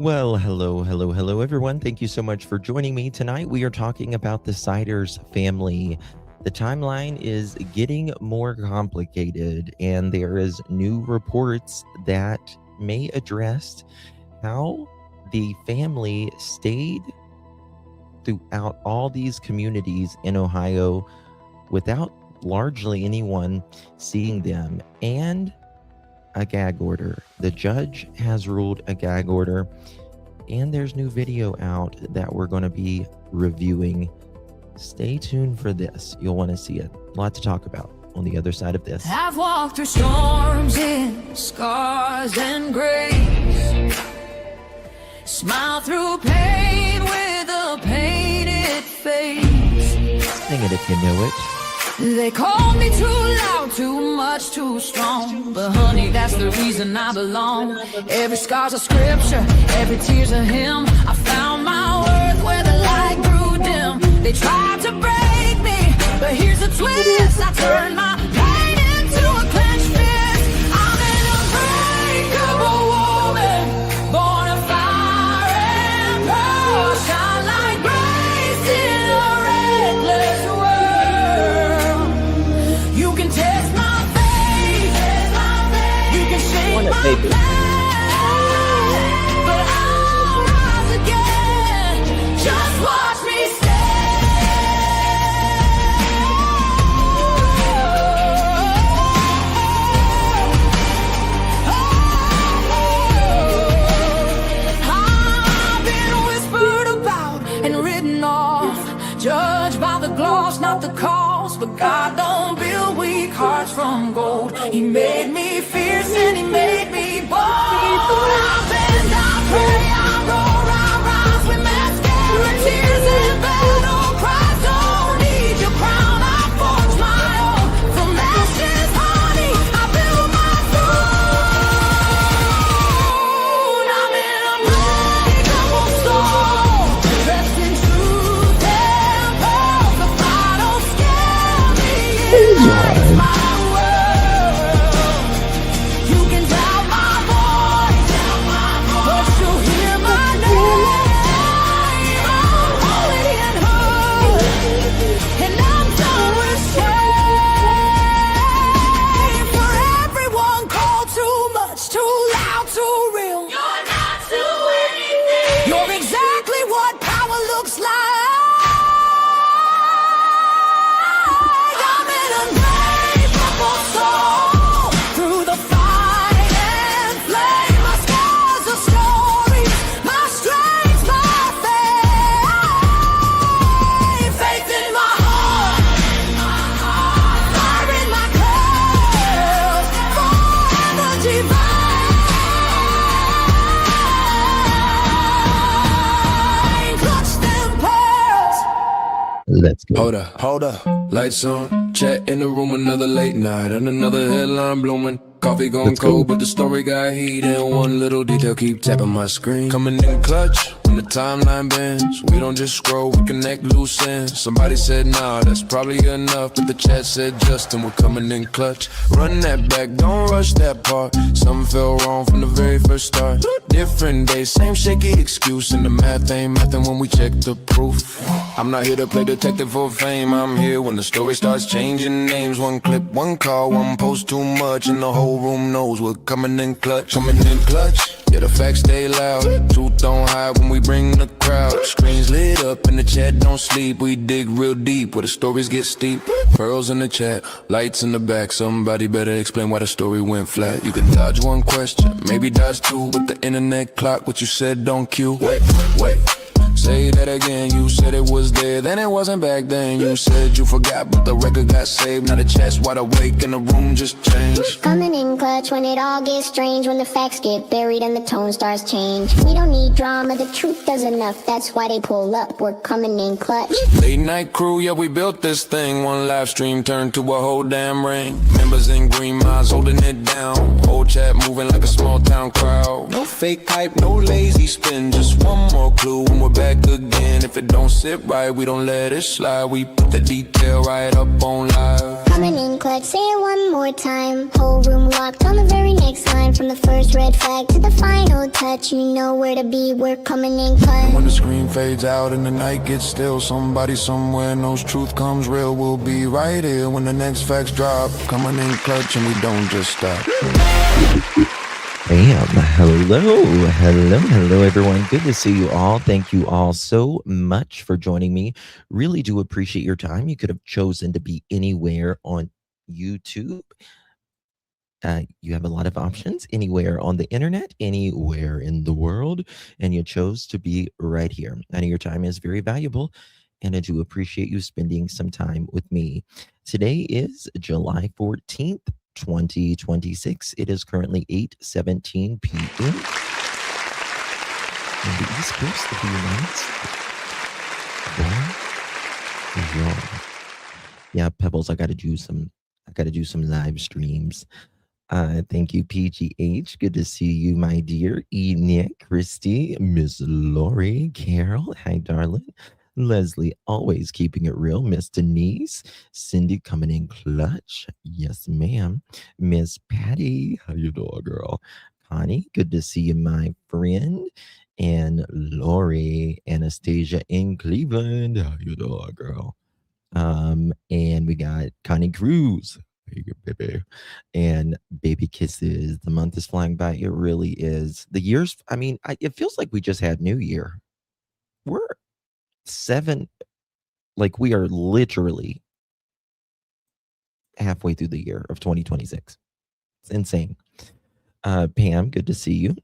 Well, hello, everyone. Thank you so much for joining me. Tonight, we are talking about the Siders family. The timeline is getting more complicated, and there is new reports that may address how the family stayed throughout all these communities in Ohio without largely anyone seeing them, and a gag order. The judge has ruled a gag order, and there's new video out that we're going to be reviewing. Stay tuned for this. You'll want to see it. A lot to talk about on the other side of this. I've walked through storms in scars and grace. Smile through pain with a painted face. Sing it if you know it. They called me too loud, too much, too strong. But honey, that's the reason I belong. Every scar's a scripture, every tear's a hymn. I found my worth where the light grew dim. They tried to break me, but here's a twist. I turned my pain into a clenched fist. I'm an unbreakable woman, born of fire and pearl. Shine like grace in a reckless world. You can test my faith, you can shake my pain, but I'll rise again. Just watch me stand. I've been whispered about and written off, judged by the gloss, not the cause. But God don't build weak hearts from gold. He made me fierce and he made me bold. I bend, I pray, I roar, I rise with mascara, tears and battle cries. Don't need your crown, I forge my own. From ashes, honey, I build my throne. I'm an unbreakable soul, dressed in truth and pearls. The fire don't scare me, it lights my world. You can doubt my voice, but you'll hear my name. I'm holy and heard, and I'm done with shame. For everyone called too much, too loud, too real. You're not too anything. You're exactly what power looks like. I'm an unbreakable soul, through the fight and flame. My scars are stories, my strength's my faith. Faith in my heart, fire in my curls, forever divine. Clutch them pearls. Let's go. Hold up, lights on, chat in the room, another late night, and another headline blooming. Coffee gone Let's go. cold, but the story got heat, and one little detail keep tapping my screen. Coming in clutch, when the timeline bends, we don't just scroll, we connect loose ends. Somebody said, nah, that's probably enough, but the chat said, Justin, we're coming in clutch. Run that back, don't rush that part. Something fell wrong from the very first start. Different day, same shaky excuse, and the math ain't mathin' when we check the proof. I'm not here to play detective for fame, I'm here when the story starts changing names. One clip, one call, one post too much, and the whole room knows we're coming in clutch. Coming in clutch, yeah, the facts stay loud. Truth don't hide when we bring the crowd. Screens lit up and the chat don't sleep. We dig real deep where the stories get steep. Pearls in the chat, lights in the back. Somebody better explain why the story went flat. You can dodge one question, maybe dodge two, but the internet clock what you said don't cue. Wait. Say that again, you said it was there, then it wasn't back then. You said you forgot, but the record got saved. Now the chat's wide awake and the room just changed. Coming in clutch when it all gets strange, when the facts get buried and the tone starts change. We don't need drama, the truth does enough, that's why they pull up, we're coming in clutch. Late night crew, yeah, we built this thing. One live stream turned to a whole damn ring. Members in green minds holding it down. Whole chat moving like a small town crowd. No fake hype, no lazy spin, just one more clue when we're back again. If it don't sit right, we don't let it slide. We put the detail right up on live. Coming in clutch, say it one more time. Whole room locked on the very next line. From the first red flag to the final touch, you know where to be, we're coming in clutch. When the screen fades out and the night gets still, somebody somewhere knows truth comes real. We'll be right here when the next facts drop. Coming in clutch and we don't just stop. Bam. Hello, everyone. Good to see you all. Thank you all so much for joining me. Really do appreciate your time. You could have chosen to be anywhere on YouTube. You have a lot of options anywhere on the internet, anywhere in the world, and you chose to be right here. I know your time is very valuable, and I do appreciate you spending some time with me. Today is July 14th, 2026. It is currently 8:17 p.m. on the East Coast of the United States. Yeah, Pebbles, I gotta do some live streams. Thank you, PGH. Good to see you, my dear. E. Nick, Christy, Miss Lori, Carol. Hi, darling. Leslie, always keeping it real. Miss Denise, Cindy coming in clutch. Yes, ma'am. Miss Patty, how you doing, girl? Connie, good to see you, my friend. And Lori, Anastasia in Cleveland, how you doing, girl? And we got Connie Cruz. Hey, baby. And baby kisses. The month is flying by. It really is. The years, I mean, it feels like we just had New Year. We're we are literally halfway through the year of 2026. It's insane. Pam, good to see you.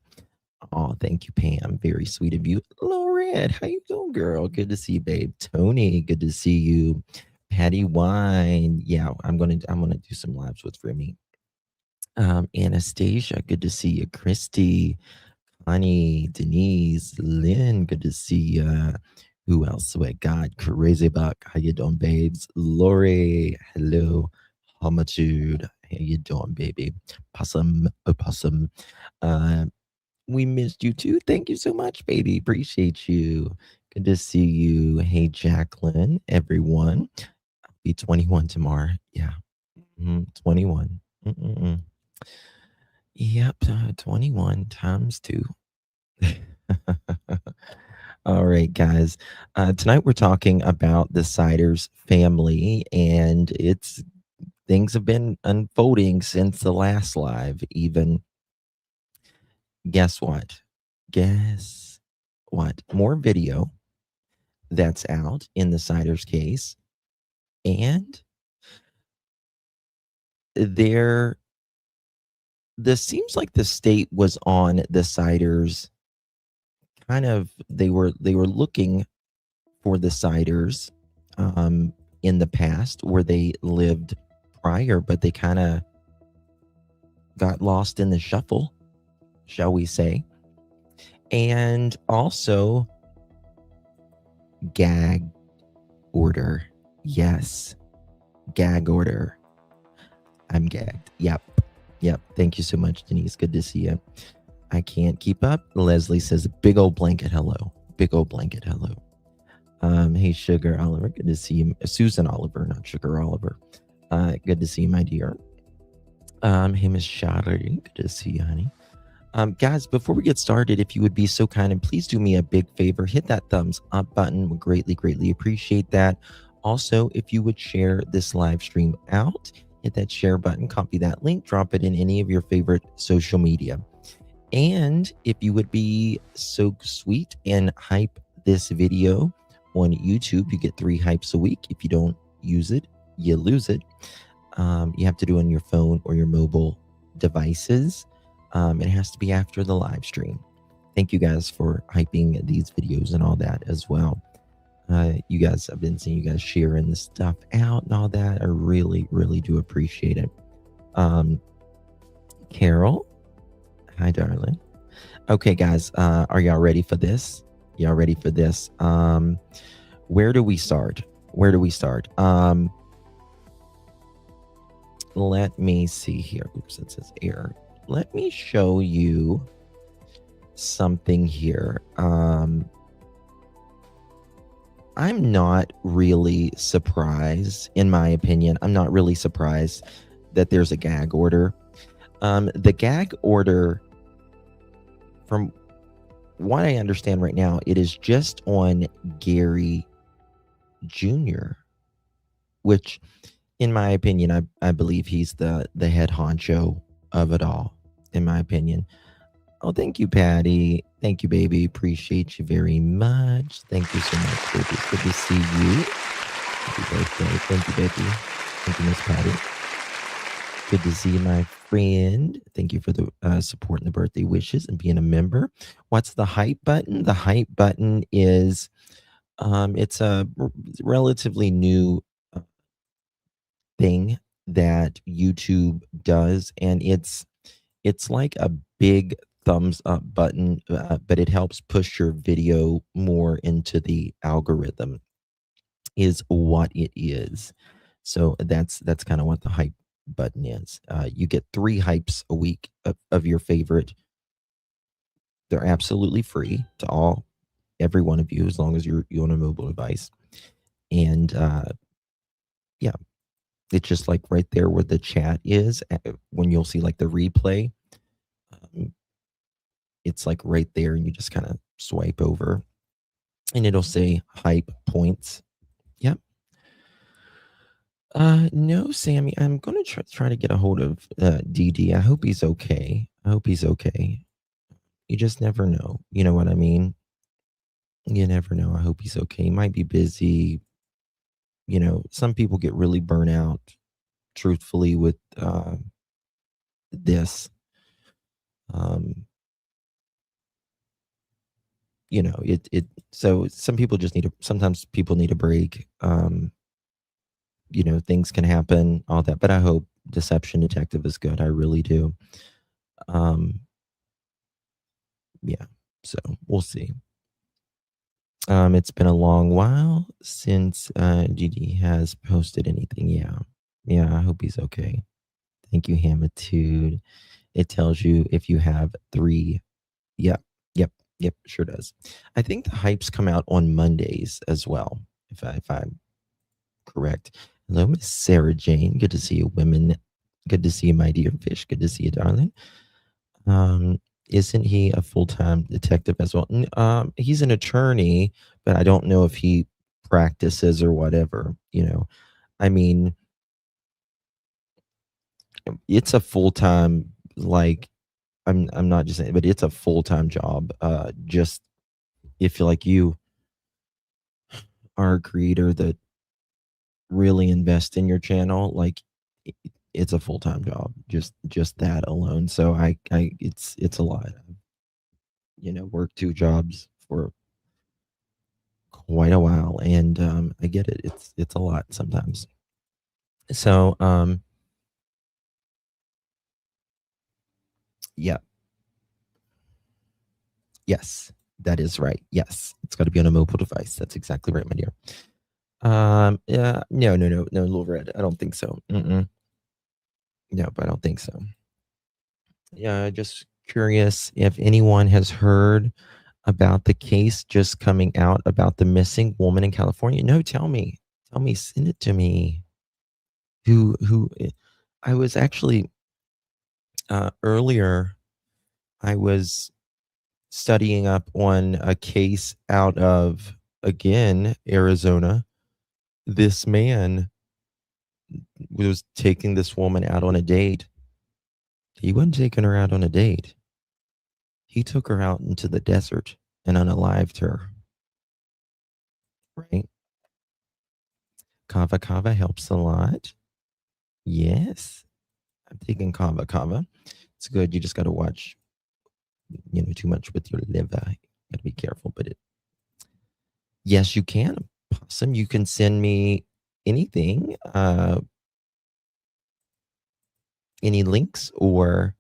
Oh, thank you, Pam. Very sweet of you. Lauren, how you doing, girl? Good to see you, babe. Tony, good to see you. Patty Wine. Yeah, I'm gonna do some lives with Remy. Anastasia, good to see you. Christy, Connie, Denise, Lynn, good to see you. Who else do I got? Crazy Buck, how you doing, babes? Lori, hello. Homitude, how you doing, baby? Possum, opossum. We missed you too. Thank you so much, baby. Appreciate you. Good to see you. Hey, Jacqueline, everyone. I'll be 21 tomorrow. Yeah, 21. Yep, 21 times 2. All right, guys. Tonight we're talking about the Siders family, and things have been unfolding since the last live. Even guess what? More video that's out in the Siders case, and this seems like the state was on the Siders. Kind of, they were looking for the Siders in the past where they lived prior, but they kind of got lost in the shuffle, shall we say. And also gag order. Yes, gag order. I'm gagged. Yep. Thank you so much, Denise. Good to see you. I can't keep up. Leslie says, big old blanket hello. Big old blanket hello. Hey, Sugar Oliver. Good to see you. Susan Oliver, not Sugar Oliver. Good to see you, my dear. Hey, Miss Shari. Good to see you, honey. Guys, before we get started, if you would be so kind and please do me a big favor, hit that thumbs up button. Would greatly appreciate that. Also, if you would share this live stream out, hit that share button, copy that link, drop it in any of your favorite social media. And if you would be so sweet and hype this video on YouTube, you get 3 hypes a week. If you don't use it, you lose it. You have to do it on your phone or your mobile devices. It has to be after the live stream. Thank you guys for hyping these videos and all that as well. You guys, I've been seeing you guys sharing this stuff out and all that. I really do appreciate it. Carol, hi, darling. Okay, guys, are y'all ready for this? Y'all ready for this? Where do we start? Let me see here. Oops, it says error. Let me show you something here. I'm not really surprised, in my opinion. I'm not really surprised that there's a gag order. The gag order, from what I understand right now, it is just on Gary Jr., which, in my opinion, I believe he's the head honcho of it all, in my opinion. Oh, thank you, Patty. Thank you, baby. Appreciate you very much. Thank you so much, baby. It's good to see you. Happy birthday. Thank you, baby. Thank you, Miss Patty. Good to see you, my friend. Thank you for the support and the birthday wishes and being a member. What's the hype button? The hype button is it's a relatively new thing that YouTube does, and it's like a big thumbs up button, but it helps push your video more into the algorithm, is what it is. So that's kind of what the hype button is. You get 3 hypes a week of your favorite. They're absolutely free to every one of you, as long as you own a mobile device. And yeah, it's just like right there where the chat is, when you'll see like the replay. It's like right there, and you just kind of swipe over and it'll say hype points. Yep. No, Sammy, I'm going to try to get a hold of DD. I hope he's okay. You just never know. You know what I mean? You never know. I hope he's okay. He might be busy. You know, some people get really burnt out, truthfully, with this. You know, so some people just sometimes people need a break. You know, things can happen, all that, but I hope Deception Detective is good. I really do. Yeah, so we'll see. It's been a long while since GD has posted anything. Yeah, I hope he's okay. Thank you, Hamitude. It tells you if you have 3. Yep, sure does. I think the hypes come out on Mondays as well, if I'm correct. Hello, Miss Sarah Jane. Good to see you, women. Good to see you, my dear fish. Good to see you, darling. Isn't he a full-time detective as well? He's an attorney, but I don't know if he practices or whatever. You know, I mean, it's a full-time, like, I'm not just saying, but it's a full-time job. Just if you are a creator that really invest in your channel, like, it's a full-time job, just that alone. So it's a lot. You know, work 2 jobs for quite a while, and I get it. It's a lot sometimes. So yeah. Yes, that is right. Yes, it's got to be on a mobile device. That's exactly right, my dear. Yeah, no, Little Red. I don't think so. No, but I don't think so. Yeah, just curious if anyone has heard about the case just coming out about the missing woman in California. No, tell me, send it to me. Who? I was actually earlier. I was studying up on a case out of, again, Arizona. This man was taking this woman out on a date. He wasn't taking her out on a date. He took her out into the desert and unalived her. Right? Kava Kava helps a lot. Yes. I'm taking Kava Kava. It's good. You just got to watch, too much with your liver. Got to be careful, but yes, you can. Possum, you can send me anything, any links or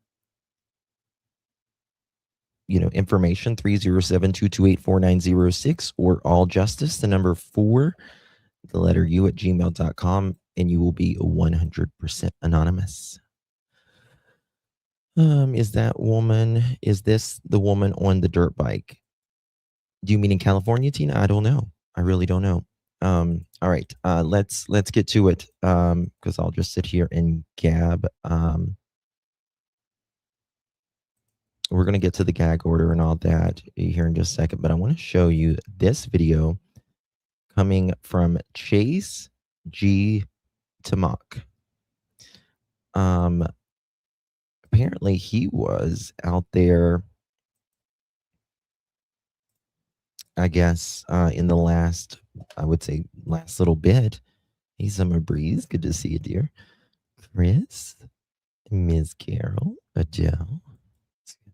information. 307-228-4906 or all justice, the number 4, the letter U, at gmail.com, and you will be 100% anonymous. Is this the woman on the dirt bike? Do you mean in California, Tina? I don't know. I really don't know. All right, let's get to it. Because I'll just sit here and gab. We're gonna get to the gag order and all that here in just a second, but I want to show you this video coming from Chase G. Tamok. Apparently he was out there, I guess, in the last, I would say, last little bit. Hey, Summer Breeze, good to see you, dear. Chris, Ms. Carol, Adele,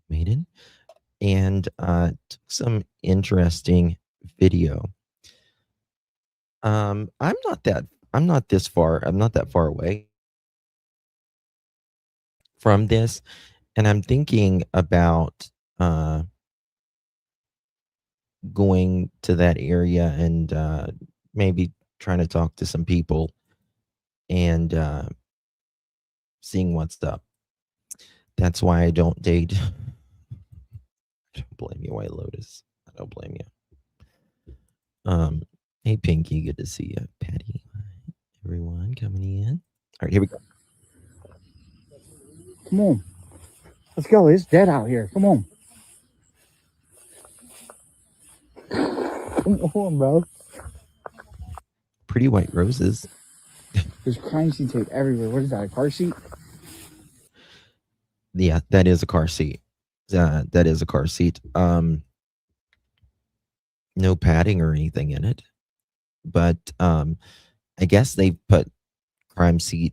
Maiden, and took some interesting video. I'm not that far away from this, and I'm thinking about going to that area and maybe trying to talk to some people and seeing what's up. That's why I don't date. I don't blame you, White Lotus. I don't blame you. Hey, Pinky, good to see you. Patty, everyone coming in. All right, here we go. Come on. Let's go. It's dead out here. Come on. Come on, bro. Pretty white roses. There's crime scene tape everywhere. What is that, a car seat? Yeah, that is a car seat. That is a car seat. No padding or anything in it. But I guess they put crime scene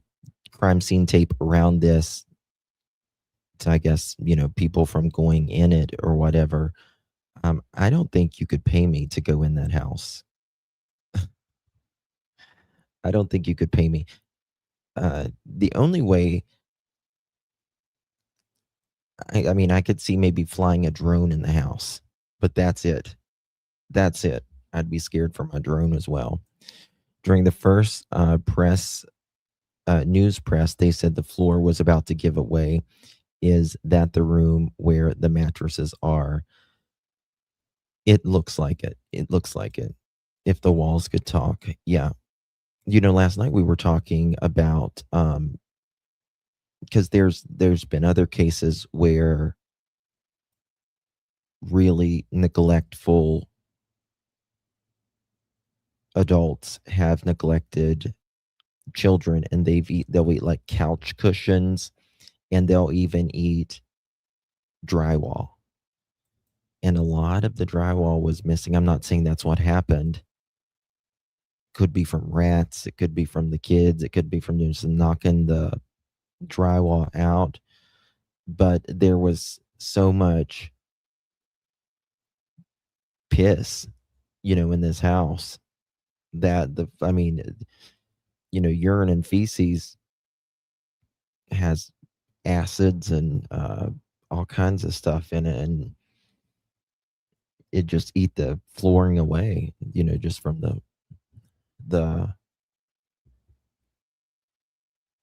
tape around this to, I guess, people from going in it or whatever. I don't think you could pay me to go in that house. I don't think you could pay me. The only way, I mean, I could see maybe flying a drone in the house, but that's it. That's it. I'd be scared for my drone as well. During the first news press, they said the floor was about to give away. Is that the room where the mattresses are? It looks like it. It looks like it. If the walls could talk, yeah. Last night we were talking about because there's been other cases where really neglectful adults have neglected children, and they'll eat like couch cushions, and they'll even eat drywall. And a lot of the drywall was missing. I'm not saying that's what happened. Could be from rats. It could be from the kids. It could be from just knocking the drywall out. But there was so much piss, in this house that urine and feces has acids and all kinds of stuff in it, and it just eat the flooring away, just from the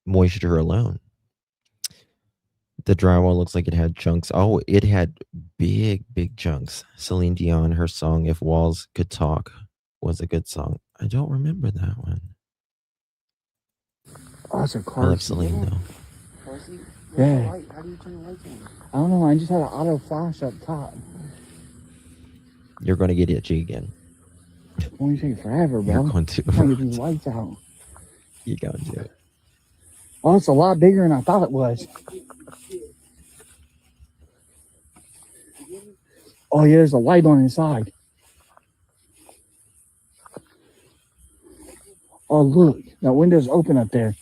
moisture alone. The drywall looks like it had chunks. Oh, it had big chunks. Celine Dion, her song "If Walls Could Talk" was a good song. I don't remember that one. Oh, it's a I car love seat. Celine though. Car seat? Yeah. How do you turn the lights on? I don't know. I just had an auto flash up top. You're going to get itchy again. It's only take forever, bro. You're going to. I'm trying to get these lights out. You're going to. Oh, it's a lot bigger than I thought it was. Oh, yeah, there's a light on inside. Oh, look. That window's open up there.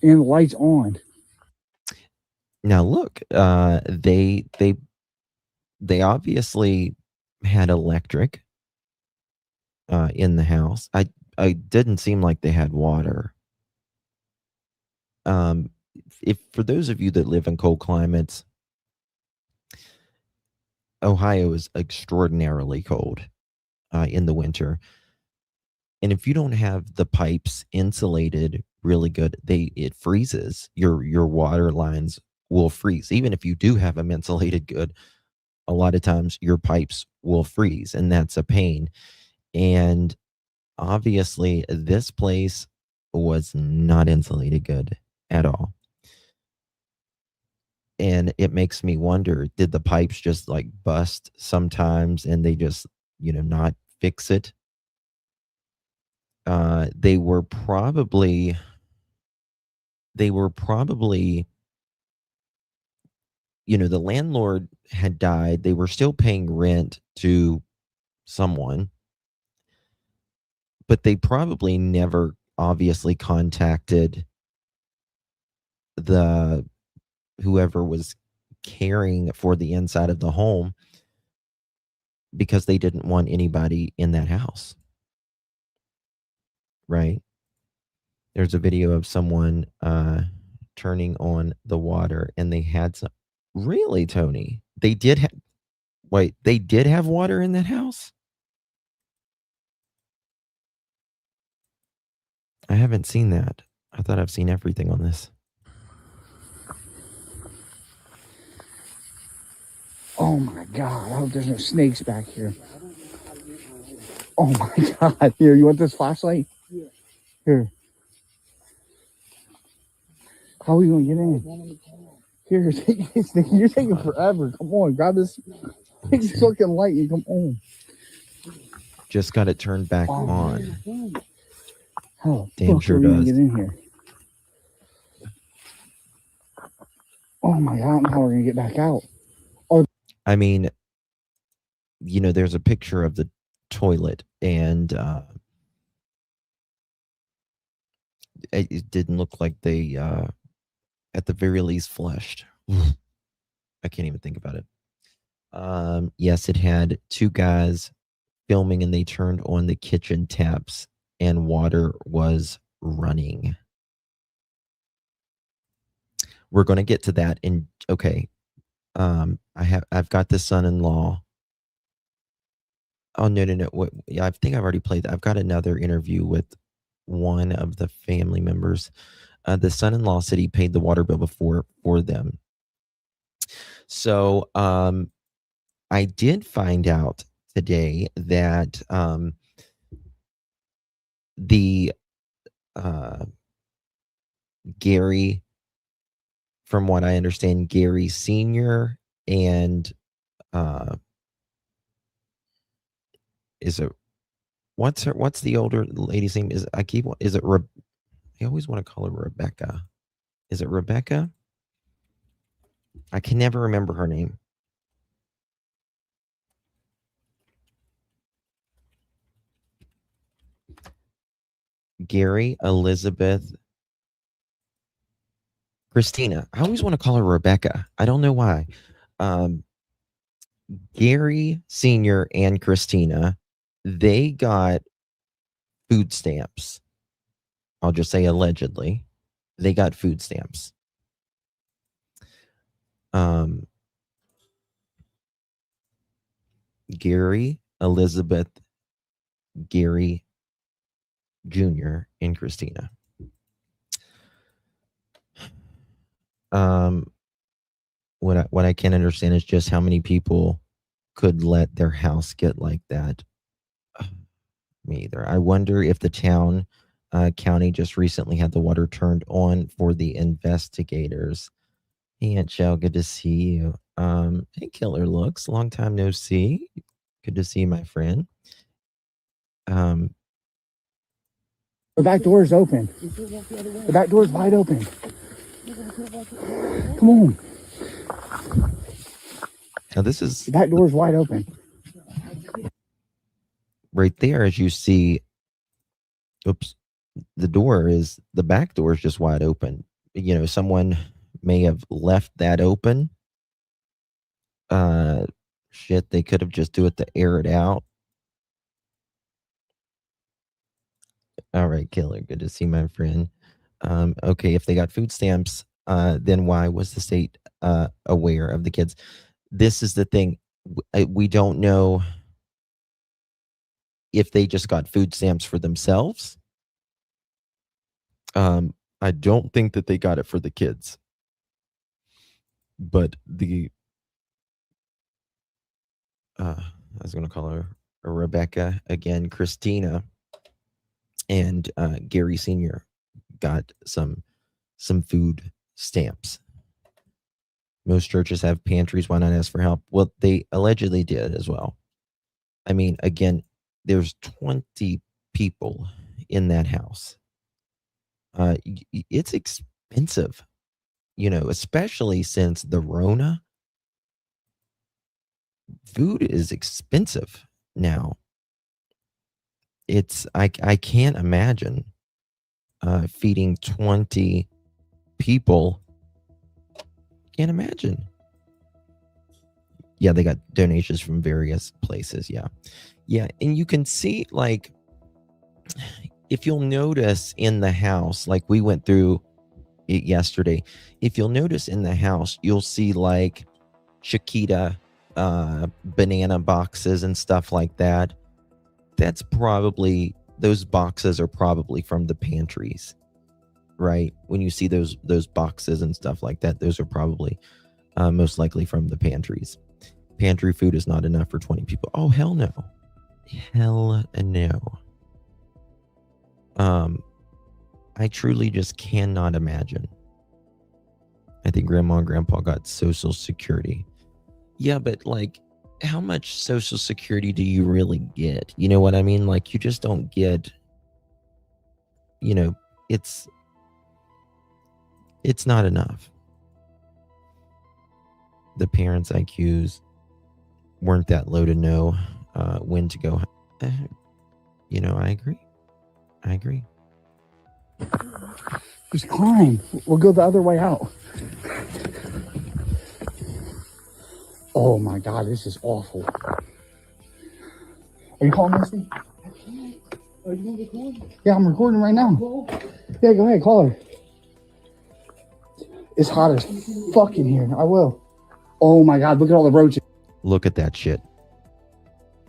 And the light's on. Now look, they obviously had electric in the house. I didn't seem like they had water. If for those of you that live in cold climates, Ohio is extraordinarily cold in the winter. And if you don't have the pipes insulated really good, it freezes. Your water lines will freeze. Even if you do have them insulated good, a lot of times your pipes will freeze, and that's a pain. And obviously, this place was not insulated good at all. And it makes me wonder, did the pipes just like bust sometimes and they just, not fix it? They were probably, the landlord had died. They were still paying rent to someone, but they probably never obviously contacted the whoever was caring for the inside of the home, because they didn't want anybody in that house. Right? There's a video of someone turning on the water, and they had some. Really, Tony? They did have. Wait, they did have water in that house? I haven't seen that. I thought I've seen everything on this. Oh my God, I hope there's no snakes back here. Oh my God. Here, you want this flashlight? Yeah. Here. How are we going to get in? Here, take this thing. You're taking forever. Come on, grab this. Take this fucking light and come on. Just got it turned back on. How Damn sure are we going does. to get in here? Oh my God, I don't know how we're going to get back out. I mean, there's a picture of the toilet, and it didn't look like they, at the very least, flushed. I can't even think about it. Yes, it had two guys filming, and they turned on the kitchen taps, and water was running. We're going to get to that. Okay. I've got the son-in-law. Oh, no. Yeah, I think I've already played that. I've got another interview with one of the family members. The son-in-law said he paid the water bill before for them. So I did find out today that the Gary, from what I understand, Gary Sr. and is it what's the older lady's name? I always want to call her Rebecca. Is it Rebecca? I can never remember her name. Gary, Elizabeth, Christina. I always want to call her Rebecca. I don't know why. Gary Sr. and Christina, they got food stamps. I'll just say allegedly. They got food stamps. Gary, Elizabeth, Gary Jr., and Christina. What I can't understand is just how many people could let their house get like that. Me either. I wonder if the county just recently had the water turned on for the investigators. Hey, Aunt Shell, good to see you. Hey, Killer Looks, long time no see. Good to see you, my friend. The back door is open. The back door is wide open. Come on. Now this is the back door is wide open. Right there, as you see. Oops, the back door is just wide open. Someone may have left that open. Shit, they could have just do it to air it out. All right, Killer, good to see my friend. Okay, if they got food stamps, then why was the state aware of the kids? This is the thing. We don't know if they just got food stamps for themselves. I don't think that they got it for the kids. But I was going to call her Rebecca, again, Christina, and Gary Sr. got some food stamps. Most churches have pantries. Why not ask for help? Well, they allegedly did as well. I mean, again, there's 20 people in that house. It's expensive, especially since the Rona. Food is expensive now. I can't imagine feeding 20 people. Can't imagine. Yeah, they got donations from various places. Yeah, and you can see, like, if you'll notice in the house, like we went through it yesterday, if you'll notice in the house, you'll see like Chiquita banana boxes and stuff like that. Those boxes are probably from the pantries, right? When you see those boxes and stuff like that, those are probably most likely from the pantries. Pantry food is not enough for 20 people. Oh, hell no. Hell no. I truly just cannot imagine. I think Grandma and Grandpa got Social Security. Yeah, but like, how much Social Security do you really get? You know what I mean? Like, you just don't get, it's not enough. The parents' IQs weren't that low to know when to go. I agree. Just climb. We'll go the other way out. Oh my God, this is awful. Are you calling Misty? Are you gonna record? Yeah, I'm recording right now. Yeah, go ahead, call her. It's hot as fuck in here. I will. Oh my God, look at all the roaches. Look at that shit.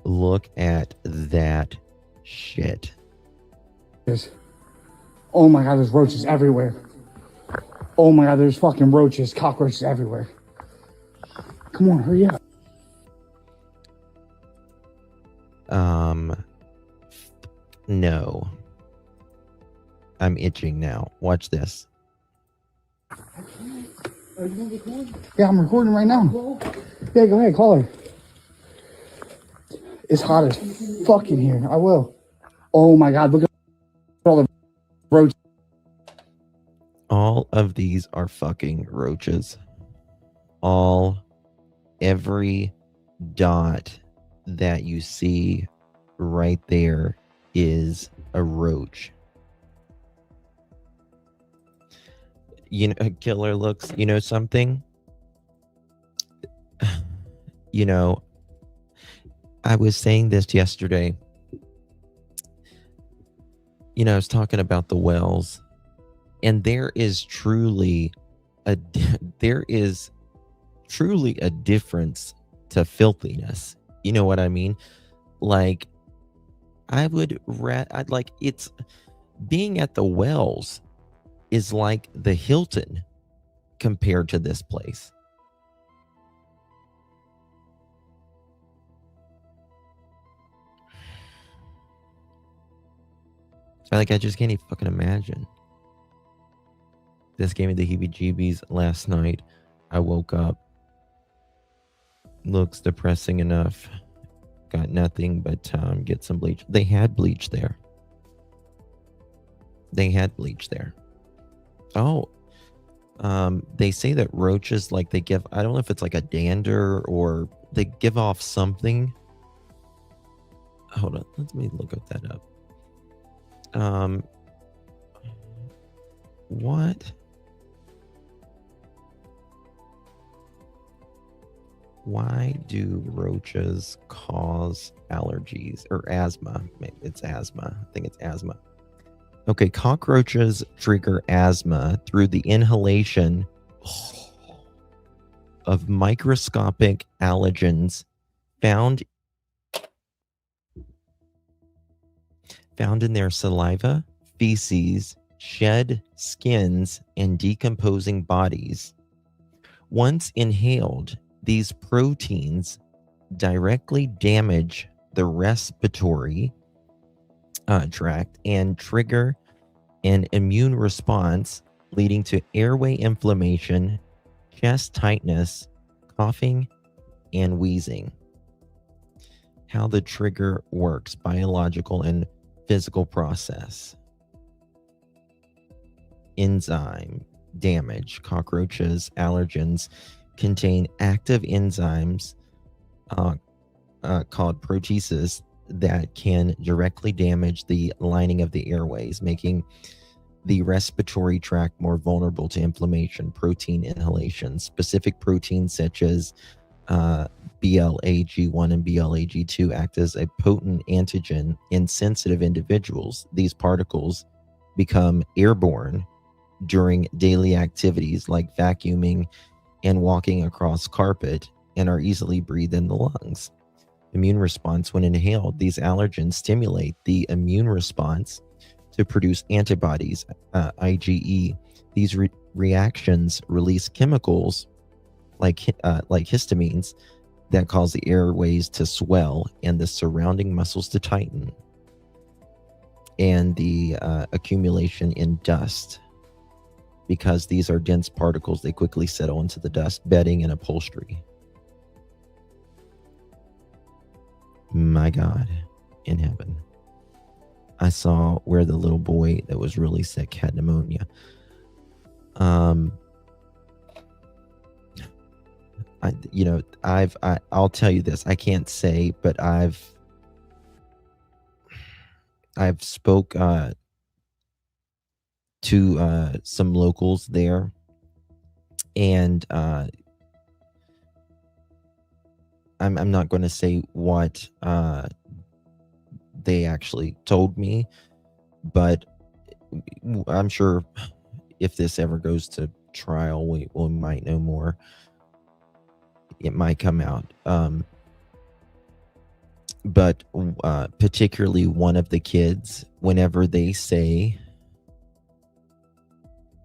Look at that shit. Oh my God, there's roaches everywhere. Oh my God, there's fucking roaches, cockroaches everywhere. Come on, hurry up. No. I'm itching now. Watch this. Are you gonna record? Yeah, I'm recording right now. Yeah, go ahead, call her. It's hot as fuck in here. I will. Oh my God, look at all the roaches. All of these are fucking roaches. Every dot that you see right there is a roach. Killer looks, something? I was saying this yesterday. I was talking about the wells, and there is truly a difference to filthiness. You know what I mean? Like, it's being at the wells is like the Hilton compared to this place. I just can't even fucking imagine. This gave me the heebie-jeebies last night. I woke up. Looks depressing enough. Got nothing but get some bleach. They had bleach there. Oh. They say that roaches, like, they give, I don't know if it's like a dander or they give off something. Hold on. Let me look that up. What? Why do roaches cause allergies or asthma? Maybe it's asthma. I think it's asthma. Okay, cockroaches trigger asthma through the inhalation of microscopic allergens found in their saliva, feces, shed skins, and decomposing bodies. Once inhaled, these proteins directly damage the respiratory tract and trigger an immune response leading to airway inflammation, chest tightness, coughing, and wheezing. How the trigger works, biological and physical process. Enzyme damage. Cockroaches, allergens contain active enzymes called proteases that can directly damage the lining of the airways, making the respiratory tract more vulnerable to inflammation. Protein inhalation. Specific proteins such as BLAG1 and BLAG2 act as a potent antigen in sensitive individuals. These particles become airborne during daily activities like vacuuming and walking across carpet and are easily breathed in the lungs. Immune response. When inhaled, these allergens stimulate the immune response to produce antibodies, IgE. These reactions release chemicals like histamines that cause the airways to swell and the surrounding muscles to tighten, and the accumulation in dust. Because these are dense particles, they quickly settle into the dust, bedding, and upholstery. My God in heaven. I saw where the little boy that was really sick had pneumonia. I'll tell you this. I can't say, but I've spoke to some locals there, and I'm not going to say what they actually told me, but I'm sure if this ever goes to trial, we might know more. It might come out. But particularly one of the kids, whenever they say,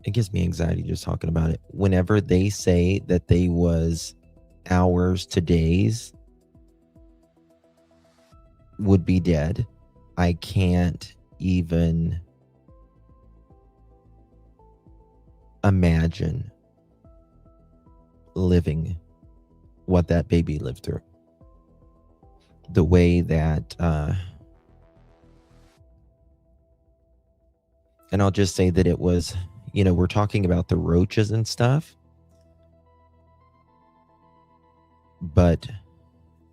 it gives me anxiety just talking about it. Whenever they say that they was hours to days would be dead, I can't even imagine living what that baby lived through. The way that and I'll just say that it was, we're talking about the roaches and stuff, but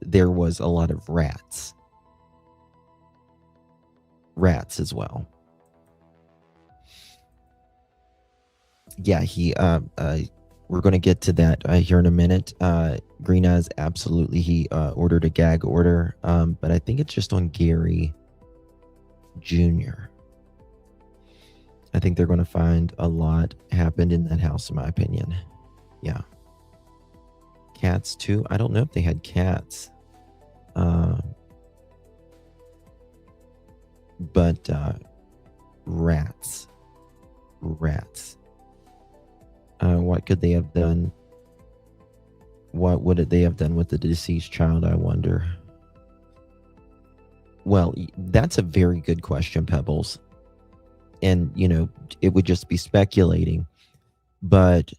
there was a lot of rats as well. Yeah, we're going to get to that here in a minute. Green Eyes, absolutely, he ordered a gag order, but I think it's just on Gary Jr. I think they're going to find a lot happened in that house, in my opinion. Yeah. Cats too. I don't know if they had cats. But rats. What could they have done? What would they have done with the deceased child, I wonder? Well, that's a very good question, Pebbles. And, it would just be speculating. But,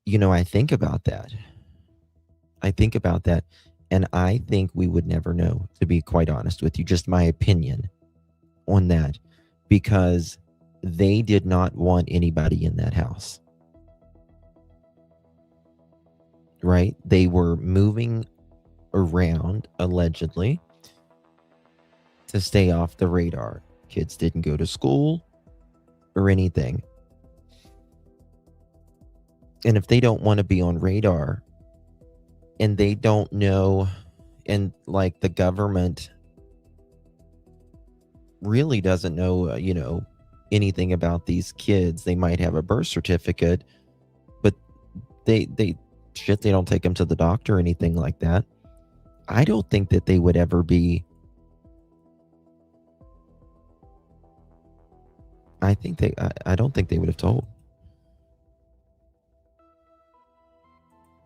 I think about that. And I think we would never know, to be quite honest with you. Just my opinion on that. Because they did not want anybody in that house. Right? They were moving around, allegedly, to stay off the radar. Kids didn't go to school or anything. And if they don't want to be on radar, and they don't know, and like the government really doesn't know, anything about these kids. They might have a birth certificate, but they don't take them to the doctor or anything like that. I don't think that they would ever be. I don't think they would have told.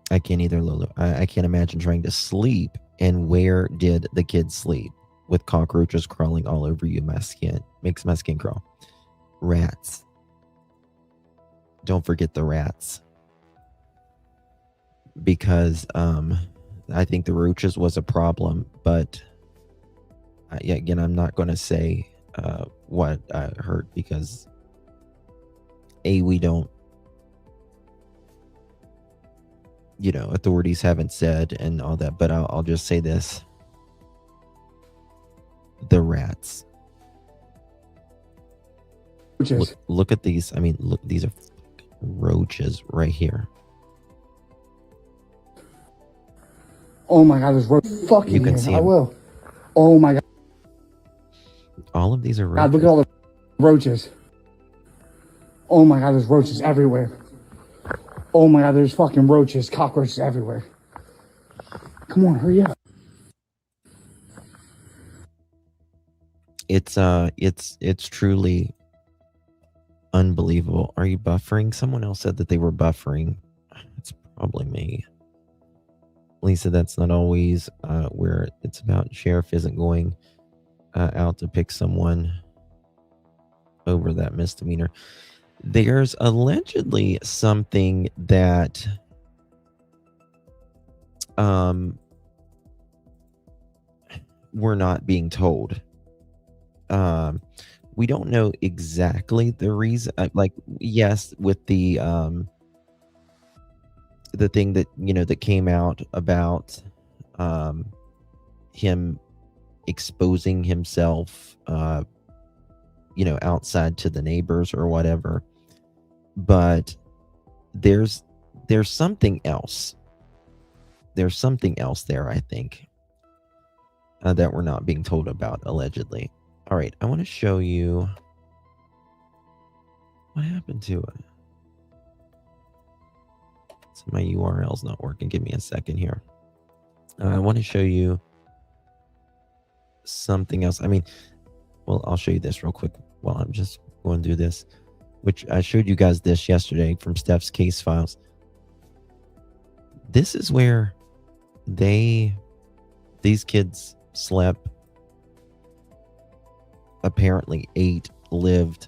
I can't either, Lulu. I can't imagine trying to sleep And where did the kids sleep? With cockroaches crawling all over you, my skin. Makes my skin crawl. Rats. Don't forget the rats. Because I think the roaches was a problem, but yeah, again, I'm not going to say what I heard because we don't, authorities haven't said and all that, but I'll just say this. The rats. Look at these. I mean, look, these are roaches right here. Oh my God, there's roaches. Fucking You can see I them. will. Oh my God. All of these are roaches. God, look at all the roaches. Oh my God, there's roaches everywhere. Oh my God, there's fucking roaches, cockroaches everywhere. Come on, hurry up. It's truly unbelievable. Are you buffering? Someone else said that they were buffering. It's probably me. Lisa, that's not always where it's about. Sheriff isn't going out to pick someone over that misdemeanor. There's allegedly something that we're not being told. We don't know exactly the reason. Like, yes, with the thing that that came out about him exposing himself outside to the neighbors or whatever, but there's something else. There's something else there, I think, that we're not being told about, allegedly. All right, I want to show you what happened to it. So my URL's not working. Give me a second here. I want to show you something else. I mean, well, I'll show you this real quick while I'm just going through this, which I showed you guys this yesterday from Steph's case files. This is where these kids slept, apparently ate, lived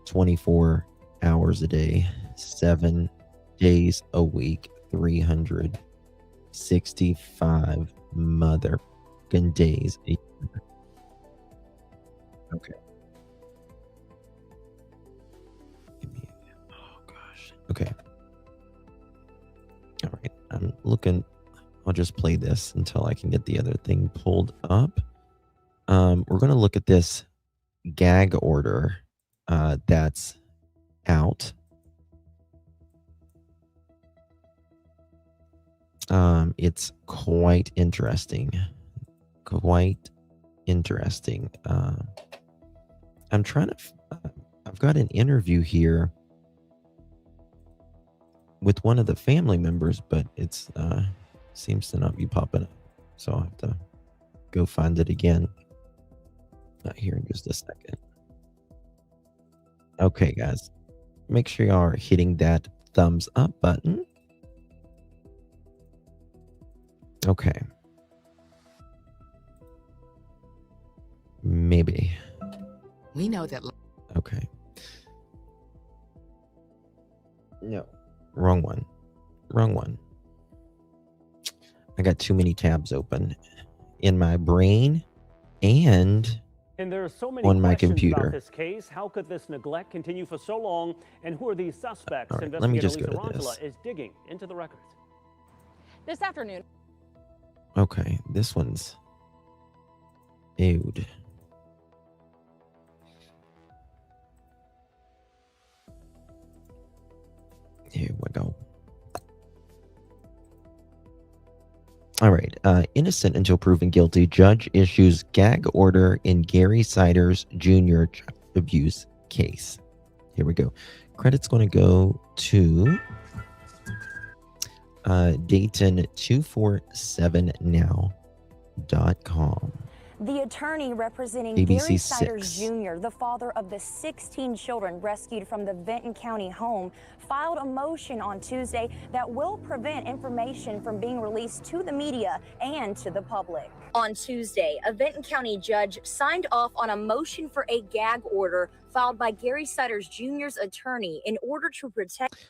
24 hours a day, 7 days a week, 365 motherfucking days a year. Okay. Oh gosh. Okay. All right. I'm looking. I'll just play this until I can get the other thing pulled up. We're going to look at this gag order that's out. It's quite interesting. Quite interesting. I'm trying to. I've got an interview here with one of the family members, but it's seems to not be popping up. So I'll have to go find it again. Not here in just a second. Okay, guys. Make sure y'all are hitting that thumbs up button. Okay. Maybe. We know that. Okay. No. Wrong one. Wrong one. I got too many tabs open in my brain and there are so many on my questions computer. about this case. How could this neglect continue for so long? And who are these suspects? All right, let me just go to this. Is digging into the records. This afternoon. Okay, this one's Eud. Here we go. All right. Innocent until proven guilty. Judge issues gag order in Gary Siders Jr. child abuse case. Here we go. Credit's going to go to Dayton247now.com. The attorney representing ABC Gary Siders 6. Jr., the father of the 16 children rescued from the Vinton County home, filed a motion on Tuesday that will prevent information from being released to the media and to the public. On Tuesday, a Vinton County judge signed off on a motion for a gag order filed by Gary Siders Jr.'s attorney in order to protect.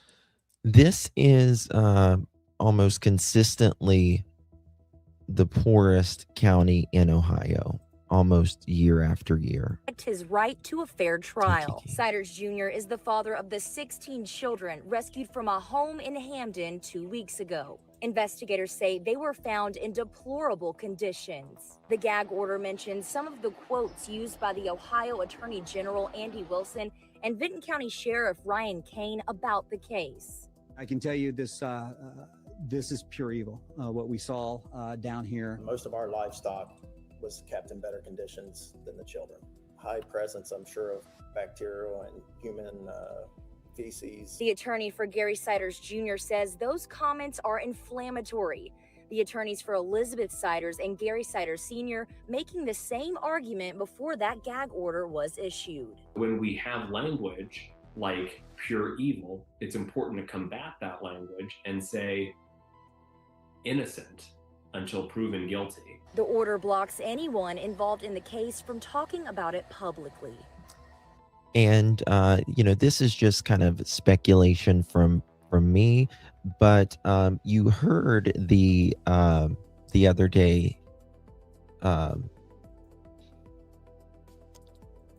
This is almost consistently the poorest county in Ohio, almost year after year. His right to a fair trial. Siders Jr. is the father of the 16 children rescued from a home in Hamden 2 weeks ago. Investigators say they were found in deplorable conditions. The gag order mentions some of the quotes used by the Ohio Attorney General Andy Wilson and Vinton County Sheriff Ryan Kane about the case. I can tell you this is pure evil, what we saw down here. Most of our livestock was kept in better conditions than the children. High presence, I'm sure, of bacterial and human feces. The attorney for Gary Siders Jr. says those comments are inflammatory. The attorneys for Elizabeth Siders and Gary Siders Sr. making the same argument before that gag order was issued. When we have language like pure evil, it's important to combat that language and say innocent until proven guilty. The order blocks anyone involved in the case from talking about it publicly. And this is just kind of speculation from me, but you heard the other day,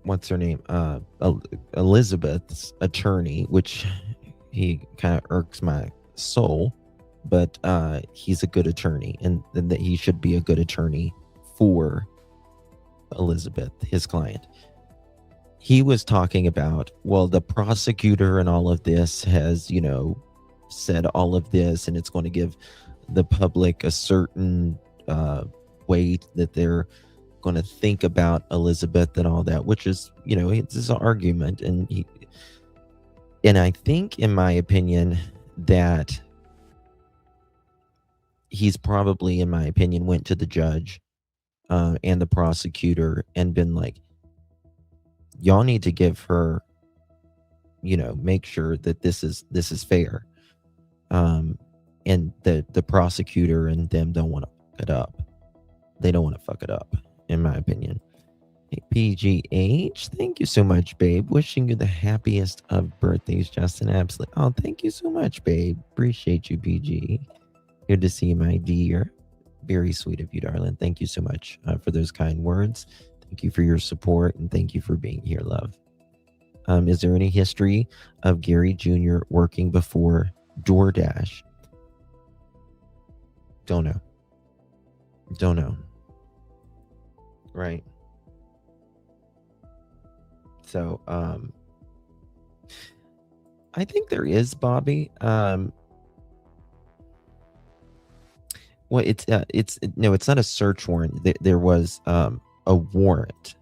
what's her name, Elizabeth's attorney, which he kind of irks my soul, but he's a good attorney, and that he should be a good attorney for Elizabeth, his client. He was talking about, well, the prosecutor and all of this has, said all of this, and it's going to give the public a certain weight that they're going to think about Elizabeth and all that, which is, it's his argument. And I think, in my opinion, that he's probably, in my opinion, went to the judge and the prosecutor and been like, y'all need to give her, make sure that this is fair. And the prosecutor and them don't want to fuck it up. They don't want to fuck it up, in my opinion. Hey, PGH, thank you so much, babe. Wishing you the happiest of birthdays, Justin. Absolutely. Oh, thank you so much, babe. Appreciate you, PG. Good to see you, my dear. Very sweet of you, darling. Thank you so much for those kind words. Thank you for your support, and thank you for being here, love. Is there any history of Gary Jr. working before DoorDash? Don't know. Right. So, I think there is, Bobby. Well, it's not a search warrant. There was a warrant.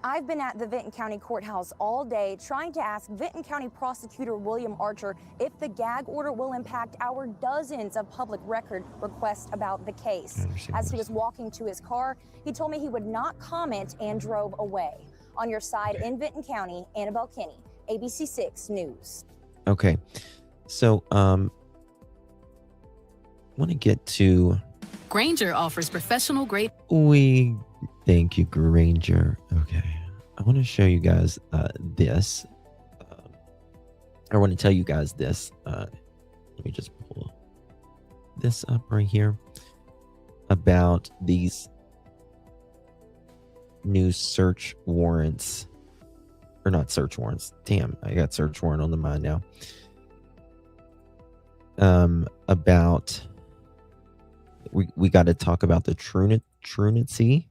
I've been at the Vinton County Courthouse all day trying to ask Vinton County Prosecutor William Archer if the gag order will impact our dozens of public record requests about the case. As he was walking to his car, he told me he would not comment and drove away. On your side in Vinton County, Annabelle Kinney, ABC 6 News. Okay. So, want to get to... Granger offers professional grade. Thank you, Granger. Okay. I want to show you guys this. I want to tell you guys this. Let me just pull this up right here about these new search warrants. Or not search warrants. Damn, I got search warrant on the mind now. About... We got to talk about the truancy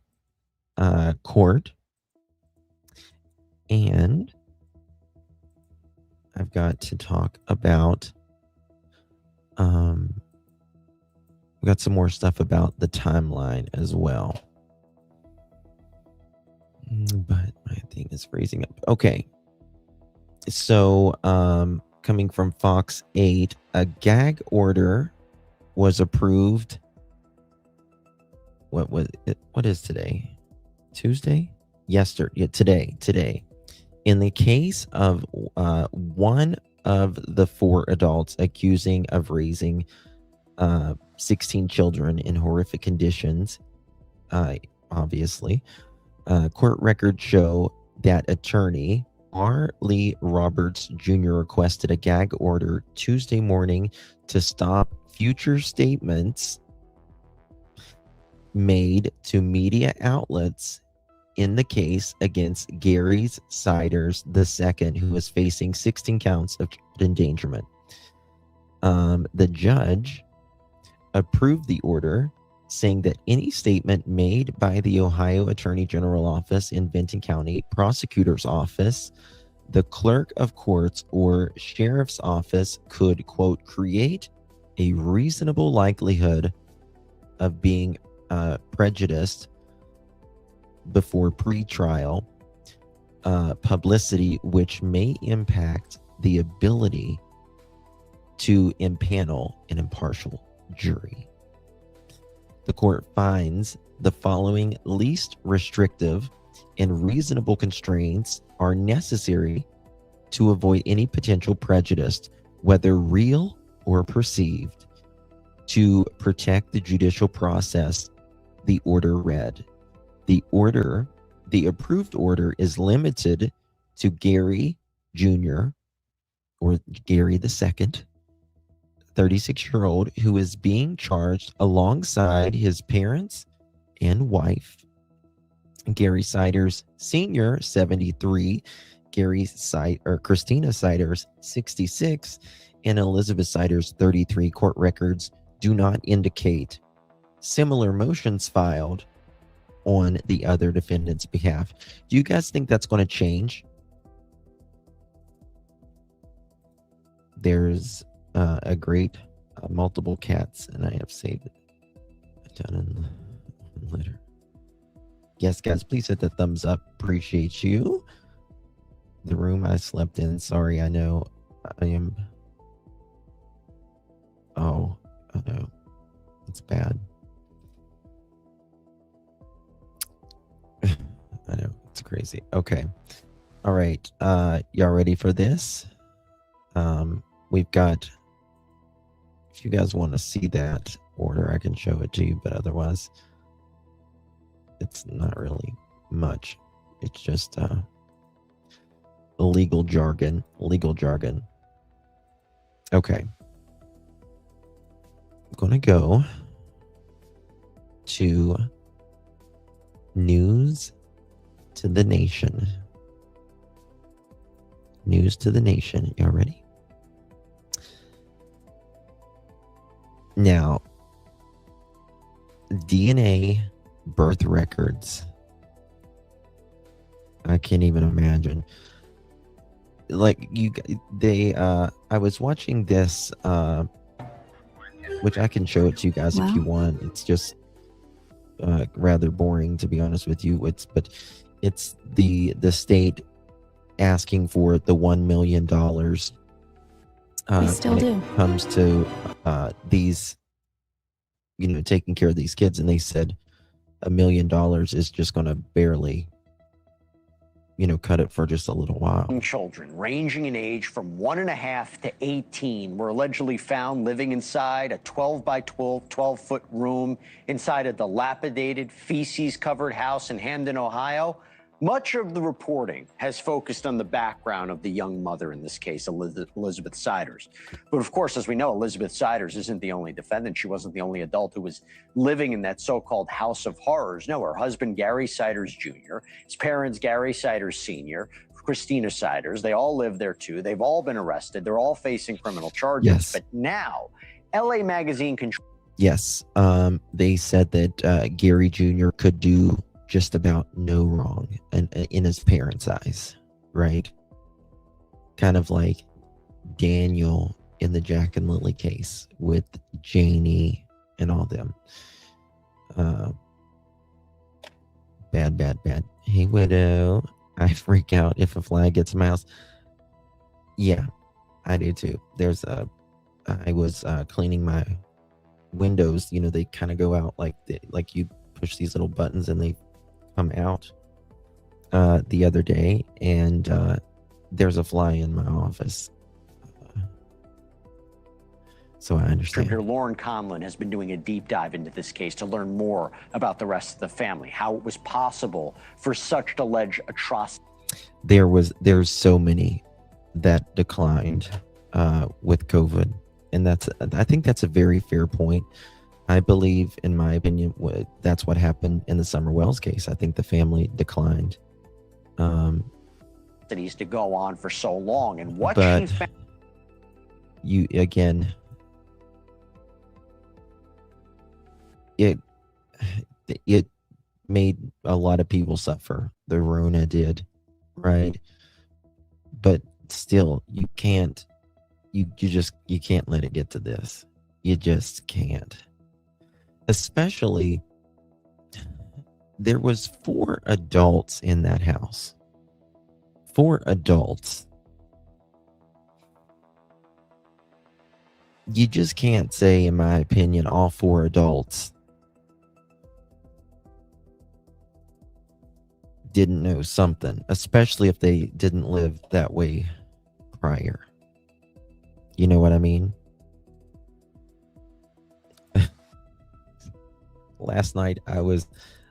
court, and I've got to talk about we got some more stuff about the timeline as well, but my thing is freezing up. Okay, so coming from Fox 8, a gag order was approved what is today? Tuesday? Today. In the case of one of the 4 adults accusing of raising 16 children in horrific conditions, obviously, court records show that attorney R. Lee Roberts Jr. requested a gag order Tuesday morning to stop future statements made to media outlets in the case against Gary Siders II, who is facing 16 counts of endangerment. The judge approved the order, saying that any statement made by the Ohio Attorney General Office in Vinton County, Prosecutor's Office, the Clerk of Courts, or Sheriff's Office could, quote, create a reasonable likelihood of being prejudiced before pre-trial publicity, which may impact the ability to impanel an impartial jury. The court finds the following least restrictive and reasonable constraints are necessary to avoid any potential prejudice, whether real or perceived, to protect the judicial process. The order read. The approved order is limited to Gary Jr. or Gary II, 36-year-old, who is being charged alongside his parents and wife, Gary Siders Sr., 73, Christina Siders, 66, and Elizabeth Siders, 33. Court records do not indicate similar motions filed on the other defendant's behalf. Do you guys think that's going to change? There's a great multiple cats, and I have saved it down in later. Yes, guys, please hit the thumbs up. Appreciate you. The room I slept in. Sorry, I know I am. Oh, I know. It's bad. I know. It's crazy. Okay. All right. Y'all ready for this? We've got, if you guys want to see that order, I can show it to you, but otherwise, it's not really much. It's just legal jargon. Okay. I'm going to go to News to the Nation. News to the Nation. Y'all ready? Now, DNA birth records. I can't even imagine. Like I was watching this, which I can show it to you guys if you want. It's just rather boring, to be honest with you. It's the state asking for the $1 million. We still do. It comes to these, taking care of these kids, and they said $1 million is just going to barely, cut it for just a little while. Children ranging in age from 1.5 to 18 were allegedly found living inside a 12 by 12-foot room inside a dilapidated, feces-covered house in Hamden, Ohio. Much of the reporting has focused on the background of the young mother, in this case, Elizabeth Siders. But of course, as we know, Elizabeth Siders isn't the only defendant. She wasn't the only adult who was living in that so-called house of horrors. No, her husband, Gary Siders Jr., his parents, Gary Siders Sr., Christina Siders, they all live there too. They've all been arrested. They're all facing criminal charges. Yes. But now, LA Magazine Yes. They said that Gary Jr. could do just about no wrong in his parents' eyes, right? Kind of like Daniel in the Jack and Lily case with Janie and all them. Bad. Hey, Widow. I freak out if a fly gets in my house. Yeah, I do too. I was cleaning my windows. They kind of go out like you push these little buttons and they come out the other day, and there's a fly in my office. So I understand. Contributor Lauren Conlon has been doing a deep dive into this case to learn more about the rest of the family, how it was possible for such alleged atrocity. There's so many that declined with COVID, and I think that's a very fair point. I believe, in my opinion, that's what happened in the Summer Wells case. I think the family declined. To go on for so long, and what but she found. You again. It made a lot of people suffer. The Rona did, right? But still, you can't let it get to this. You just can't. Especially, there was 4 adults in that house. 4 adults. You just can't say, in my opinion, all 4 adults didn't know something, especially if they didn't live that way prior. You know what I mean? Last night I was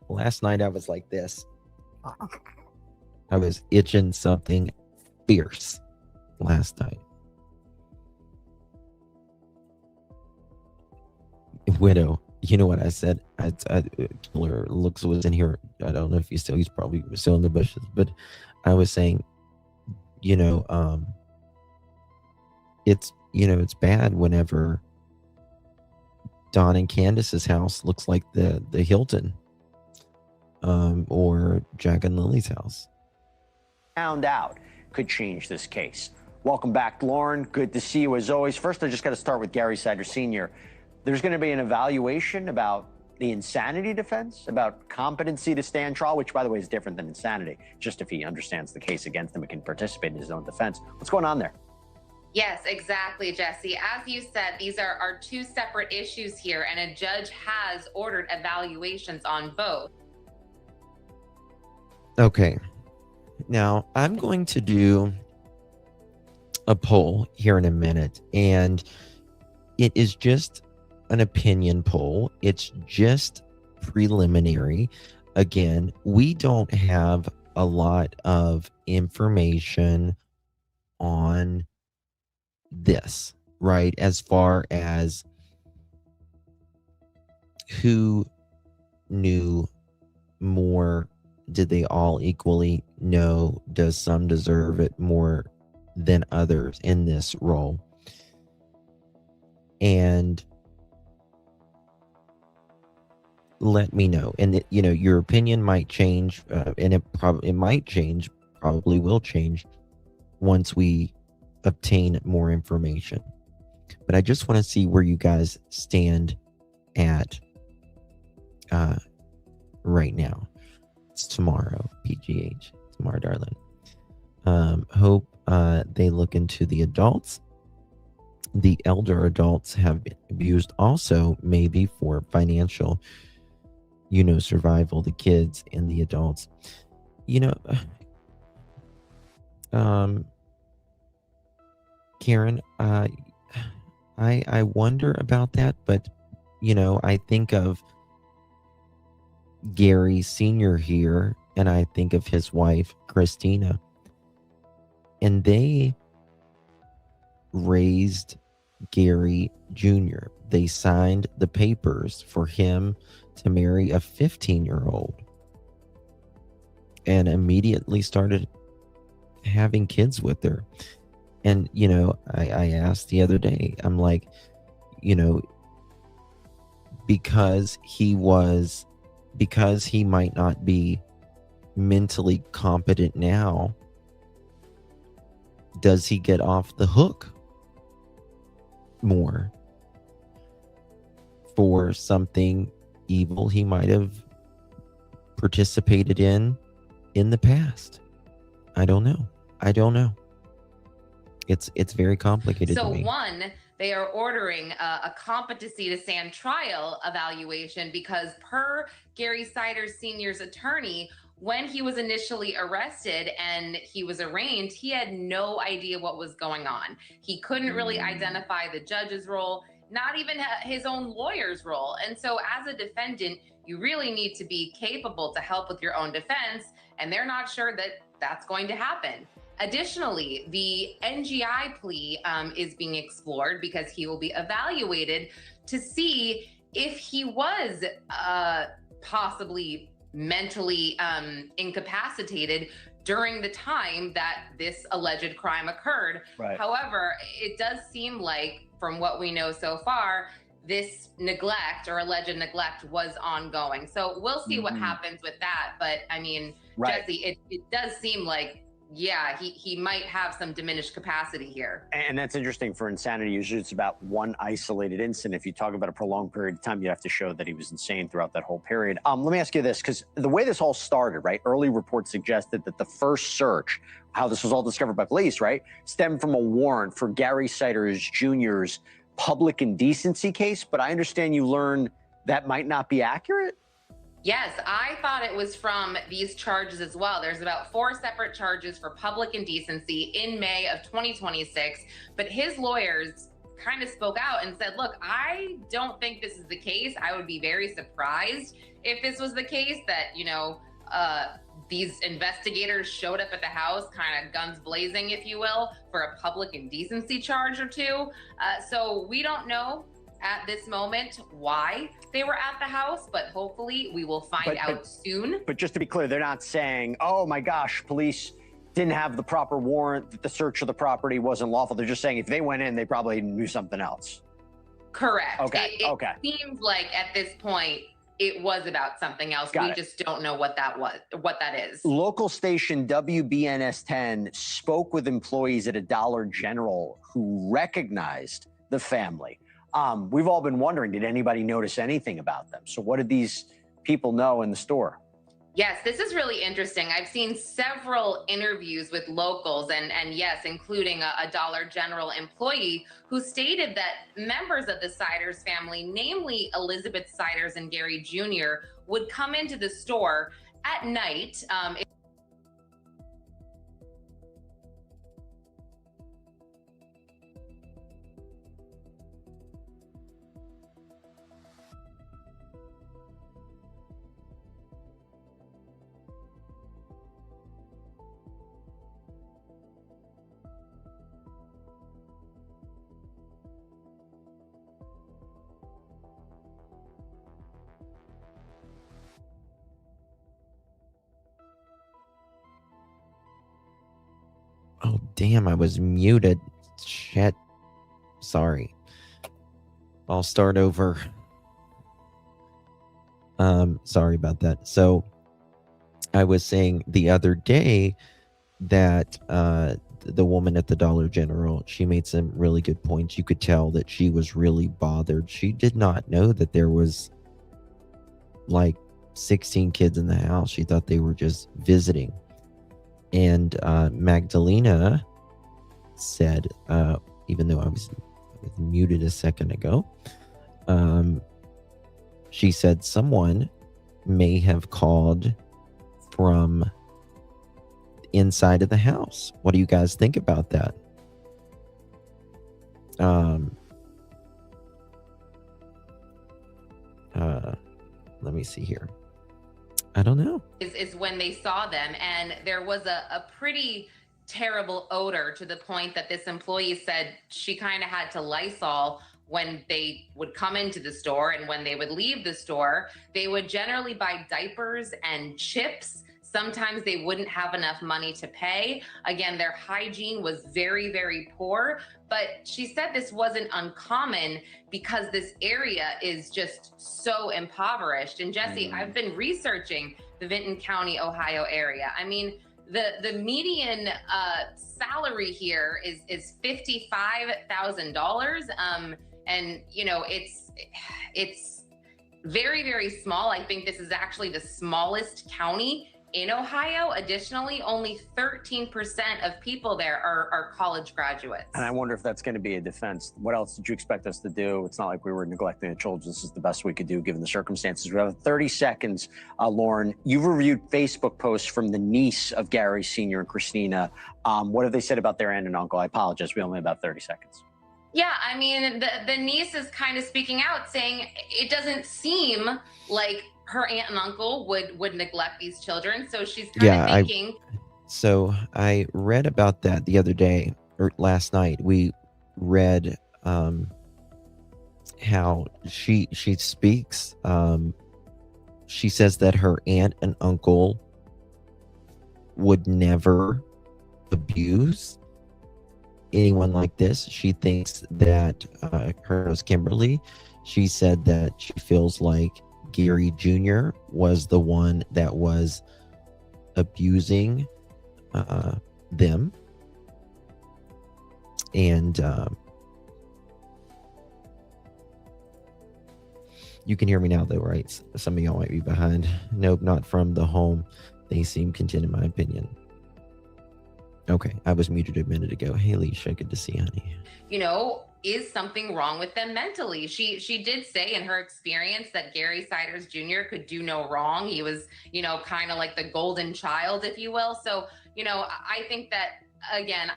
like this. I was itching something fierce last night. Widow, you know what I said? Killer Looks was in here. I don't know if he's probably still in the bushes, but I was saying, it's bad whenever Don and Candace's house looks like the Hilton, or Jack and Lily's house. Found out could change this case. Welcome back, Lauren. Good to see you as always. First, I just got to start with Gary Sider Sr. There's going to be an evaluation about the insanity defense, about competency to stand trial, which, by the way, is different than insanity. Just if he understands the case against him and can participate in his own defense. What's going on there? Yes, exactly, Jesse. As you said, these are 2 separate issues here, and a judge has ordered evaluations on both. Okay. Now, I'm going to do a poll here in a minute, and it is just an opinion poll. It's just preliminary. Again, we don't have a lot of information on this, right? As far as who knew more, did they all equally know? Does some deserve it more than others in this role? And let me know. And your opinion might change, and it might change, probably will change once we obtain more information. But I just want to see where you guys stand at right now. It's tomorrow, PGH, tomorrow, darling. Hope they look into the adults. The elder adults have been abused also, maybe for financial, survival, the kids and the adults. Karen, I wonder about that, but I think of Gary Sr. here, and I think of his wife, Christina, and they raised Gary Jr. They signed the papers for him to marry a 15-year-old and immediately started having kids with her. And, I asked the other day, I'm like, because he might not be mentally competent now, does he get off the hook more for something evil he might have participated in the past? I don't know. It's very complicated So to me. one, they are ordering a competency to stand trial evaluation because per Gary Siders Sr.'s attorney, when he was initially arrested and he was arraigned, he had no idea what was going on. He couldn't really identify the judge's role, not even his own lawyer's role. And so as a defendant, you really need to be capable to help with your own defense, and they're not sure that that's going to happen. Additionally, the NGI plea is being explored because he will be evaluated to see if he was possibly mentally incapacitated during the time that this alleged crime occurred. Right. However, it does seem like, from what we know so far, this neglect or alleged neglect was ongoing. So we'll see what happens with that. But I mean, Jesse, it does seem like, yeah, he might have some diminished capacity here. And that's interesting. For insanity, usually it's about one isolated incident. If you talk about a prolonged period of time, you have to show that he was insane throughout that whole period. Let me ask you this, because the way this all started, right? Early reports suggested that the first search, how this was all discovered by police, right, stemmed from a warrant for Gary Siders Jr.'s public indecency case. But I understand you learned that might not be accurate. Yes, I thought it was from these charges as well. There's about 4 separate charges for public indecency in May of 2026, but his lawyers kind of spoke out and said, look, I don't think this is the case. I would be very surprised if this was the case, that, you know, these investigators showed up at the house, kind of guns blazing, if you will, for a public indecency charge or two. So we don't know at this moment why they were at the house, but hopefully we will find out soon. But just to be clear, they're not saying, oh my gosh, police didn't have the proper warrant, that the search of the property wasn't lawful. They're just saying if they went in, they probably knew something else. Correct. Okay. It seems like at this point it was about something else. We just don't know what that was, what that is. Local station WBNS 10 spoke with employees at a Dollar General who recognized the family. We've all been wondering, did anybody notice anything about them? So what did these people know in the store? Yes, this is really interesting. I've seen several interviews with locals and yes, including a Dollar General employee who stated that members of the Siders family, namely Elizabeth Siders and Gary Jr., would come into the store at night. Oh, damn, I was muted. Shit. Sorry. I'll start over. Sorry about that. So, I was saying the other day that the woman at the Dollar General, she made some really good points. You could tell that she was really bothered. She did not know that there was like 16 kids in the house. She thought they were just visiting. And Magdalena said, even though I was muted a second ago, she said someone may have called from inside of the house. What do you guys think about that? Let me see here. I don't know. Is when they saw them, and there was a pretty terrible odor, to the point that this employee said she kind of had to Lysol when they would come into the store, and when they would leave the store, they would generally buy diapers and chips. Sometimes they wouldn't have enough money to pay. Again, their hygiene was very, very poor, but she said this wasn't uncommon because this area is just so impoverished. And Jesse, I've been researching the Vinton County, Ohio area. I mean, the median salary here is $55,000. And you know, it's very, very small. I think this is actually the smallest county in Ohio. Additionally, only 13% of people there are college graduates. And I wonder if that's going to be a defense. What else did you expect us to do? It's not like we were neglecting the children. This is the best we could do given the circumstances. We have 30 seconds. Lauren, you've reviewed Facebook posts from the niece of Gary Sr. and Christina. What have they said about their aunt and uncle? I apologize. We only have about 30 seconds. Yeah, I mean, the niece is kind of speaking out, saying it doesn't seem like her aunt and uncle would neglect these children. So she's kind of thinking. So I read about that the other day, or last night. We read how she speaks. She says that her aunt and uncle would never abuse anyone like this. She thinks that her was Kimberly. She said that she feels like Gary Jr. was the one that was abusing them. And you can hear me now though, right? Some of y'all might be behind. Nope, not from the home. They seem content in my opinion. Okay, I was muted a minute ago. Hey, Alicia, good to see you, honey. You know, is something wrong with them mentally? She did say in her experience that Gary Siders Jr. could do no wrong. He was, you know, kind of like the golden child, if you will. So, you know, I think that, again,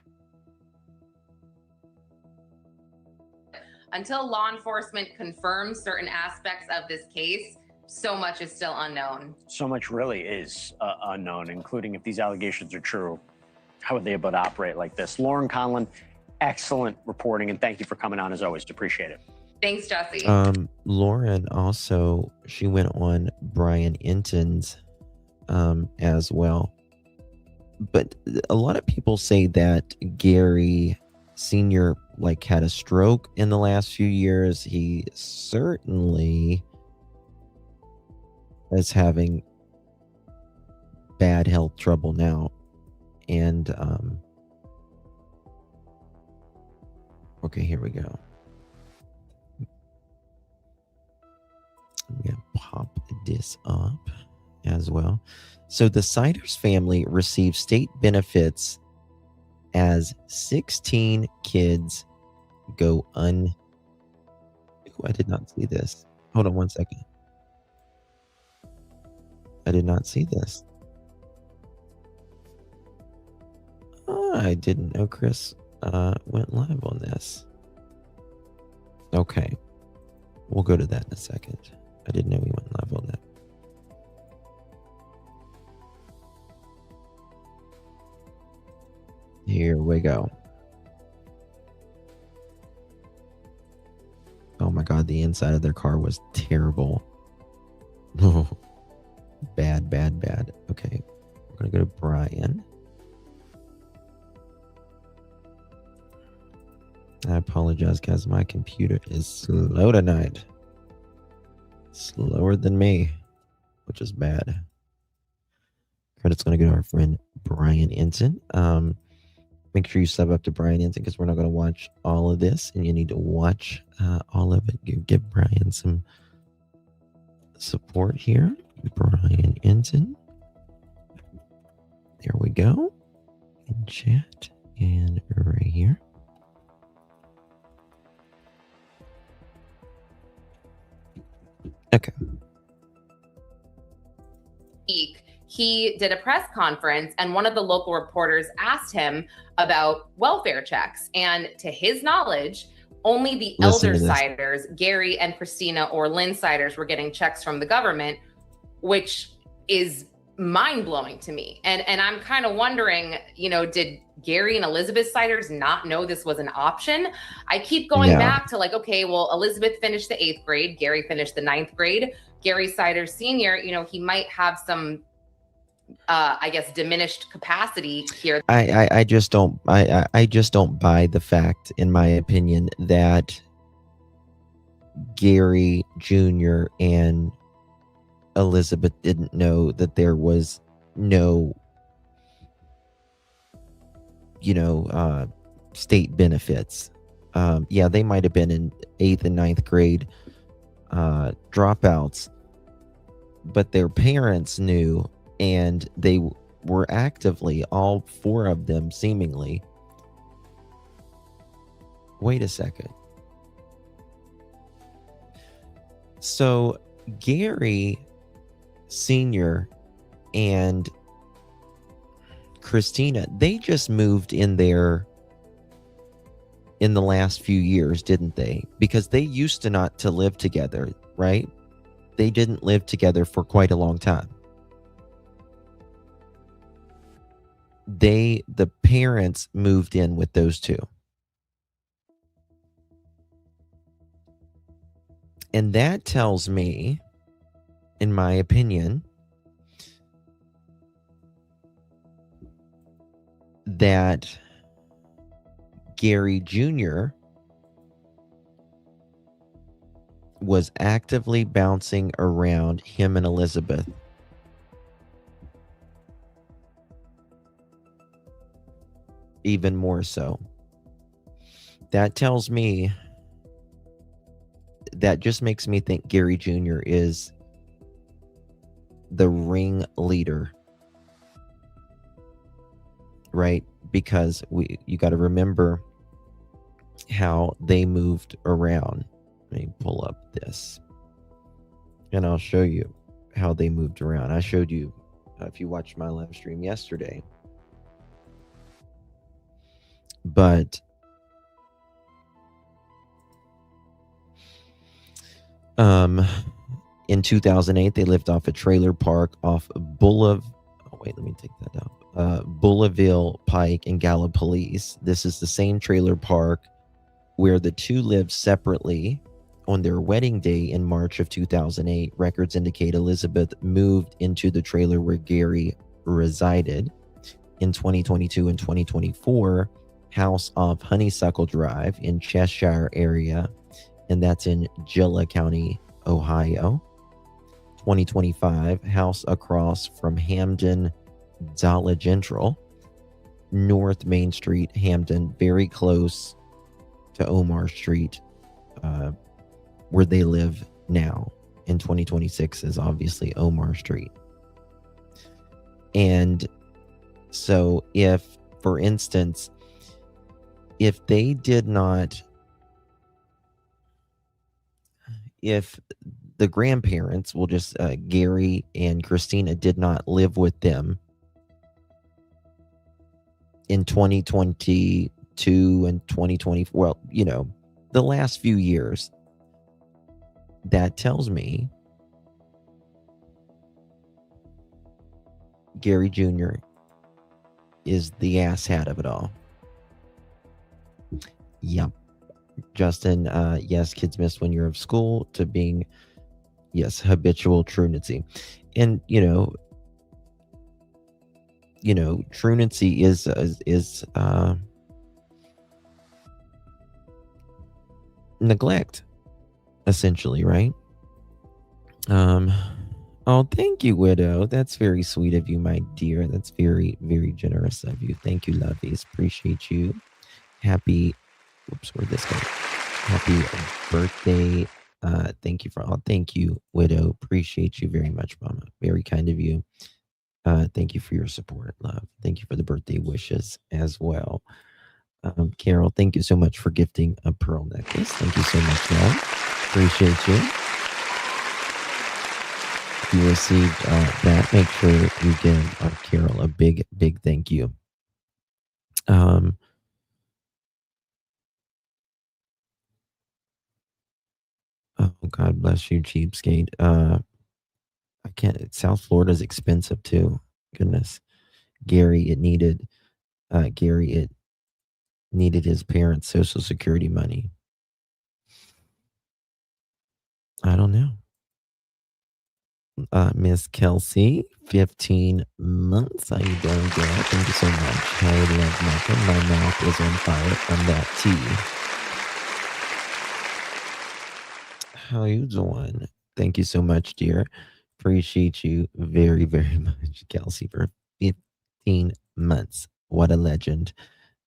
until law enforcement confirms certain aspects of this case, so much is still unknown. So much really is unknown, including if these allegations are true. How would they be able to operate like this? Lauren Conlon, excellent reporting, and thank you for coming on as always. Appreciate it. Thanks, Jesse. Lauren also, she went on Brian Enton's as well. But a lot of people say that Gary Sr. like had a stroke in the last few years. He certainly is having bad health trouble now. And okay, here we go. I'm gonna pop this up as well. So the Siders family received state benefits as 16 kids go I did not see this. Hold on one second. I did not see this. I didn't know Chris went live on this. Okay. We'll go to that in a second. I didn't know he went live on that. Here we go. Oh my God, the inside of their car was terrible. Bad, bad, bad. Okay. We're going to go to Brian. I apologize, guys. My computer is slow tonight. Slower than me, which is bad. Credit's going to go to our friend Brian Enton. Make sure you sub up to Brian Enton because we're not going to watch all of this, and you need to watch all of it. Give Brian some support here. Brian Enton. There we go. In chat and right here. Okay. He did a press conference and one of the local reporters asked him about welfare checks. And to his knowledge, only the elder Siders, Gary and Christina or Lynn Siders, were getting checks from the government, which is mind-blowing to me. And I'm kind of wondering, you know, did Gary and Elizabeth Siders not know this was an option? I keep going back to like, okay, well, Elizabeth finished the 8th grade, Gary finished the 9th grade. Gary Siders Sr., you know, he might have some, I guess, diminished capacity here. I just don't buy the fact, in my opinion, that Gary Jr. and Elizabeth didn't know that there was no, state benefits. Yeah, they might have been in 8th and 9th grade dropouts, but their parents knew And they were actively, all four of them seemingly. Wait a second. So Gary Sr. and Christina, they just moved in there in the last few years, didn't they? Because they used to not to live together, right? They didn't live together for quite a long time. The parents moved in with those two. And that tells me, in my opinion, that Gary Jr. was actively bouncing around him and Elizabeth. Even more so. That tells me, that just makes me think Gary Jr. is the ringleader. Right? Because you got to remember how they moved around. Let me pull up this and I'll show you how they moved around. I showed you, if you watched my live stream yesterday. But in 2008, they lived off a trailer park off Bouleville Pike in Gallipolis. This is the same trailer park where the two lived separately on their wedding day in March of 2008. Records indicate Elizabeth moved into the trailer where Gary resided. In 2022 and 2024, house off Honeysuckle Drive in Cheshire area, and that's in Gila County, Ohio. 2025, house across from Hamden Dollar General, North Main Street, Hamden, very close to Omar Street, where they live now. In 2026 is obviously Omar Street. And so if, for instance, if they did not, if the grandparents, will just Gary and Christina did not live with them in 2022 and 2024, well, you know, the last few years, that tells me Gary Jr. is the asshat of it all. Yep. Justin, yes, kids miss when you're of school, to being, yes, habitual truancy. And, you know, truancy is neglect, essentially, right? Oh, thank you, Widow. That's very sweet of you, my dear. That's very, very generous of you. Thank you, lovies. Appreciate you. Happy, whoops, where'd this go? Happy birthday. Thank you for all. Thank you, Widow. Appreciate you very much, Mama. Very kind of you. Thank you for your support, love. Thank you for the birthday wishes as well. Carol, thank you so much for gifting a pearl necklace. Thank you so much, love. Appreciate you. If you received that, make sure you give Carol a big, big thank you. Oh, God bless you, cheapskate. I can't. South Florida is expensive too. Goodness, Gary, it needed his parents' Social Security money. I don't know. Miss Kelsey, 15 months. How you doing, girl? Thank you so much. I love nothing. My mouth is on fire from that tea. How you doing? Thank you so much, dear. Appreciate you very, very much, Kelsey, for 15 months. What a legend.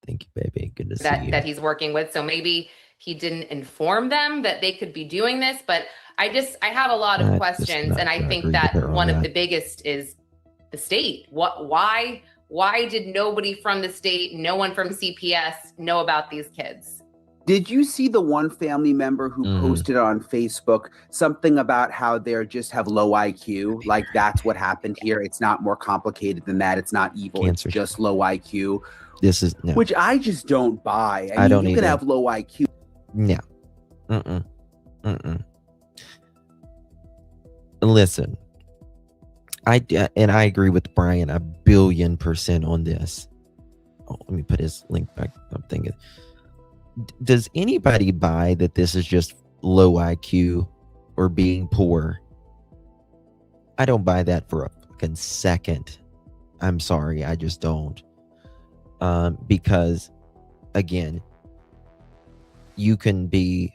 Thank you, baby. Good to see you. That he's working with. So maybe he didn't inform them that they could be doing this, but I have a lot of questions, and I think that one of the biggest is the state? Why did nobody from the state, no one from CPS know about these kids? Did you see the one family member who posted on Facebook something about how they just have low IQ? Like that's what happened here. It's not more complicated than that. It's not evil. Cancer. It's just low IQ. This is no. Which I just don't buy. I mean, don't you can either. have low IQ. No. Listen, I agree with Brian 1,000,000,000% on this. Oh, let me put his link back. I'm thinking. Does anybody buy that this is just low IQ or being poor? I don't buy that for a fucking second. I'm sorry, I just don't. Because, again, you can be.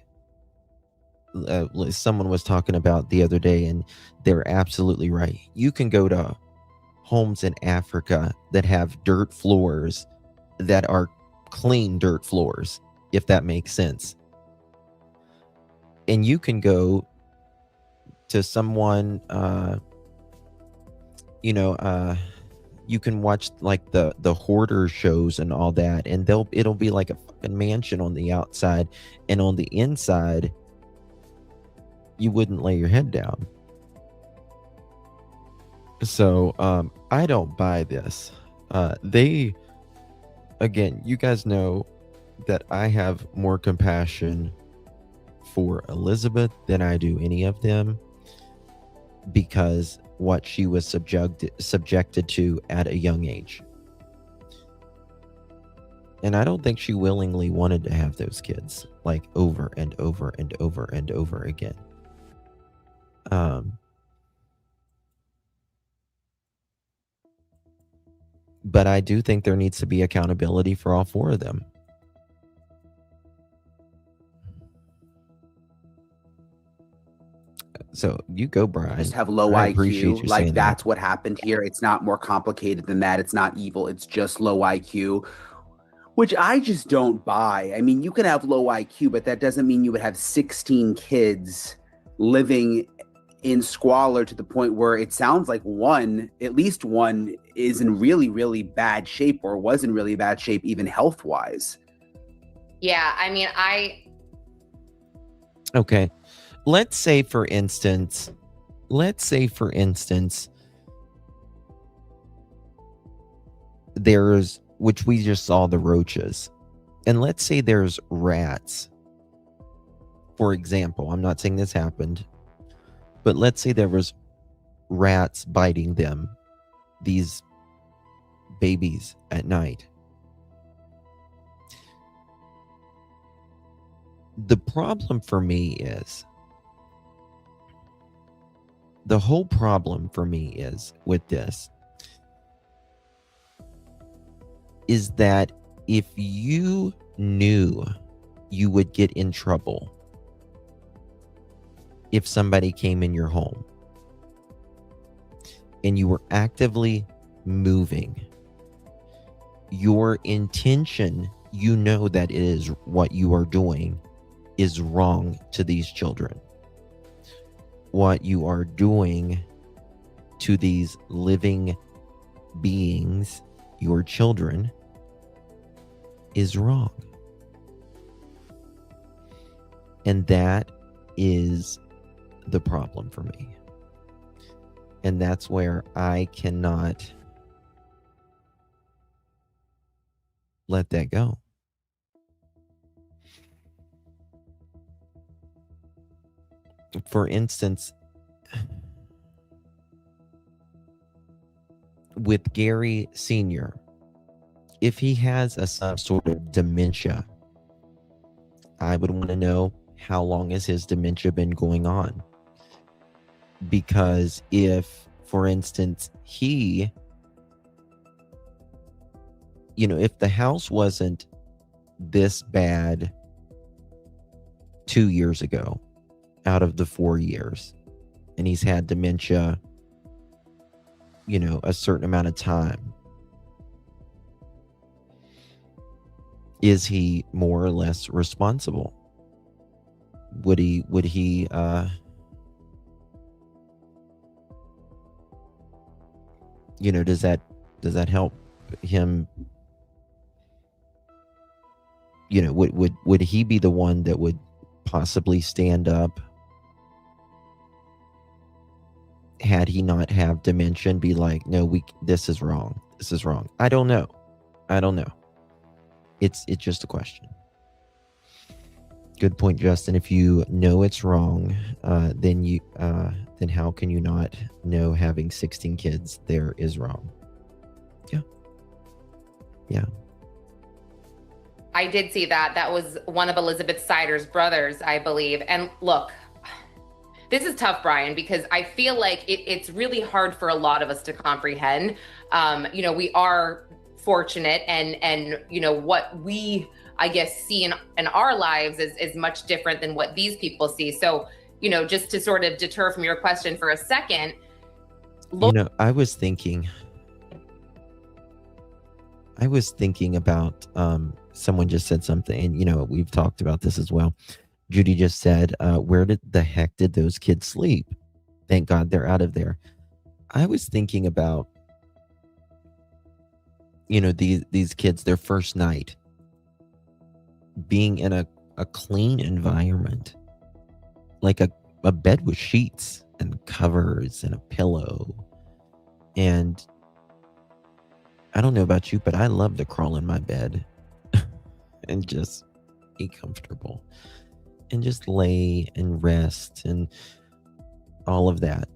Someone was talking about the other day, and they're absolutely right. You can go to homes in Africa that have dirt floors that are clean dirt floors, if that makes sense. And you can go to someone, you can watch like the hoarder shows and all that, and it'll be like a fucking mansion on the outside, and on the inside, you wouldn't lay your head down. So I don't buy this. Again, you guys know that I have more compassion for Elizabeth than I do any of them, because what she was subjected to at a young age. And I don't think she willingly wanted to have those kids, like, over and over and over and over again. But I do think there needs to be accountability for all four of them. So you go, Brian. Just have low I appreciate IQ. you Like saying that's what happened here. It's not more complicated than that. It's not evil. It's just low IQ, which I just don't buy. I mean, you can have low IQ, but that doesn't mean you would have 16 kids living in squalor to the point where it sounds like at least one is in really, really bad shape, or was in really bad shape, even health-wise. Yeah, I mean, Okay. Let's say for instance, there's, which we just saw the roaches, and let's say there's rats. For example, I'm not saying this happened, but let's say there was rats biting them, these babies, at night. The problem for me is, the whole problem for me is with this is that if you knew you would get in trouble if somebody came in your home and you were actively moving, your intention, you know that it is what you are doing is wrong to these children. What you are doing to these living beings, your children, is wrong. And that is the problem for me. And that's where I cannot let that go. For instance, with Gary Sr., if he has some sort of dementia, I would want to know how long has his dementia been going on. Because if, for instance, if the house wasn't this bad 2 years ago out of the 4 years, and he's had dementia, a certain amount of time, is he more or less responsible? Would he does that help him? Would he be the one that would possibly stand up had he not have dementia and be like, no, this is wrong. This is wrong. I don't know. It's just a question. Good point, Justin. If you know it's wrong, then how can you not know having 16 kids there is wrong? Yeah. I did see that. That was one of Elizabeth Sider's brothers, I believe. And look, this is tough, Brian, because I feel like it's really hard for a lot of us to comprehend. We are fortunate and what we, I guess, see in our lives is much different than what these people see. So, just to sort of deter from your question for a second. I was thinking about, someone just said something, and, we've talked about this as well. Judy just said, where the heck did those kids sleep? Thank God they're out of there. I was thinking about, these kids, their first night, being in a clean environment, like a bed with sheets and covers and a pillow. And I don't know about you, but I love to crawl in my bed and just be comfortable and just lay and rest and all of that.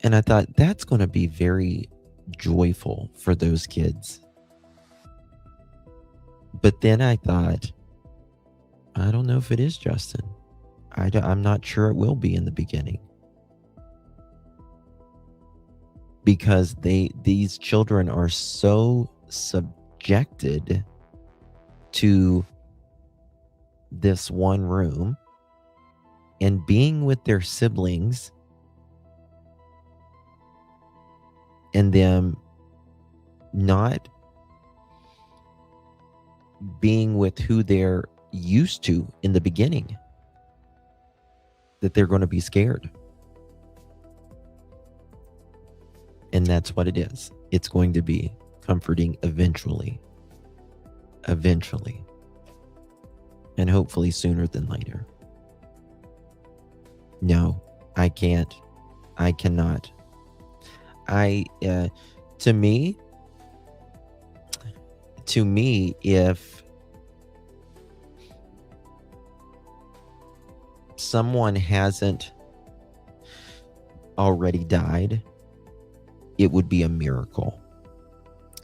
And I thought that's going to be very joyful for those kids. But then I thought, I don't know if it is, Justin. I'm not sure it will be in the beginning. Because these children are so subjected to this one room and being with their siblings and them not being with who they're used to in the beginning, that they're going to be scared. And that's what it is. It's going to be comforting eventually. And hopefully sooner than later. No, I can't. I cannot. To me, if someone hasn't already died, it would be a miracle.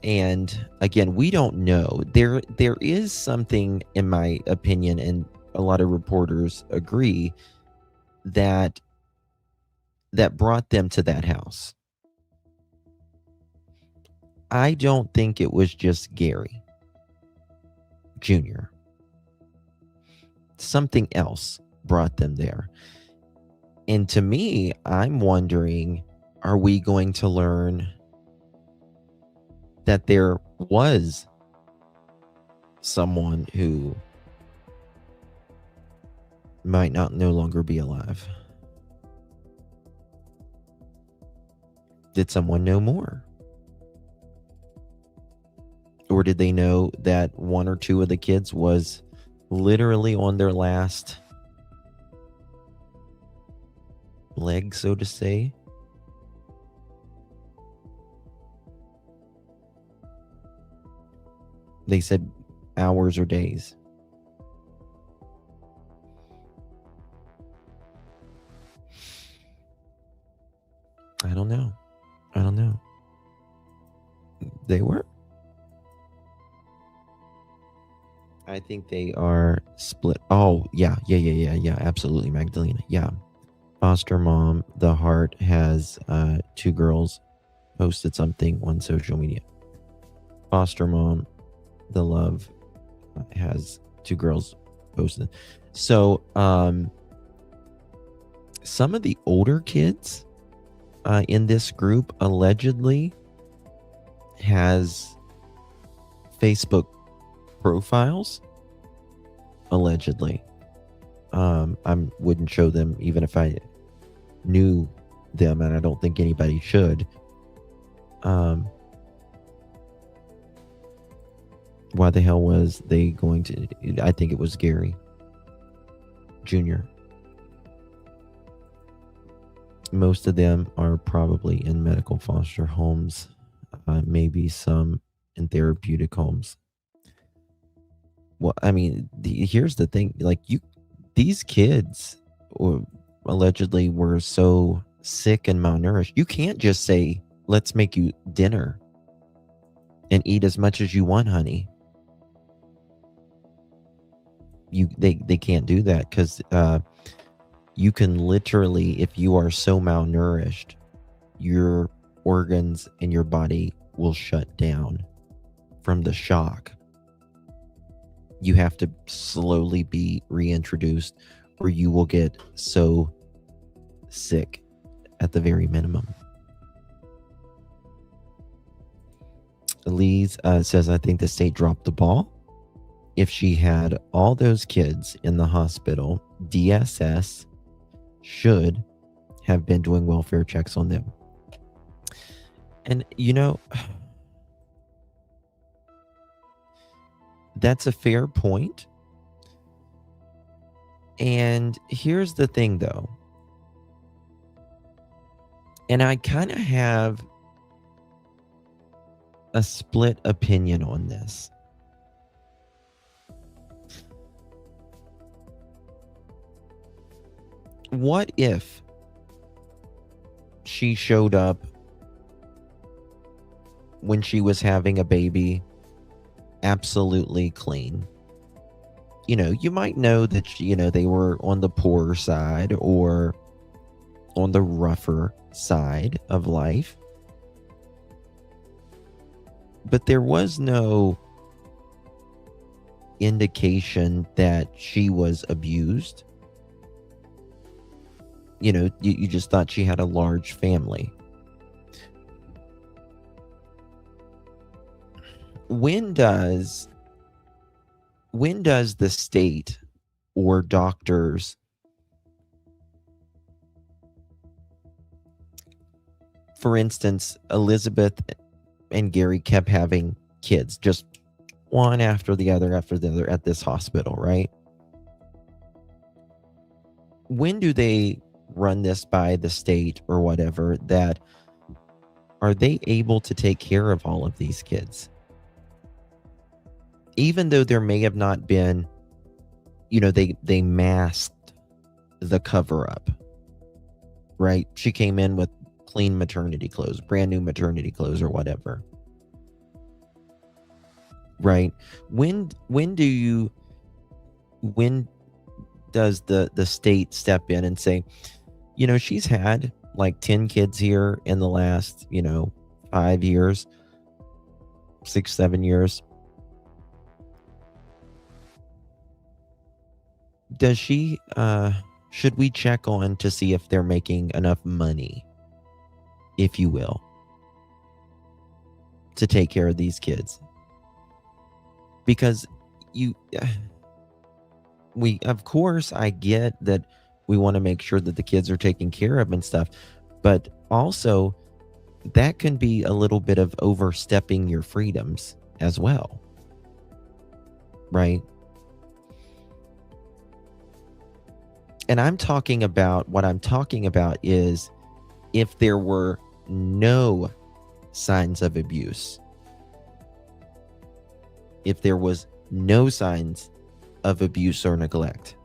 And again, we don't know. There is something, in my opinion, and a lot of reporters agree, that brought them to that house. I don't think it was just Gary Jr. Something else brought them there. And to me, I'm wondering, are we going to learn that there was someone who might no longer be alive? Did someone know more? Or did they know that one or two of the kids was literally on their last leg, so to say? They said hours or days. I don't know. They were. I think they are split. Oh, yeah, absolutely, Magdalena. Yeah. Foster mom, the heart, has two girls posted something on social media. Foster mom, the love, has two girls posted. So some of the older kids in this group allegedly has Facebook profiles. Allegedly. I wouldn't show them even if I knew them, and I don't think anybody should. Why the hell was they going to? I think it was Gary Jr. Most of them are probably in medical foster homes, maybe some in therapeutic homes. Well, I mean, here's the thing: like these kids allegedly were so sick and malnourished. You can't just say, "Let's make you dinner and eat as much as you want, honey." They can't do that, because you can literally, if you are so malnourished, your organs in your body will shut down from the shock. You have to slowly be reintroduced, or you will get so sick at the very minimum. Elise says, I think the state dropped the ball. If she had all those kids in the hospital, DSS should have been doing welfare checks on them. And, that's a fair point. And here's the thing, though. And I kind of have a split opinion on this. What if she showed up when she was having a baby absolutely clean? You might know that, they were on the poorer side or on the rougher side of life. But there was no indication that she was abused. You just thought she had a large family. When does the state or doctors for instance, Elizabeth and Gary kept having kids, just one after the other at this hospital, right? When do they run this by the state or whatever, that are they able to take care of all of these kids? Even though there may have not been, they masked the cover up, right? She came in with clean maternity clothes, brand new maternity clothes or whatever, right? When does the state step in and say, she's had like 10 kids here in the last, 5 years, 6-7 years. Does she, should we check on to see if they're making enough money, if you will, to take care of these kids? Because of course, I get that we want to make sure that the kids are taken care of and stuff, but also that can be a little bit of overstepping your freedoms as well, right? And what I'm talking about is if there were no signs of abuse, if there was no signs of abuse or neglect,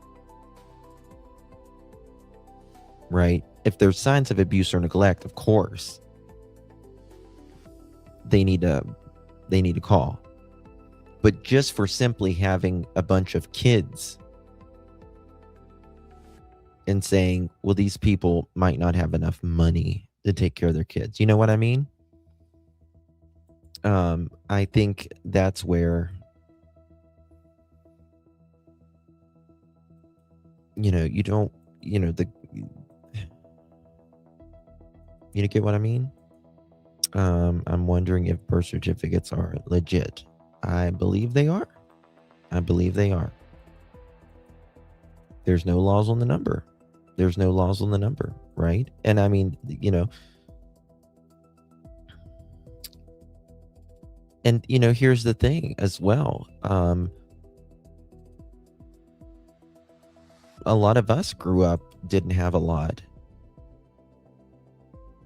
right? If there's signs of abuse or neglect, of course, they need to call. But just for simply having a bunch of kids and saying, well, these people might not have enough money to take care of their kids. You know what I mean? I think that's where, you get what I mean? I'm wondering if birth certificates are legit. I believe they are. There's no laws on the number. right? And I mean, and here's the thing as well. A lot of us grew up, didn't have a lot,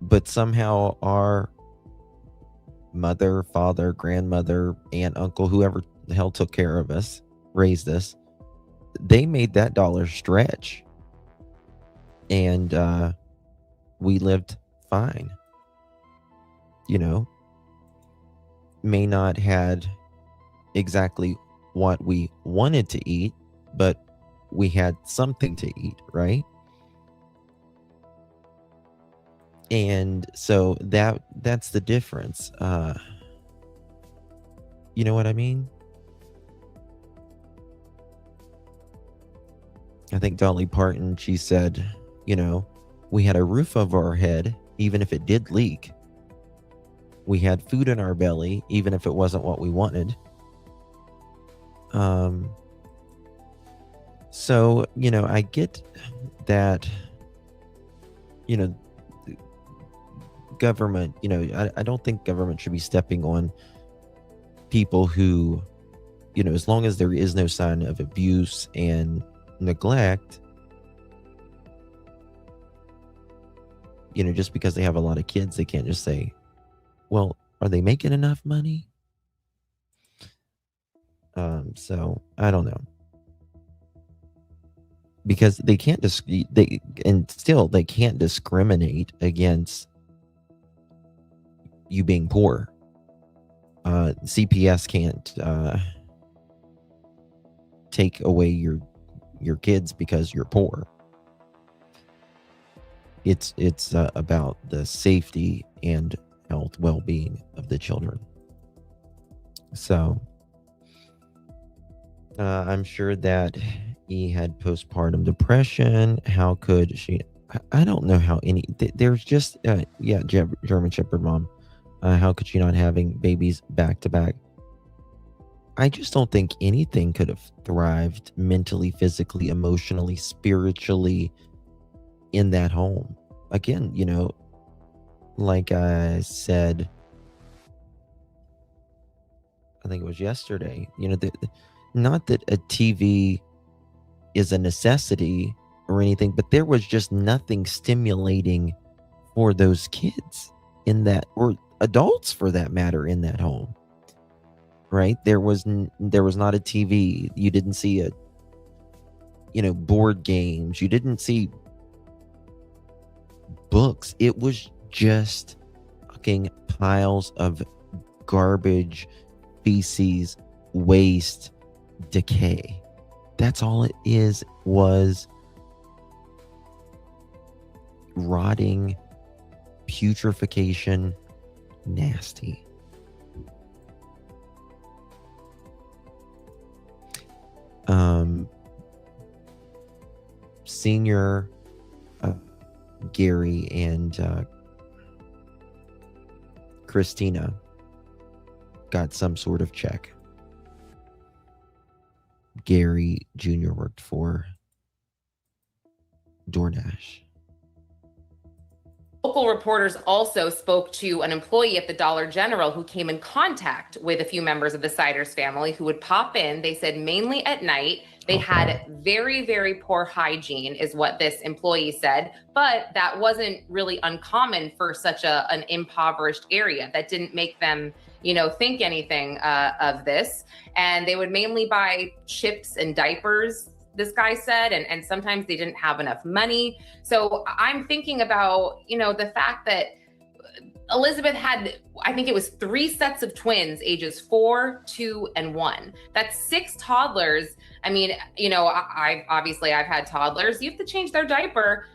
but somehow our mother, father, grandmother, aunt, uncle, whoever the hell took care of us, raised us, they made that dollar stretch, and we lived fine. May not had exactly what we wanted to eat, but we had something to eat, right? And so that's the difference. You know what I mean? I think Dolly Parton, she said, we had a roof over our head, even if it did leak. We had food in our belly, even if it wasn't what we wanted. So, I get that, government, I don't think government should be stepping on people who, as long as there is no sign of abuse and neglect, just because they have a lot of kids, they can't just say, well, are they making enough money? So I don't know, because they can't they can't discriminate against you being poor. CPS can't take away your kids because you're poor. It's about the safety and health, well-being of the children. So I'm sure that he had postpartum depression. How could she? I don't know how there's just German Shepherd mom. How could she not having babies back to back? I just don't think anything could have thrived mentally, physically, emotionally, spiritually in that home. Again, like I said, I think it was yesterday, not that a TV is a necessity or anything, but there was just nothing stimulating for those kids in that, or adults for that matter, in that home, right? There was not a TV. You didn't see board games. You didn't see books. It was just fucking piles of garbage, feces, waste, decay. That's all it was rotting, putrefaction, nasty. Senior Gary and Christina got some sort of check. Gary Jr. worked for DoorDash. Local reporters also spoke to an employee at the Dollar General who came in contact with a few members of the Siders family who would pop in. They said mainly at night. They had very, very poor hygiene, is what this employee said. But that wasn't really uncommon for such an impoverished area. That didn't make them, think anything of this. And they would mainly buy chips and diapers, this guy said, and sometimes they didn't have enough money. So I'm thinking about, the fact that Elizabeth had, I think it was 3 sets of twins, ages 4, 2, and 1. That's 6 toddlers. I mean, I've had toddlers. You have to change their diaper,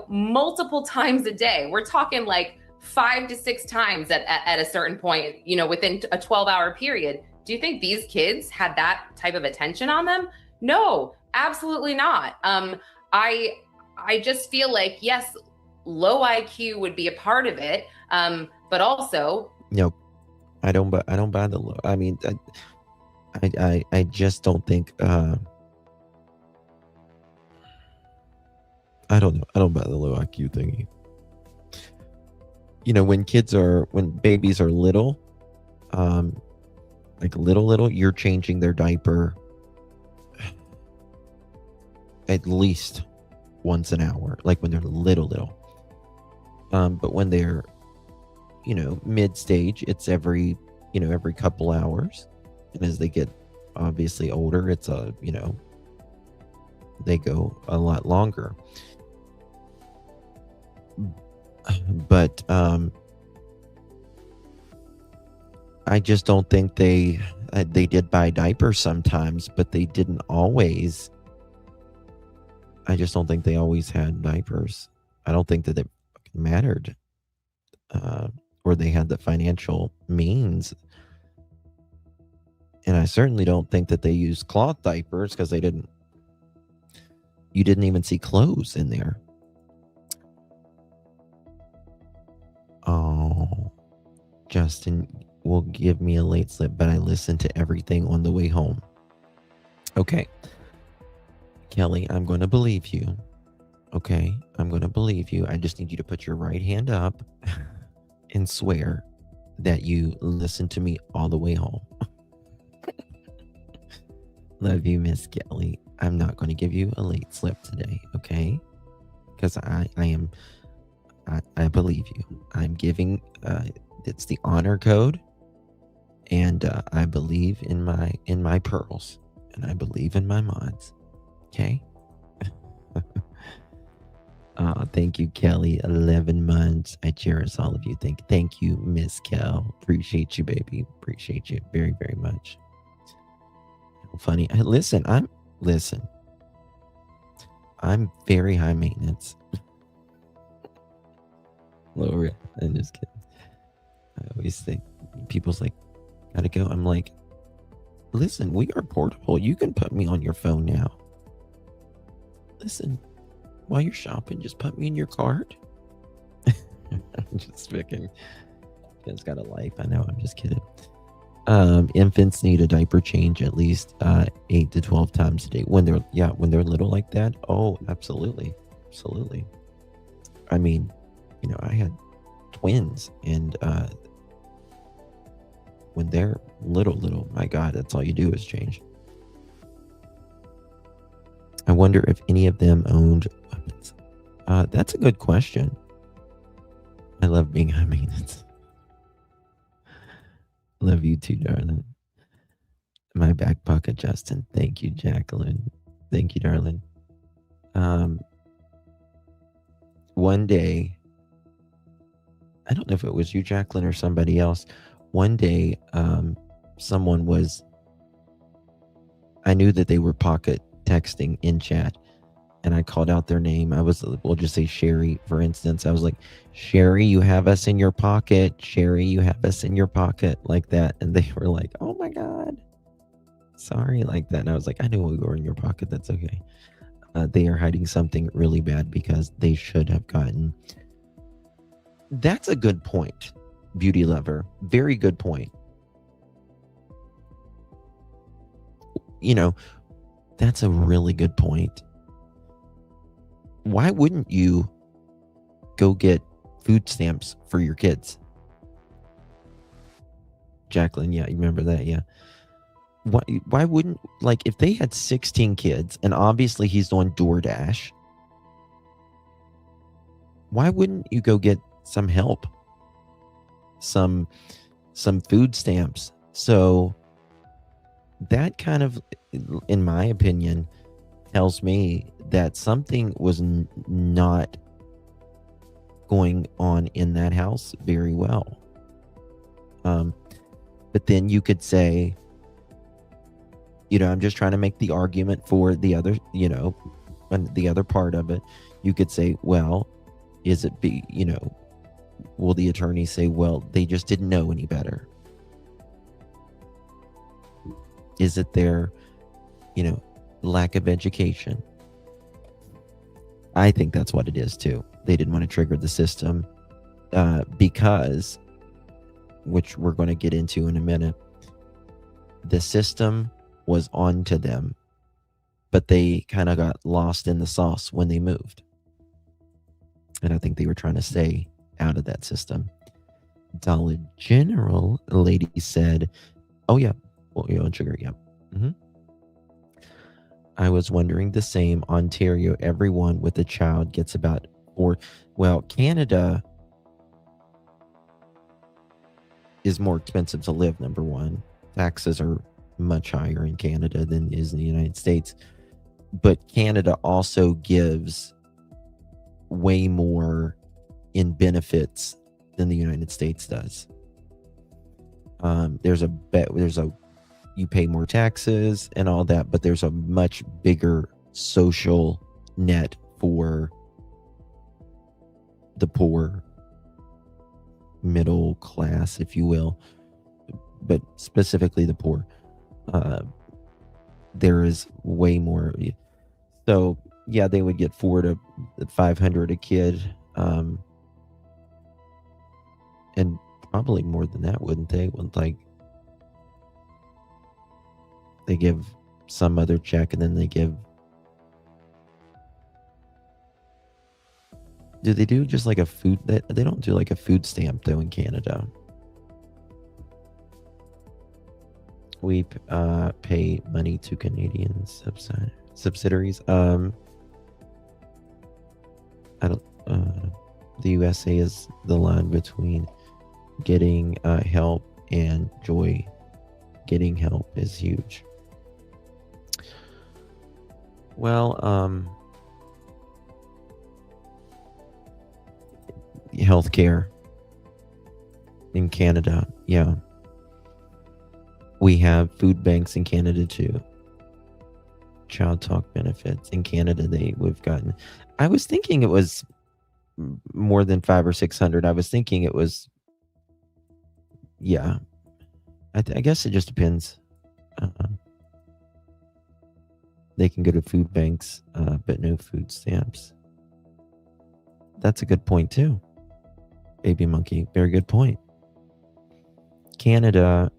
multiple times a day. We're talking like 5 to 6 times at a certain point, within a 12-hour period. Do you think these kids had that type of attention on them? No, absolutely not. I just feel like, yes, low IQ would be a part of it, but also, nope, I don't buy the low. I mean, I just don't think. I don't know. I don't buy the low IQ thingy. When babies are little, like little, you're changing their diaper at least once an hour, like when they're little. But when they're, mid stage, it's every couple hours. And as they get obviously older, it's they go a lot longer. But I just don't think they did buy diapers sometimes, but they didn't always. I just don't think they always had diapers. I don't think that it mattered, or they had the financial means. And I certainly don't think that they used cloth diapers, because you didn't even see clothes in there. Oh, Justin will give me a late slip, but I listened to everything on the way home. Okay. Kelly, I'm going to believe you. Okay, I'm going to believe you. I just need you to put your right hand up and swear that you listened to me all the way home. Love you, Miss Kelly. I'm not going to give you a late slip today, okay? Because I believe you. I'm giving, it's the honor code, and I believe in my pearls, and I believe in my mods, okay? Thank you, Kelly. 11 months. I cherish all of you. Thank you, Miss Kel. Appreciate you, baby. Appreciate you very, very much. Funny. Listen. I'm very high maintenance. Lower. I'm just kidding. I always think people's like, gotta go. I'm like, listen, we are portable. You can put me on your phone now. Listen, while you're shopping, just put me in your cart. I'm just picking. It's got a life. I know. I'm just kidding. Infants need a diaper change at least 8 to 12 times a day when they're little like that. Oh, absolutely. I mean, I had twins, and when they're little, my God, that's all you do is change. I wonder if any of them owned weapons. That's a good question. I love being high maintenance. Love you too, darling. My back pocket, Justin. Thank you, Jacqueline. Thank you, darling. One day, I don't know if it was you, Jacqueline, or somebody else. One day, I knew that they were pocket texting in chat, and I called out their name. We'll just say Sherry, for instance. I was like, Sherry, you have us in your pocket. Sherry, you have us in your pocket, like that. And they were like, oh my God, sorry, like that. And I was like, I know we were in your pocket. That's okay. They are hiding something really bad because they should have gotten. That's a good point, Beauty Lover. Very good point. That's a really good point. Why wouldn't you go get food stamps for your kids? Jacqueline, yeah, you remember that, yeah. Why wouldn't, like, if they had 16 kids and obviously he's on DoorDash, why wouldn't you go get some help? Some food stamps. So that kind of, in my opinion, tells me that something was not going on in that house very well. But then you could say, I'm just trying to make the argument for the other, and the other part of it. You could say, well, will the attorney say, well, they just didn't know any better? Is it their, lack of education? I think that's what it is too. They didn't want to trigger the system because, which we're going to get into in a minute, the system was on to them, but they kind of got lost in the sauce when they moved. And I think they were trying to stay out of that system. Dollar General lady said, oh yeah, oil and sugar, yeah. I was wondering the same. Ontario, everyone with a child gets about Canada is more expensive to live, number one. Taxes are much higher in Canada than is in the United States. But Canada also gives way more in benefits than the United States does. You pay more taxes and all that, but there's a much bigger social net for the poor, middle class, if you will, but specifically the poor. There is way more. So yeah, they would get $400 to $500 a kid, and probably more than that, wouldn't they? They give some other check, and then they give. Do they do just like a food? They don't do like a food stamp though in Canada. We pay money to Canadian subsidiaries. I don't. The USA is the line between getting help and joy. Getting help is huge. Well, healthcare in Canada, yeah. We have food banks in Canada too. Child talk benefits in Canada. We've gotten. I was thinking it was more than 500 or 600. I was thinking it was. Yeah, I guess it just depends. They can go to food banks, but no food stamps. That's a good point too. Baby Monkey, very good point. Canada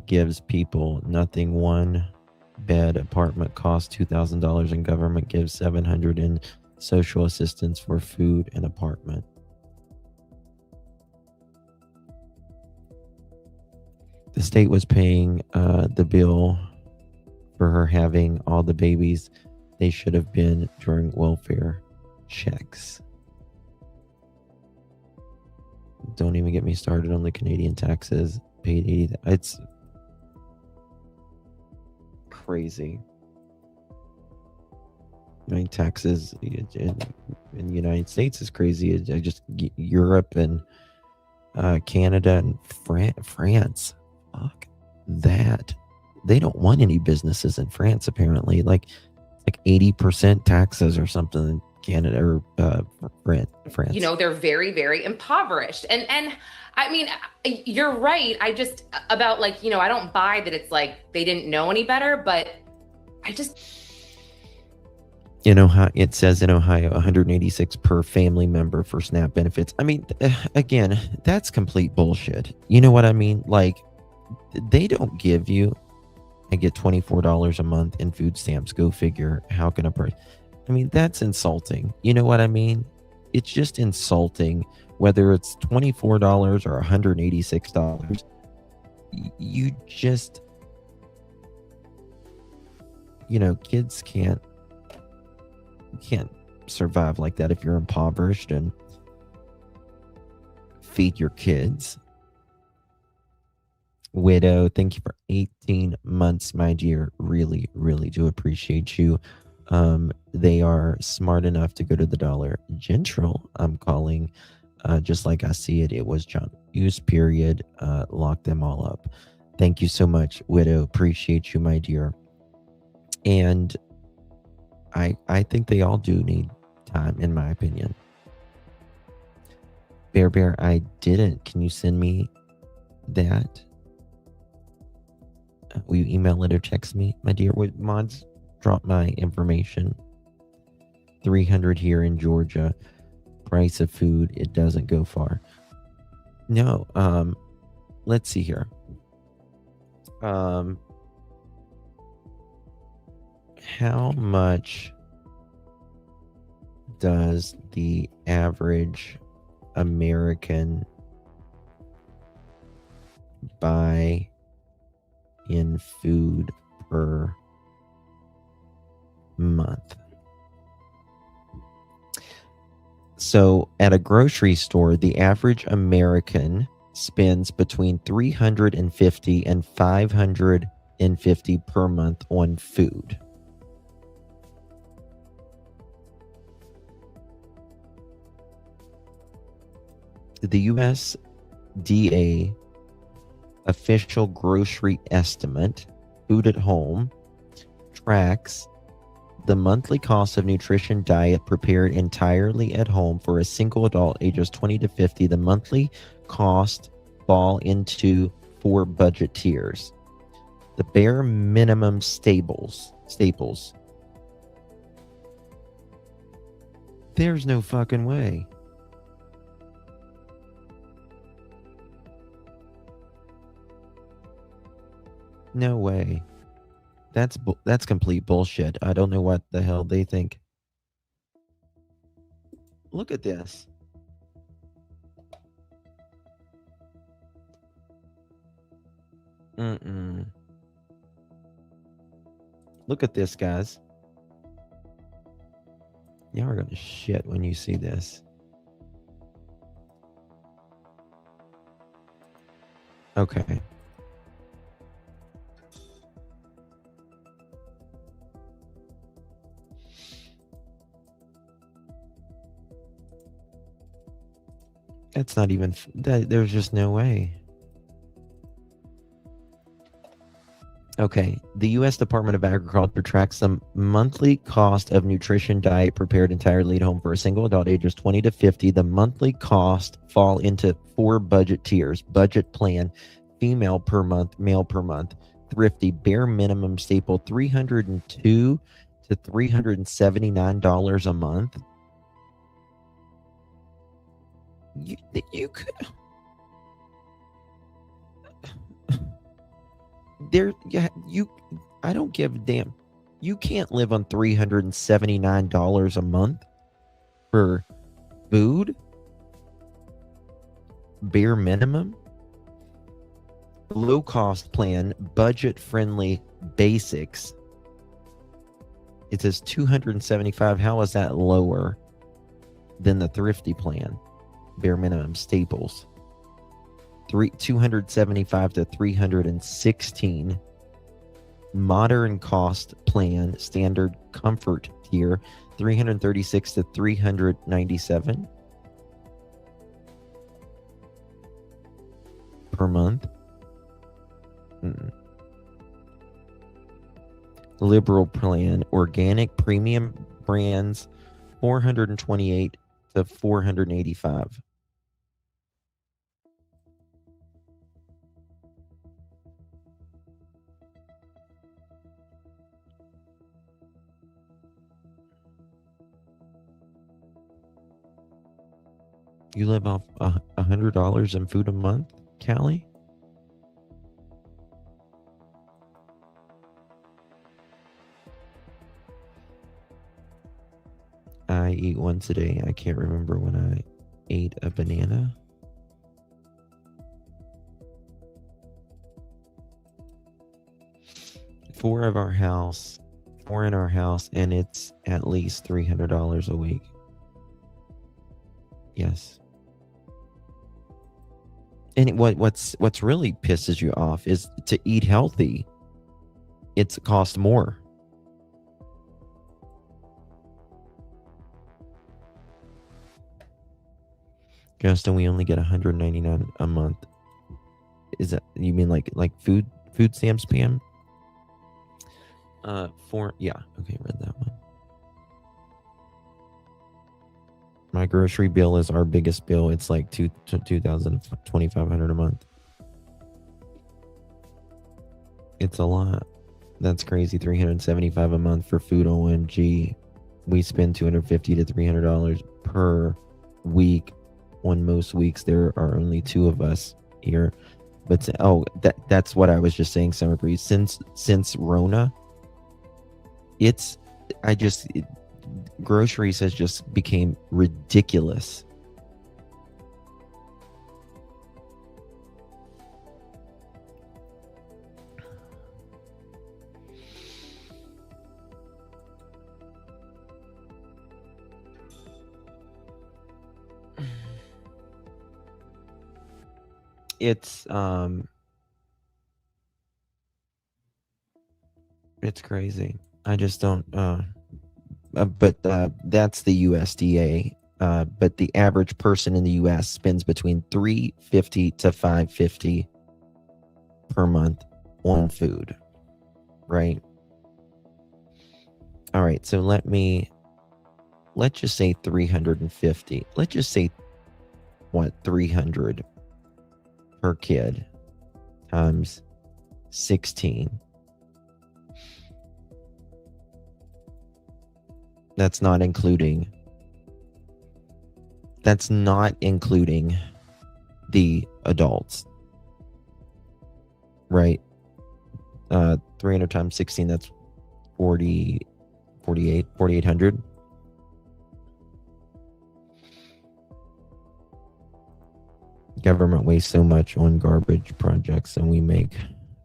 gives people nothing. One bed apartment costs $2,000, and government gives $700 in social assistance for food and apartment. The state was paying the bill for her having all the babies. They should have been during welfare checks. Don't even get me started on the Canadian taxes. Paid 80. It's crazy. Taxes in the United States is crazy. Just Europe and Canada and France. Fuck that. They don't want any businesses in France, apparently. Like 80% taxes or something in Canada or France. They're very, very impoverished. And I mean, you're right. I just about I don't buy that it's like they didn't know any better, but I just. In Ohio, it says in Ohio, 186 per family member for SNAP benefits. I mean, again, that's complete bullshit. You know what I mean? They don't give you. I get $24 a month in food stamps. Go figure. How can a person? I mean, that's insulting. You know what I mean? It's just insulting. Whether it's $24 or $186, you just, kids can't survive like that if you're impoverished and feed your kids. Widow, thank you for 18 months, my dear. Really, really do appreciate you. They are smart enough to go to the Dollar General. I'm calling, just like I see it. It was John Hughes, period. Lock them all up. Thank you so much, Widow. Appreciate you, my dear. And I think they all do need time, in my opinion. Bear, I didn't. Can you send me that? Will you email it or text me, my dear? Mods, drop my information. 300 here in Georgia. Price of food, it doesn't go far. No, let's see here. How does the average American buy in food per month? So at a grocery store, the average American spends between $350 and $550 per month on food. The USDA official grocery estimate, Food at Home, tracks the monthly cost of nutrition diet prepared entirely at home for a single adult ages 20 to 50. The monthly cost fall into 4 budget tiers. The bare minimum staples. There's no fucking way. No way. That's complete bullshit. I don't know what the hell they think. Look at this. Look at this, guys. Y'all are gonna shit when you see this. Okay. That's not even there's just no way. Okay, the U.S. Department of Agriculture tracks the monthly cost of nutrition diet prepared entirely at home for a single adult ages 20 to 50. The monthly cost fall into 4 budget tiers. Budget plan, female per month, male per month. Thrifty, bare minimum staple, $302 to $379 a month. You could I don't give a damn. You can't live on $379 a month for food. Bare minimum. Low cost plan, budget friendly basics. It says $275. How is that lower than the thrifty plan? Bare minimum staples. $275 to $316. Modern cost plan, standard comfort tier, $336 to $397 per month. Liberal plan, organic premium brands, $428 to $485. You live off $100 in food a month, Callie? I eat once a day. I can't remember when I ate a banana. Four in our house, and it's at least $300 a week. Yes. And what's really pisses you off is to eat healthy. It's cost more. Justin, we only get $199 a month. Is that, you mean like food stamps, Pam? Yeah. Okay, read that one. My grocery bill is our biggest bill. It's like $2,500 a month. It's a lot. That's crazy. $375 a month for food. OMG. We spend $250 to $300 per week. On most weeks, there are only 2 of us here. But that's what I was just saying, Summer Breeze. Since Rona, groceries has just became ridiculous. It's crazy. I just don't but that's the USDA. But the average person in the US spends between $350 to $550 per month on food, right? All right, so let's just say 350. Let's just say 300 per kid times 16. That's not including the adults, right? 300 times 16, that's 4,800. Government wastes so much on garbage projects, and we make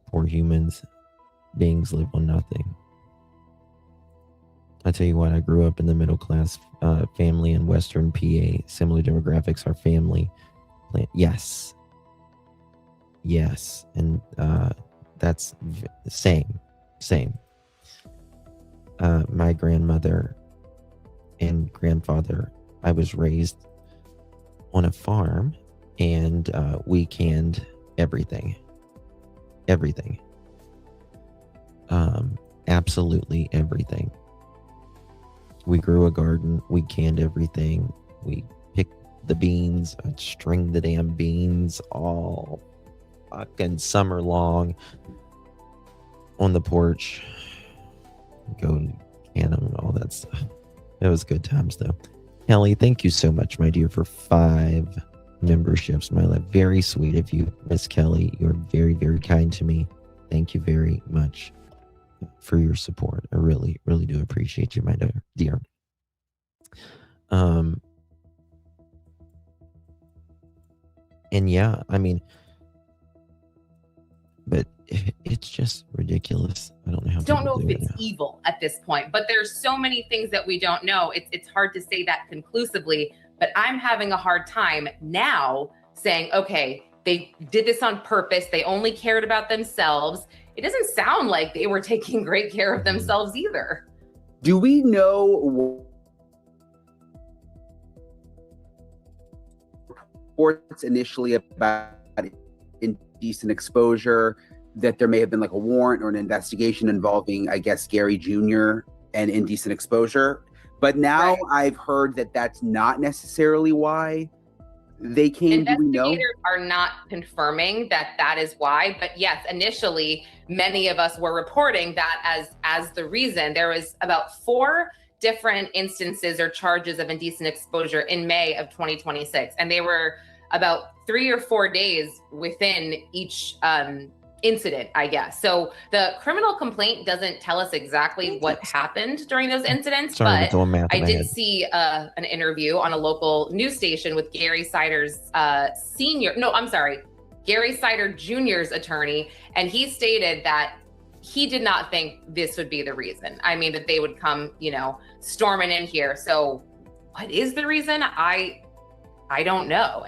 poor beings live on nothing. I tell you what, I grew up in the middle class family in Western PA. Similar demographics, our family. Yes. And that's same. My grandmother and grandfather, I was raised on a farm, and we canned everything. Absolutely everything. We grew a garden. We canned everything. We picked the beans. I'd string the damn beans all fucking summer long on the porch. Go and can them and all that stuff. It was good times, though. Kelly, thank you so much, my dear, for 5 memberships. My love, very sweet of you, Miss Kelly. You're very, very kind to me. Thank you very much for your support. I really, really do appreciate you, my dear. And yeah, I mean, but it's just ridiculous. I don't know how. Don't know if it's evil at this point, but there's so many things that we don't know. It's hard to say that conclusively, but I'm having a hard time now saying, okay, they did this on purpose. They only cared about themselves. It doesn't sound like they were taking great care of themselves either. Do we know reports initially about indecent exposure, that there may have been like a warrant or an investigation involving, I guess, Gary Jr. and indecent exposure? But now right. I've heard that that's not necessarily why they came. Investigators are not confirming that is why, but yes, initially many of us were reporting that as the reason. There was about 4 different instances or charges of indecent exposure in May of 2026, and they were about 3 or 4 days within each incident, I guess. So the criminal complaint doesn't tell us exactly what happened during those incidents, but I did see an interview on a local news station with Gary Sider's Gary Sider Jr.'s attorney, and he stated that he did not think this would be the reason. I mean, that they would come, storming in here. So what is the reason? I don't know.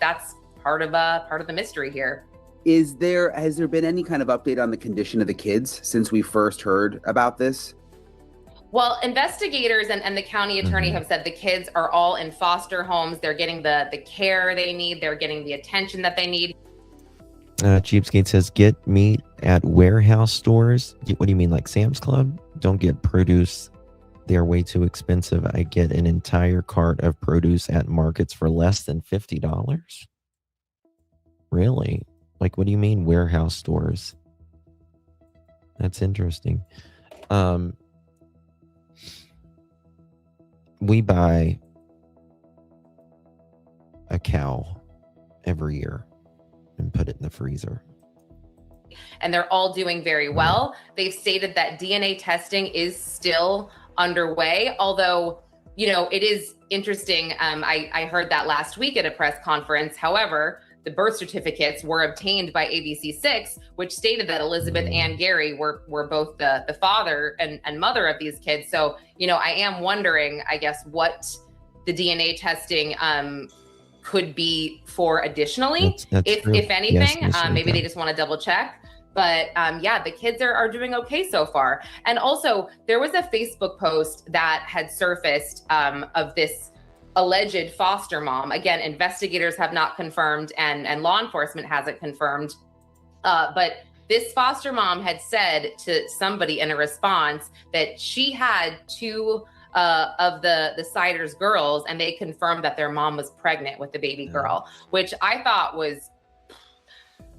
That's part of the mystery here. Has there been any kind of update on the condition of the kids since we first heard about this? Well, investigators and the county attorney have said the kids are all in foster homes. They're getting the care they need. They're getting the attention that they need. Cheapskate says, get meat at warehouse stores. What do you mean, like Sam's Club? Don't get produce. They're way too expensive. I get an entire cart of produce at markets for less than $50. Really? Like, what do you mean warehouse stores? That's interesting. We buy a cow every year and put it in the freezer. And they're all doing very well. They've stated that DNA testing is still underway. Although, it is interesting. I heard that last week at a press conference. However, the birth certificates were obtained by ABC6, which stated that Elizabeth and Gary were both the father and mother of these kids. So, I am wondering, I guess, what the DNA testing could be for additionally, That's true. if anything. Yes, maybe they just want to double check. But the kids are doing okay so far. And also, there was a Facebook post that had surfaced of this alleged foster mom. Again, investigators have not confirmed and law enforcement hasn't confirmed. But this foster mom had said to somebody in a response that she had two of the Siders girls, and they confirmed that their mom was pregnant with the baby girl, which I thought was,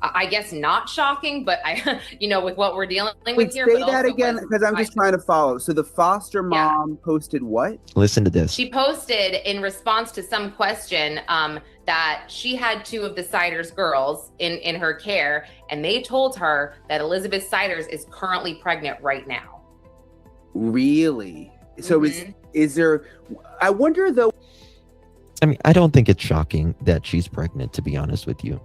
I guess, not shocking, but I, with what we're dealing with here. Say that again, because I'm just trying to follow. So the foster mom posted what? Listen to this. She posted in response to some question that she had two of the Siders girls in her care, and they told her that Elizabeth Siders is currently pregnant right now. Really? So is there? I wonder though. I mean, I don't think it's shocking that she's pregnant, to be honest with you.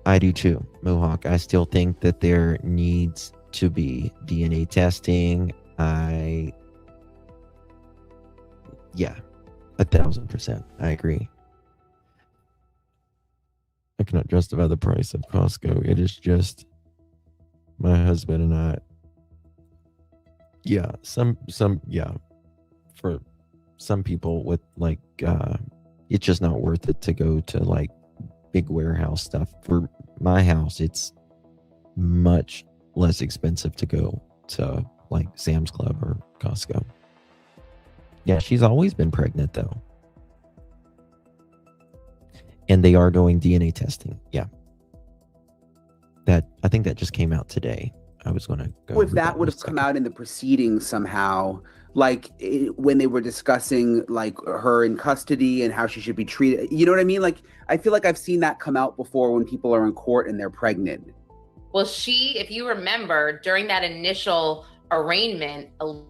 I do too, Mohawk. I still think that there needs to be DNA testing. 1,000%. I agree. I cannot justify the price of Costco. It is just my husband and I. Yeah, for some people with it's just not worth it to go to big warehouse stuff. For my house, it's much less expensive to go to Sam's Club or Costco. Yeah, she's always been pregnant though. And they are doing DNA testing. Yeah. I think that just came out today. I was going to go. If that would have come out in the proceedings somehow, when they were discussing her in custody and how she should be treated, you know what I mean? I feel like I've seen that come out before when people are in court and they're pregnant. Well, if you remember, during that initial arraignment, or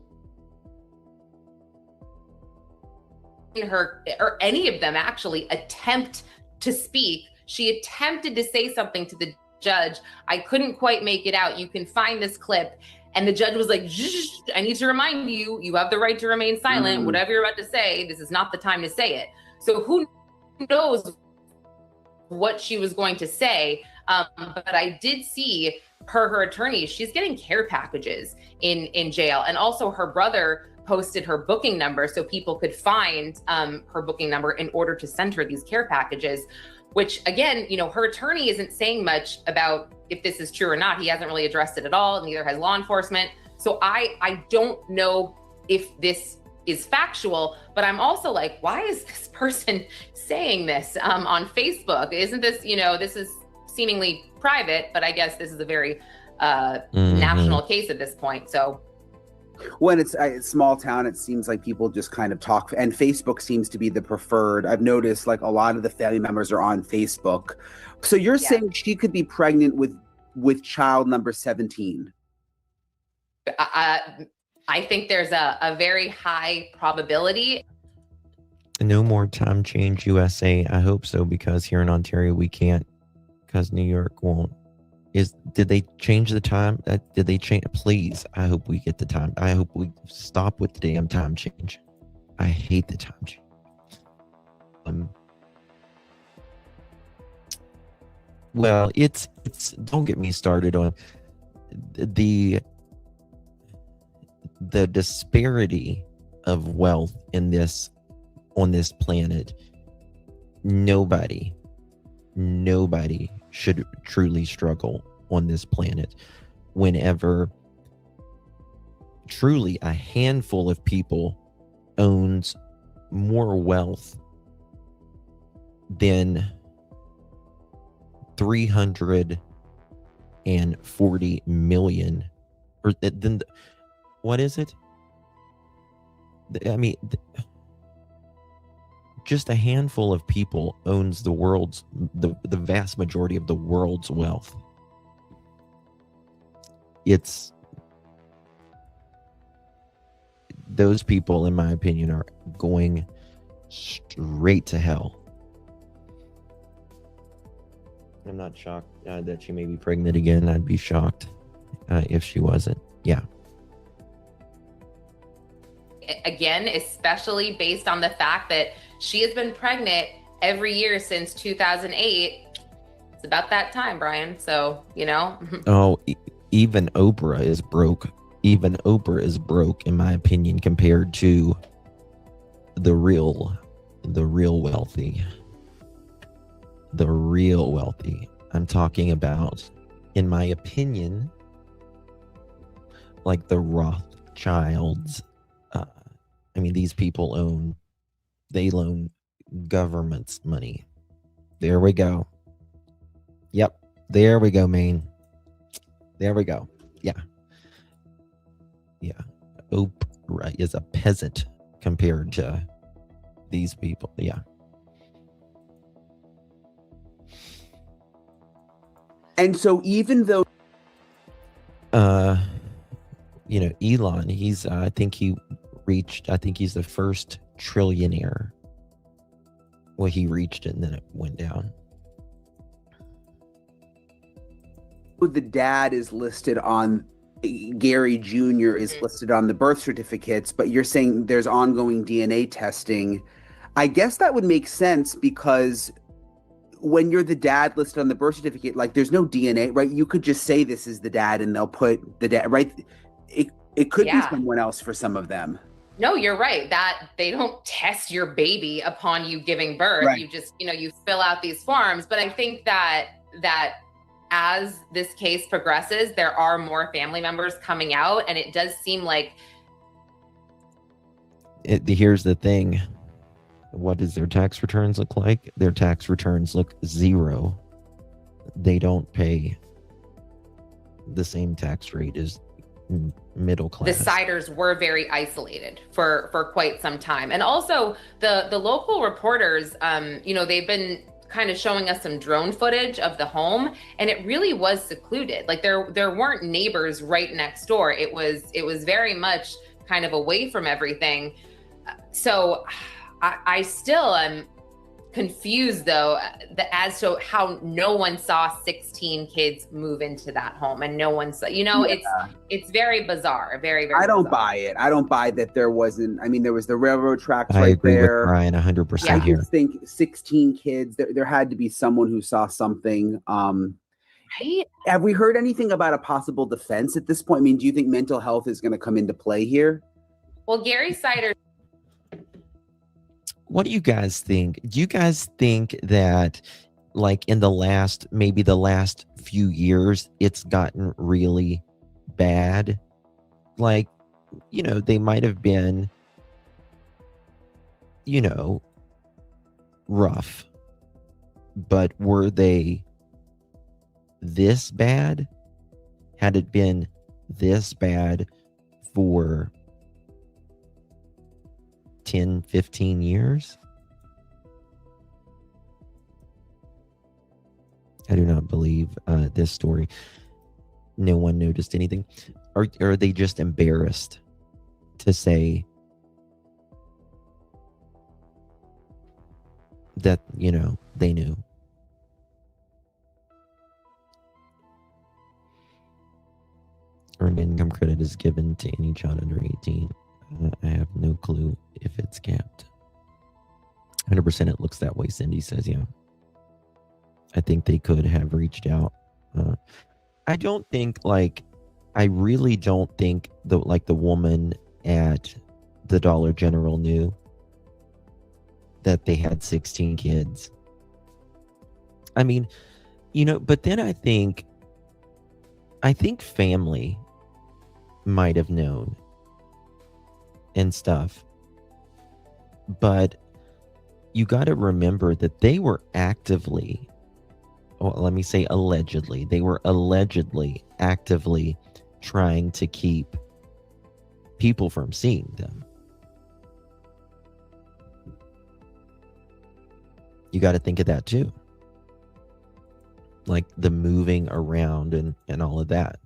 any of them actually attempt to speak. She attempted to say something to the judge. I couldn't quite make it out. You can find this clip. And the judge was like, I need to remind you, you have the right to remain silent. Whatever you're about to say, this is not the time to say it. So who knows what she was going to say. But I did see her attorney, she's getting care packages in jail. And also her brother posted her booking number so people could find her booking number in order to send her these care packages, which again, her attorney isn't saying much about if this is true or not. He hasn't really addressed it at all. Neither has law enforcement. So I don't know if this is factual, but I'm also like, why is this person saying this on Facebook? Isn't this, this is seemingly private, but I guess this is a very national case at this point. So when it's a small town, it seems like people just kind of talk, and Facebook seems to be the preferred. I've noticed a lot of the family members are on Facebook. So you're saying she could be pregnant with child number 17? I think there's a very high probability. No more time change USA. I hope so, because here in Ontario we can't, because New York won't. Did they change the time? Did they change? Please, I hope we get the time. I hope we stop with the damn time change. I hate the time change. Well, it's don't get me started on the disparity of wealth on this planet. Nobody should truly struggle on this planet whenever truly a handful of people owns more wealth than 340 million, or then what is it? I mean, just a handful of people owns the vast majority of the world's wealth. It's those people, in my opinion, are going straight to hell. I'm not shocked that she may be pregnant again. I'd be shocked if she wasn't. Yeah. Again, especially based on the fact that she has been pregnant every year since 2008. It's about that time, Brian. So, you know. Oh, even Oprah is broke. Even Oprah is broke, in my opinion, compared to the real wealthy. The real wealthy. I'm talking about, in my opinion, like the Rothschilds. I mean, these people loan government's money. There we go. Yep. There we go, Maine. There we go. Yeah. Yeah. Oprah is a peasant compared to these people. Yeah. And so even though you know, Elon, he's I think he's the first trillionaire. Well, he reached it and then it went down. the dad is listed on Gary Jr. is listed on the birth certificates, but you're saying there's ongoing DNA testing. I guess that would make sense because when you're the dad listed on the birth certificate, like there's no DNA, right? You could just say this is the dad and they'll put the dad, right? It could be someone else for some of them. No, you're right. That they don't test your baby upon you giving birth. Right. You just, you fill out these forms. But I think that as this case progresses, there are more family members coming out, and it does seem like. Here's the thing. What does their tax returns look like? Their tax returns look zero. They don't pay the same tax rate as middle class. The Siders were very isolated for quite some time. And also the local reporters, they've been kind of showing us some drone footage of the home, and it really was secluded. Like there weren't neighbors right next door. It was very much kind of away from everything. So I still am confused though as to how no one saw 16 kids move into that home, and no one saw, it's very bizarre, very, very I don't bizarre. buy it. I don't buy that there wasn't, there was the railroad tracks I right agree there. with Brian 100% I here. just think 16 kids, there had to be someone who saw something. Right? Have we heard anything about a possible defense at this point? Do you think mental health is going to come into play here? Well, Gary Sider. What do you guys think? Do you guys think that like in the last few years, it's gotten really bad? Like, they might have been, rough, but were they this bad? Had it been this bad for 10, 15 years? I do not believe this story. No one noticed anything. Or are they just embarrassed to say that, they knew? Earned income credit is given to any child under 18. I have no clue if it's capped. 100% it looks that way, Cindy says, yeah. I think they could have reached out. I really don't think the woman at the Dollar General knew that they had 16 kids. But then I think family might have known and stuff, but you got to remember that they were actively, allegedly actively trying to keep people from seeing them. You got to think of that too, like the moving around and all of that.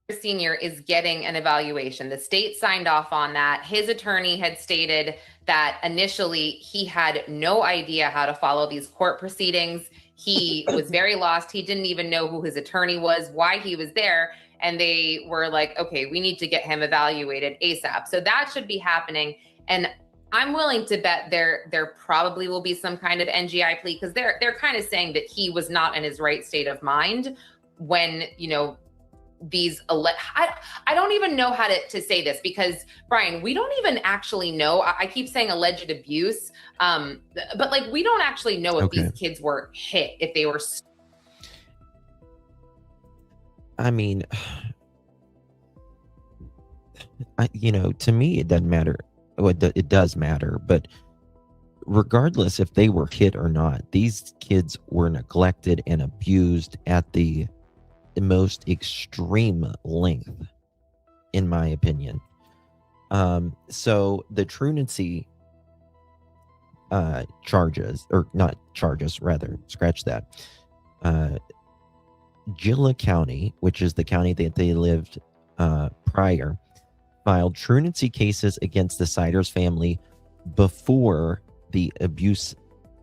Senior is getting an evaluation. The state signed off on that. His attorney had stated that initially he had no idea how to follow these court proceedings. He was very lost. He didn't even know who his attorney was, why he was there. And they were like, okay, we need to get him evaluated ASAP. So that should be happening. And I'm willing to bet there probably will be some kind of NGI plea, because they're kind of saying that he was not in his right state of mind when, you know, these I don't even know how to say this, because Brian, we don't even actually know. I keep saying alleged abuse, but like we don't actually know if these kids were hit, if they were. I mean, you know, to me it doesn't matter. Well, it does matter, but regardless if they were hit or not, these kids were neglected and abused at the most extreme length, in my opinion. So the truancy charges, or not charges, rather, scratch that. Gila County, which is the county that they lived prior, filed truancy cases against the Siders family before the abuse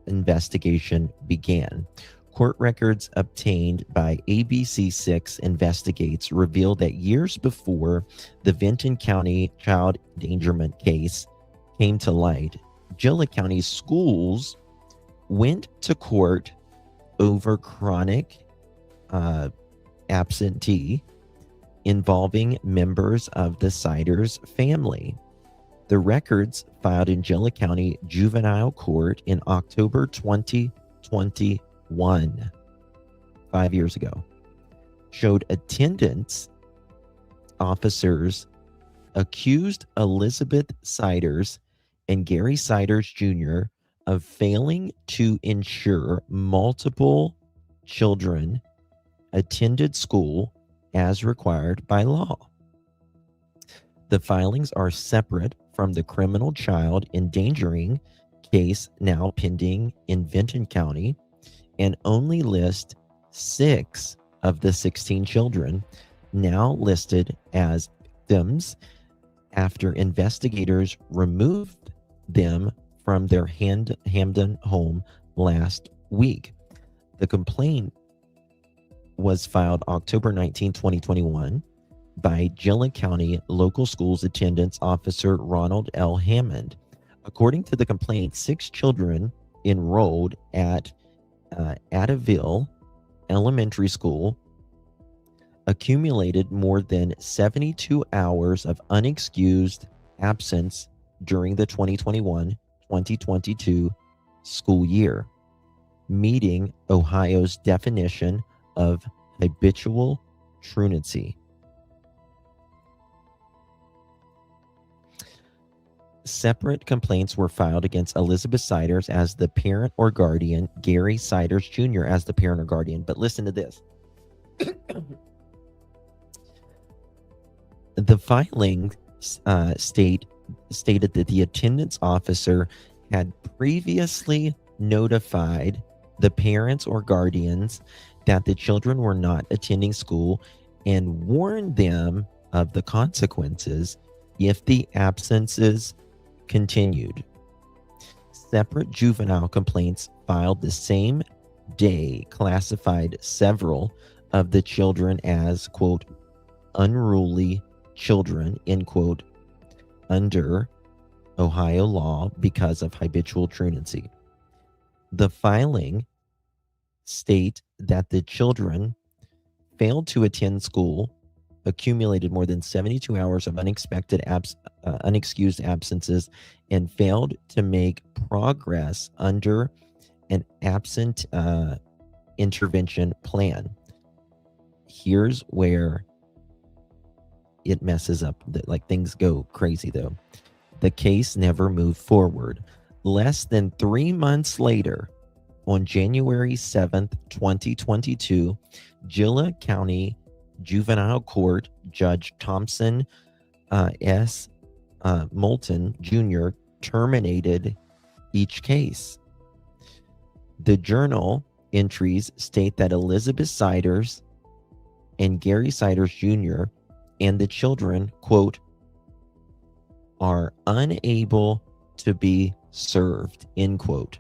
investigation began. Court records obtained by ABC6 Investigates reveal that years before the Vinton County child endangerment case came to light, Gila County schools went to court over chronic absentee involving members of the Siders family. The records filed in Gila County Juvenile Court in October 2021, 5 years ago, showed attendance officers accused Elizabeth Siders and Gary Siders Jr. of failing to ensure multiple children attended school as required by law. The filings are separate from the criminal child endangering case now pending in Vinton County, and only list 6 of the 16 children now listed as victims after investigators removed them from their Hamden home last week. The complaint was filed October 19, 2021 by Gila County Local Schools Attendance Officer Ronald L. Hammond. According to the complaint, 6 children enrolled at Attaville Elementary School accumulated more than 72 hours of unexcused absence during the 2021-2022 school year, meeting Ohio's definition of habitual truancy. Separate complaints were filed against Elizabeth Siders as the parent or guardian, Gary Siders Jr. as the parent or guardian. But listen to this. The filing stated that the attendance officer had previously notified the parents or guardians that the children were not attending school and warned them of the consequences if the absences continued. Separate juvenile complaints filed the same day classified several of the children as, quote, unruly children, end quote, under Ohio law because of habitual truancy. The filing state that the children failed to attend school, accumulated more than 72 hours of unexcused absences, and failed to make progress under an absent intervention plan. Here's where it messes up. Like, things go crazy, though. The case never moved forward. Less than 3 months later, on January 7th, 2022, Gila County Juvenile Court Judge Thompson S. Moulton Jr. terminated each case. The journal entries state that Elizabeth Siders and Gary Siders Jr. and the children, quote, are unable to be served, end quote,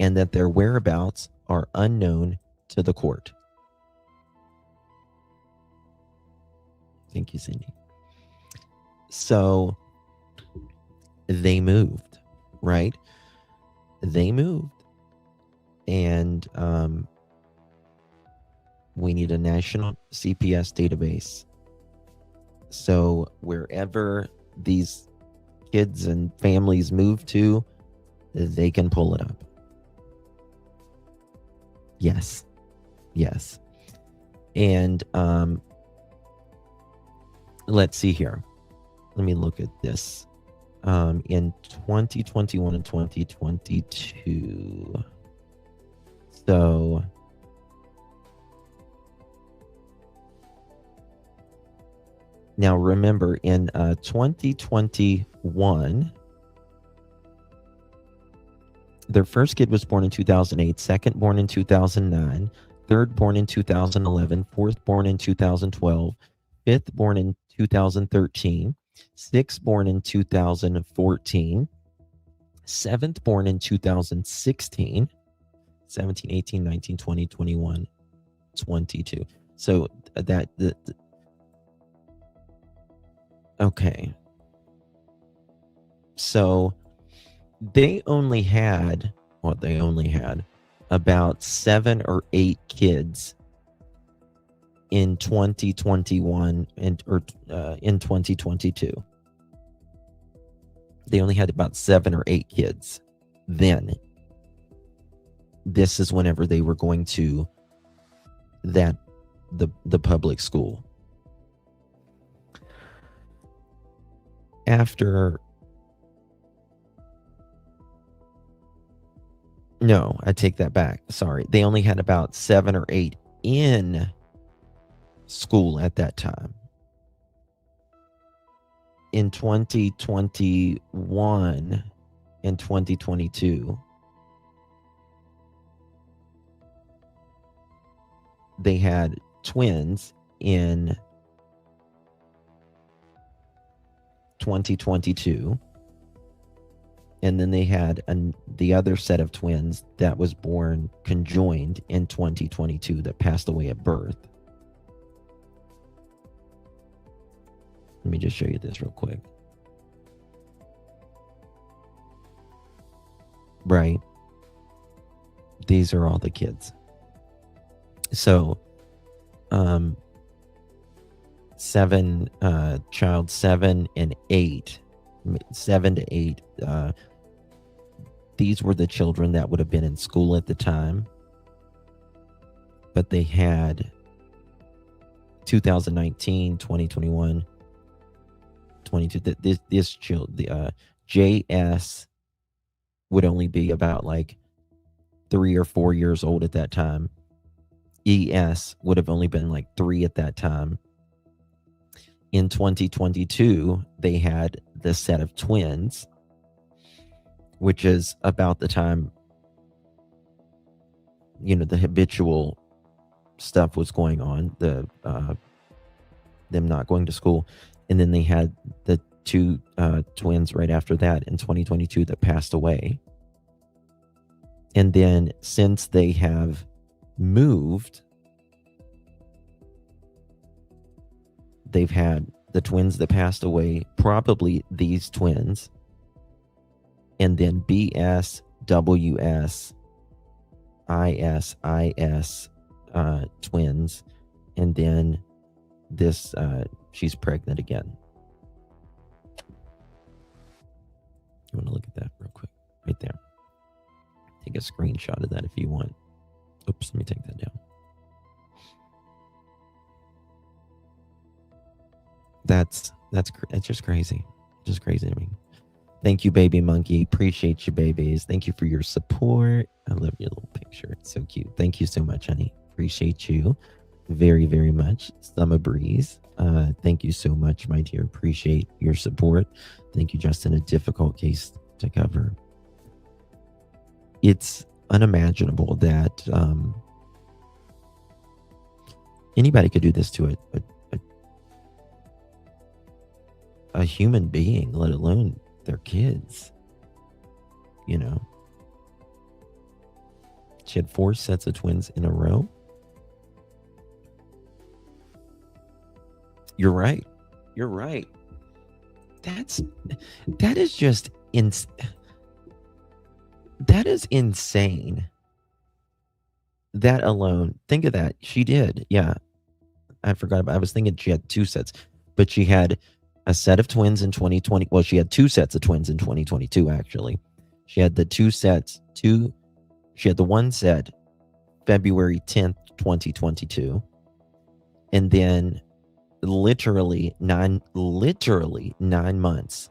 and that their whereabouts are unknown to the court. Thank you, Cindy. So they moved, right? They moved. And we need a national CPS database. So wherever these kids and families move to, they can pull it up. Yes. Yes. And let's see here. Let me look at this. In 2021 and 2022. So now remember, in 2021, their first kid was born in 2008, second born in 2009, third born in 2011, fourth born in 2012, fifth born in 2013, sixth born in 2014, seventh born in 2016, 17, 18, 19, 20, 21, 22. So okay. So they only had about 7 or 8 kids in 2021 in 2022. They only had about 7 or 8 kids then. This is whenever they were going to the public school. No, I take that back. Sorry. They only had about 7 or 8 in school at that time. In 2021 and 2022, they had twins in 2022. And then they had the other set of twins that was born conjoined in 2022 that passed away at birth. Let me just show you this real quick. Right. These are all the kids. So, child 7 and 8, 7 to 8, these were the children that would have been in school at the time, but they had 2019, 2021, 22. This child, JS would only be about like 3 or 4 years old at that time. ES would have only been like 3 at that time. In 2022, they had this set of twins, which is about the time, the habitual stuff was going on, them not going to school. And then they had the 2 twins right after that in 2022 that passed away. And then since they have moved, they've had the twins that passed away, probably these twins, and then BS, WS, IS, twins, and then this, she's pregnant again. You want to look at that real quick? Right there. Take a screenshot of that if you want. Oops, let me take that down. That's just crazy. Just crazy to me. Thank you, baby monkey. Appreciate you, babies. Thank you for your support. I love your little picture. It's so cute. Thank you so much, honey. Appreciate you very, very much. Summer Breeze. Thank you so much, my dear. Appreciate your support. Thank you, Justin. A difficult case to cover. It's unimaginable that anybody could do this to a human being, let alone their kids. You know, she had 4 sets of twins in a row. You're right. You're right. That is just that is insane. That alone, think of that. She did. Yeah. I forgot about, I was thinking she had 2 sets, but she had a set of twins in 2020. Well, she had 2 sets of twins in 2022, actually. She had the 2 sets, she had the 1 set February 10th, 2022. And then literally 9 months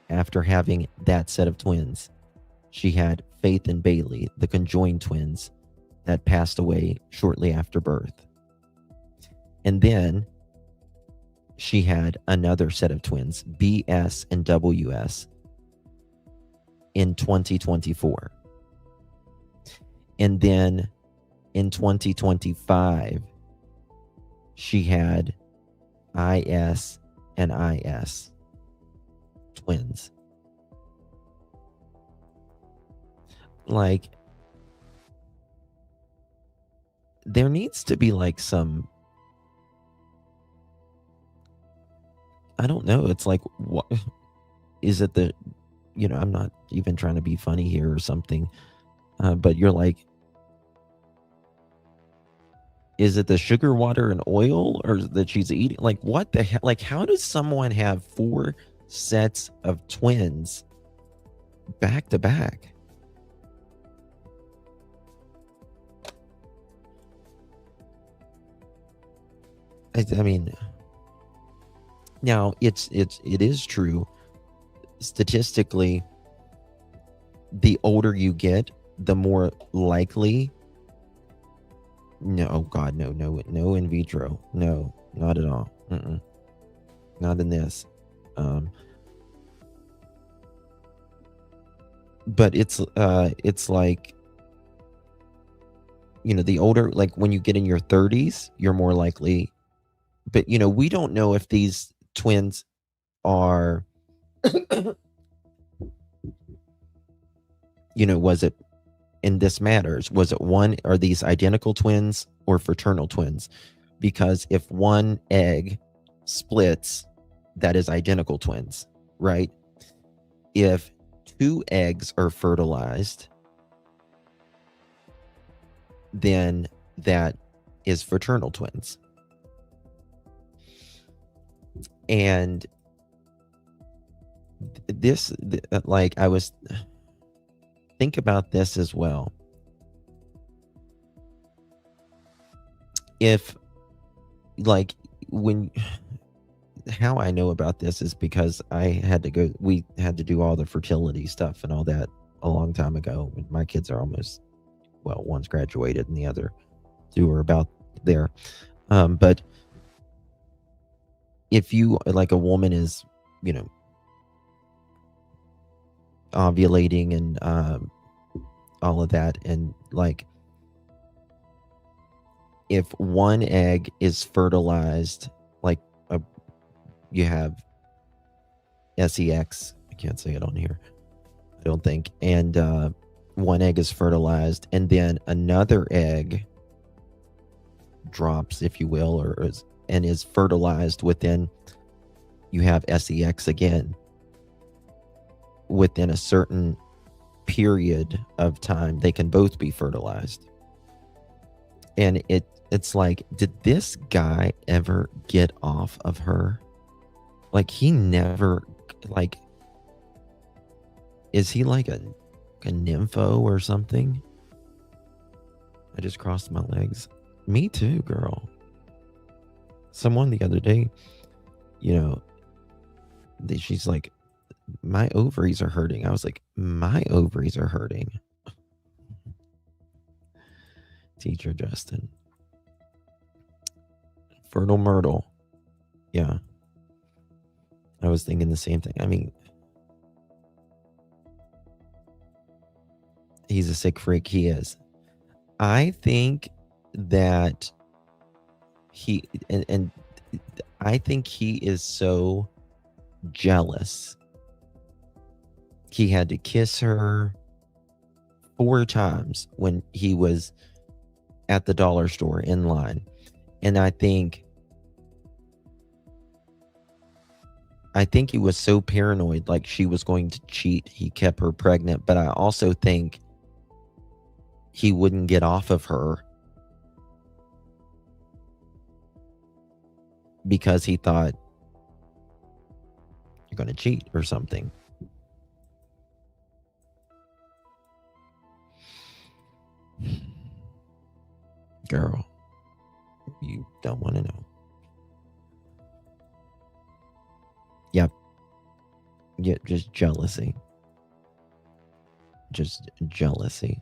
after having that set of twins, she had Faith and Bailey, the conjoined twins that passed away shortly after birth. And then she had another set of twins, BS and WS, in 2024. And then in 2025, she had IS and IS twins. Like, there needs to be like some, I don't know. It's like, what is it that, I'm not even trying to be funny here or something, but you're like, is it the sugar, water, and oil, or that she's eating? Like, what the hell? Like, how does someone have 4 sets of twins back to back? I mean, now it is true. Statistically, the older you get, the more likely. No, oh God, no in vitro. No, not at all. Not in this. But it's like, the older, like when you get in your 30s, you're more likely. But we don't know if these twins are, was it, and this matters, was it are these identical twins or fraternal twins? Because if one egg splits, that is identical twins, right? If 2 eggs are fertilized, then that is fraternal twins. And this, like, I was, think about this as well. If, like, how I know about this is because we had to do all the fertility stuff and all that a long time ago. My kids are almost, well, one's graduated and the other 2 are about there. But if you, like, a woman is, ovulating and all of that, and like, if one egg is fertilized, like you have sex, I can't say it on here, I don't think, and one egg is fertilized and then another egg drops, if you will, and is fertilized within, you have sex again within a certain period of time, they can both be fertilized. And it's like, did this guy ever get off of her? Like, he never, like, is he like a nympho or something? I just crossed my legs. Me too, girl. Someone the other day, she's like, my ovaries are hurting. I was like, my ovaries are hurting. Teacher Justin. Fertile Myrtle. Yeah. I was thinking the same thing. I mean, he's a sick freak. He is. I think that he, and I think he is so jealous. He had to kiss her 4 times when he was at the dollar store in line. And I think he was so paranoid, like she was going to cheat, he kept her pregnant. But I also think he wouldn't get off of her because he thought, you're going to cheat or something. Girl, you don't want to know. Yep. Yeah, just jealousy. Just jealousy.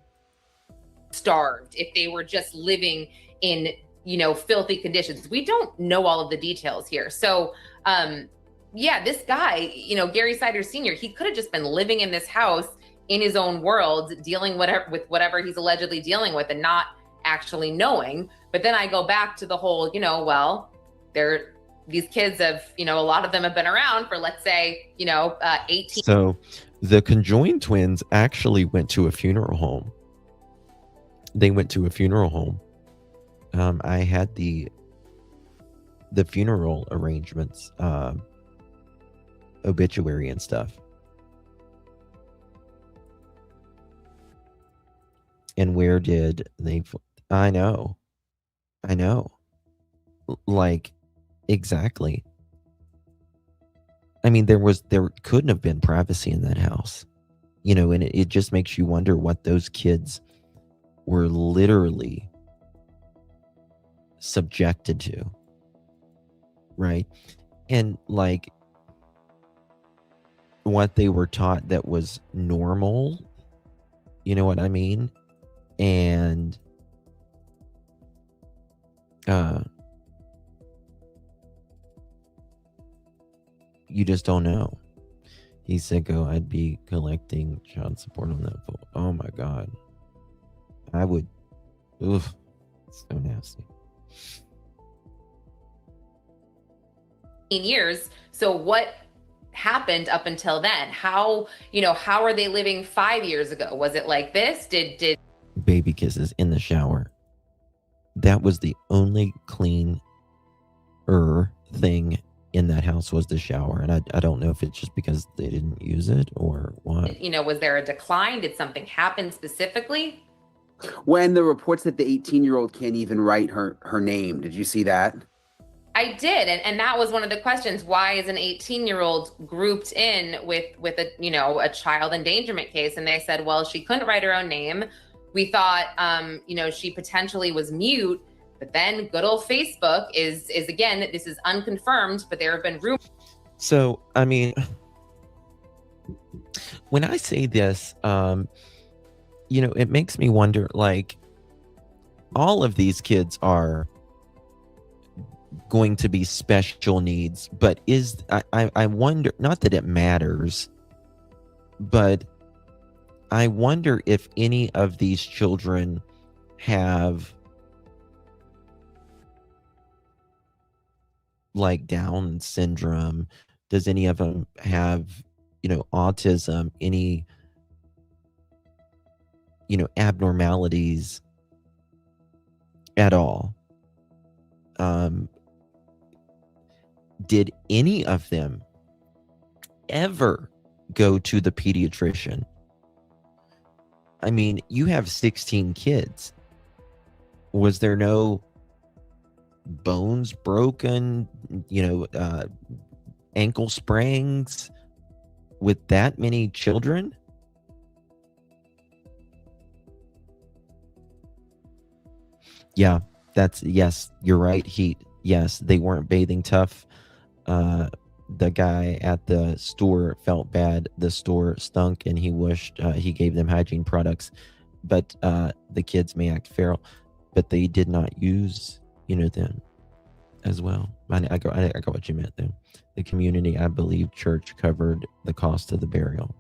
Starved, if they were just living in, filthy conditions. We don't know all of the details here. So, yeah, this guy, Gary Siders Sr., he could have just been living in this house in his own world, dealing with whatever he's allegedly dealing with and not actually knowing. But then I go back to the whole, these kids have, a lot of them have been around for, let's say, 18. So the conjoined twins actually went to a funeral home. They went to a funeral home. I had the funeral arrangements, obituary and stuff. And where did they? I know. Like, exactly. I mean, there couldn't have been privacy in that house, and it just makes you wonder what those kids were literally subjected to, right? And like what they were taught that was normal, you know what I mean? And you just don't know. He said, I'd be collecting child support on that. Oh my God. I would. Oof. So nasty. Years. So what happened up until then? How are they living 5 years ago? Was it like this? Did baby kisses in the shower? That was the only clean thing in that house, was the shower. And I don't know if it's just because they didn't use it or what. Was there a decline? Did something happen specifically? When the reports that the 18-year-old can't even write her name, did you see that? I did, and that was one of the questions. Why is an 18-year-old grouped in with a child endangerment case? And they said, well, she couldn't write her own name. We thought, she potentially was mute. But then good old Facebook is again, this is unconfirmed, but there have been rumors. So, I mean, when I say this, it makes me wonder, like, all of these kids are going to be special needs, but I wonder, not that it matters, but I wonder if any of these children have like Down syndrome. Does any of them have, autism, any, abnormalities at all? Did any of them ever go to the pediatrician? I mean, you have 16 kids. Was there no bones broken, ankle sprains with that many children? Yeah, yes, you're right, Heat. Yes, they weren't bathing tough. The guy at the store felt bad. The store stunk, and he wished he gave them hygiene products. But the kids may act feral, but they did not use, them as well. I got what you meant there. The community, I believe, church covered the cost of the burial.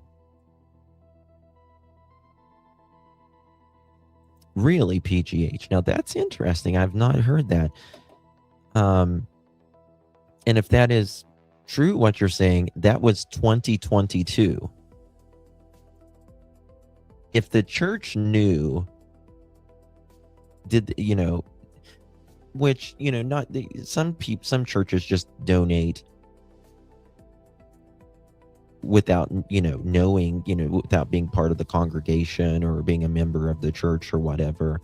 Really, PGH. Now that's interesting. I've not heard that. And if that is true what you're saying, that was 2022. If the church knew, which, not some churches just donate without, knowing, without being part of the congregation or being a member of the church or whatever.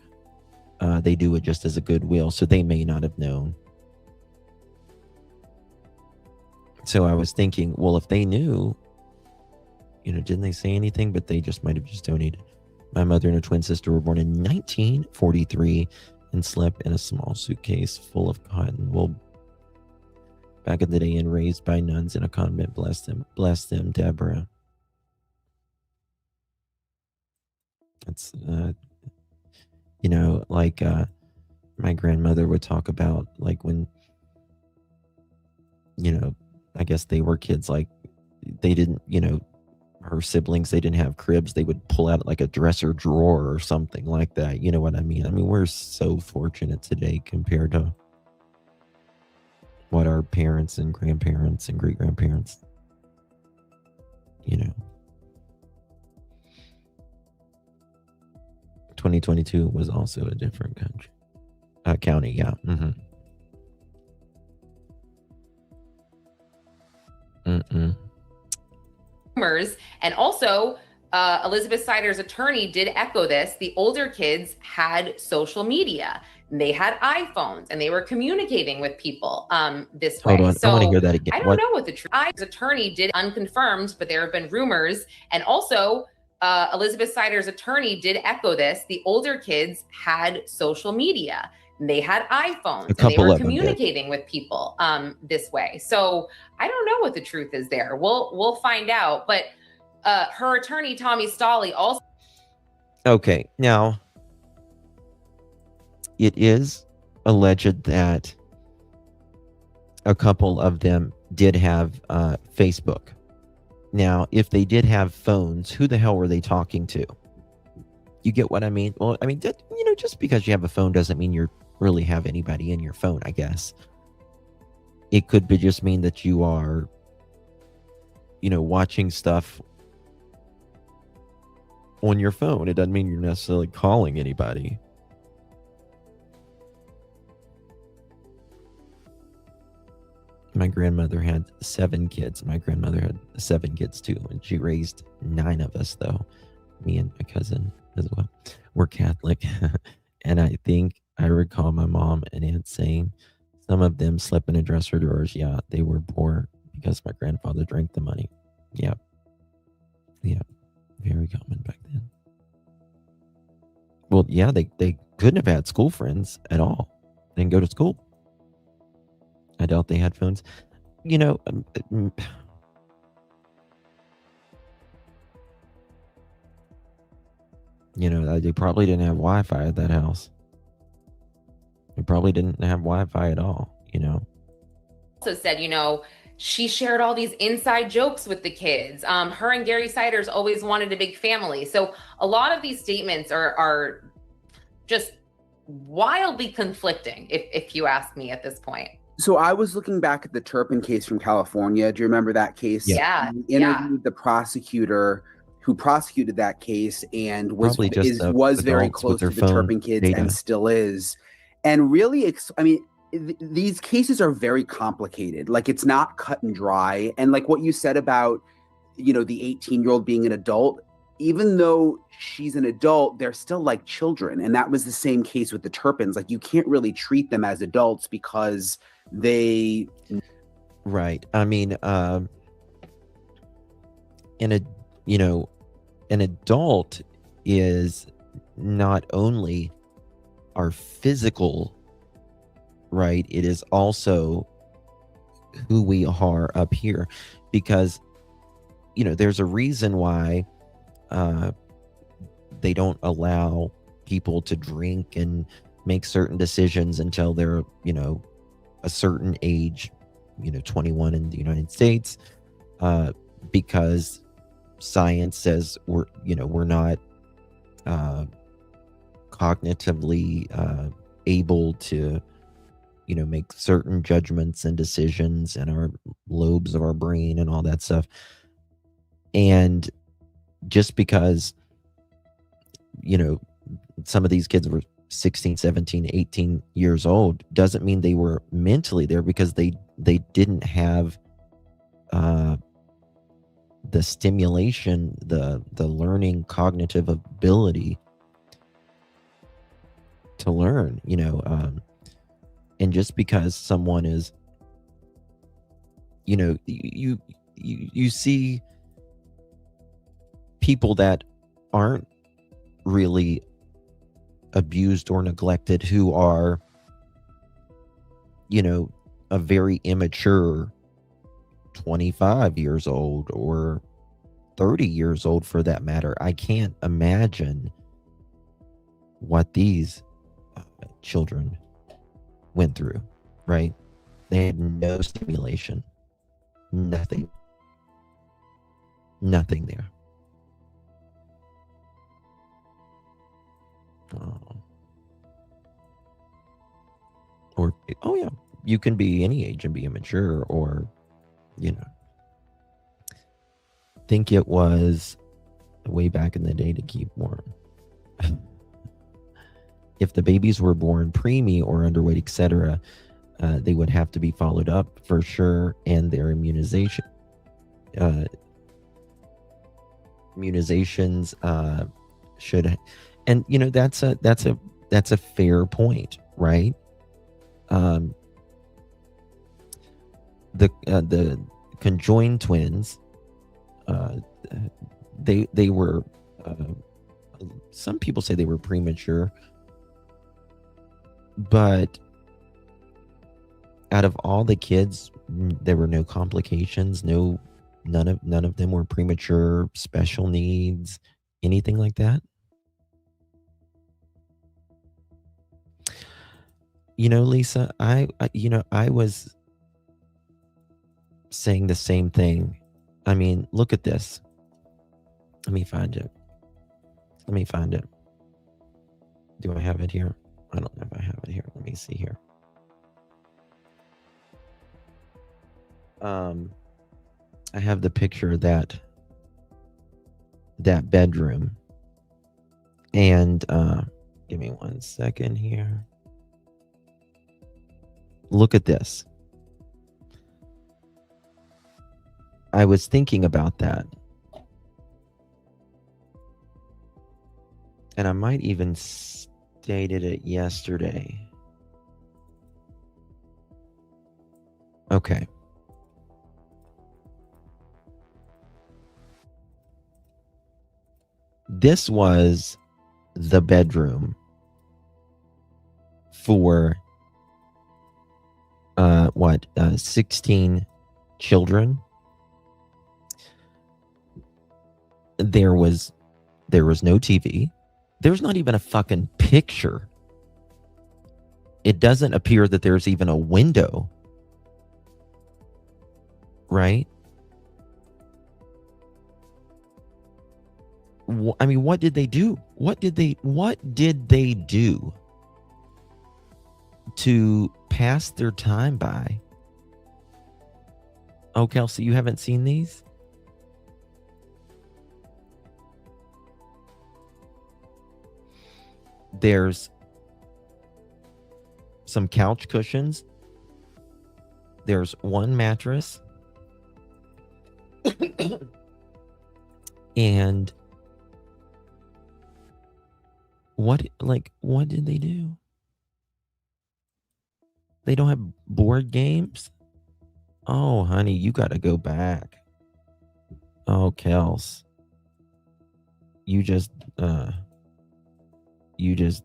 They do it just as a goodwill, so they may not have known. So I was thinking, well, if they knew, didn't they say anything? But they just might have just donated. My mother and her twin sister were born in 1943 and slept in a small suitcase full of cotton wool back in the day and raised by nuns in a convent. Bless them, Deborah. It's, my grandmother would talk about, like, when, I guess they were kids, like, they didn't, her siblings, they didn't have cribs. They would pull out like a dresser drawer or something like that. You know what I mean? I mean, we're so fortunate today compared to what our parents and grandparents and great grandparents, 2022 was also a different country, county. Yeah. Rumors, and also Elizabeth Sider's attorney did echo this. The older kids had social media, and they had iPhones, and they were communicating with people this way. Hold on, So I want to hear that again. I don't know what the truth. His attorney did unconfirmed, but there have been rumors, and also Elizabeth Sider's attorney did echo this. The older kids had social media. They had iPhones, and they were communicating with people this way. So I don't know what the truth is there. We'll find out. But her attorney, Tommy Stolley, also. Okay, now it is alleged that a couple of them did have Facebook. Now, if they did have phones, who the hell were they talking to? You get what I mean? Well, I mean, just because you have a phone doesn't mean you really have anybody in your phone, I guess. It could be just mean that you are, watching stuff on your phone. It doesn't mean you're necessarily calling anybody. My grandmother had 7 kids. My grandmother had 7 kids too, and she raised 9 of us, though. Me and my cousin as well. We're Catholic. And I think I recall my mom and aunt saying some of them slept in a dresser drawers. Yeah, they were poor because my grandfather drank the money. Yeah. Very common back then. Well, yeah, they couldn't have had school friends at all. They didn't go to school. I doubt they had phones. They probably didn't have Wi-Fi at that house. They probably didn't have Wi-Fi at all, Also said, she shared all these inside jokes with the kids. Her and Gary Siders always wanted a big family. So a lot of these statements are just wildly conflicting, if you ask me at this point. So I was looking back at the Turpin case from California. Do you remember that case? Yeah. We interviewed the prosecutor who prosecuted that case and was very close to the Turpin kids and still is. And really, these cases are very complicated. Like, it's not cut and dry. And like what you said about, the 18-year-old being an adult, even though she's an adult, they're still like children. And that was the same case with the Turpins. Like, you can't really treat them as adults because they. Right. I mean, an adult is not only our physical, right? It is also who we are up here, because, there's a reason why they don't allow people to drink and make certain decisions until they're, a certain age, 21 in the United States, because science says we're not cognitively able to make certain judgments and decisions and our lobes of our brain and all that stuff. And just because, some of these kids were 16, 17, 18 years old doesn't mean they were mentally there, because they didn't have the stimulation, the learning cognitive ability to learn, and just because someone is, you see people that aren't really abused or neglected who are, a very immature 25 years old or 30 years old for that matter. I can't imagine what these children went through, right? They had no stimulation, nothing there. Or, oh yeah, you can be any age and be immature, or, think it was way back in the day to keep warm. If the babies were born preemie or underweight, etc., they would have to be followed up for sure, and their immunizations should, and that's a fair point, right? The conjoined twins, they were, some people say they were premature, but out of all the kids, there were no complications, none of them were premature, special needs, anything like that. Lisa, I was saying the same thing. I mean, look at this. Let me find it. Do I have it here? I don't know if I have it here. Let me see here. I have the picture of that bedroom. And give me 1 second here. Look at this. I was thinking about that. And I might even stated it yesterday. Okay. This was the bedroom for 16 children. There was no TV. There's not even a fucking picture. It doesn't appear that there's even a window. Right? I mean, what did they do? What did they do to pass their time by? Oh, Kelsey, you haven't seen these? There's some couch cushions. There's one mattress. And what did they do? They don't have board games? Oh, honey, you got to go back. Oh, Kels. You just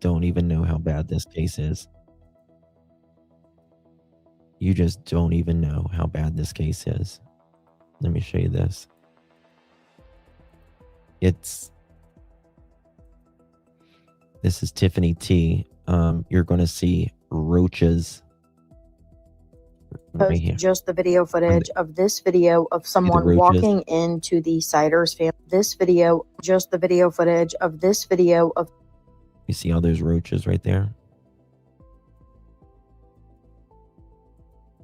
don't even know how bad this case is. You just don't even know how bad this case is. Let me show you this. This is Tiffany T. You're going to see roaches right here. Just the video footage of this video of someone walking into the Siders family. This video, just the video footage of this video of. You see all those roaches right there?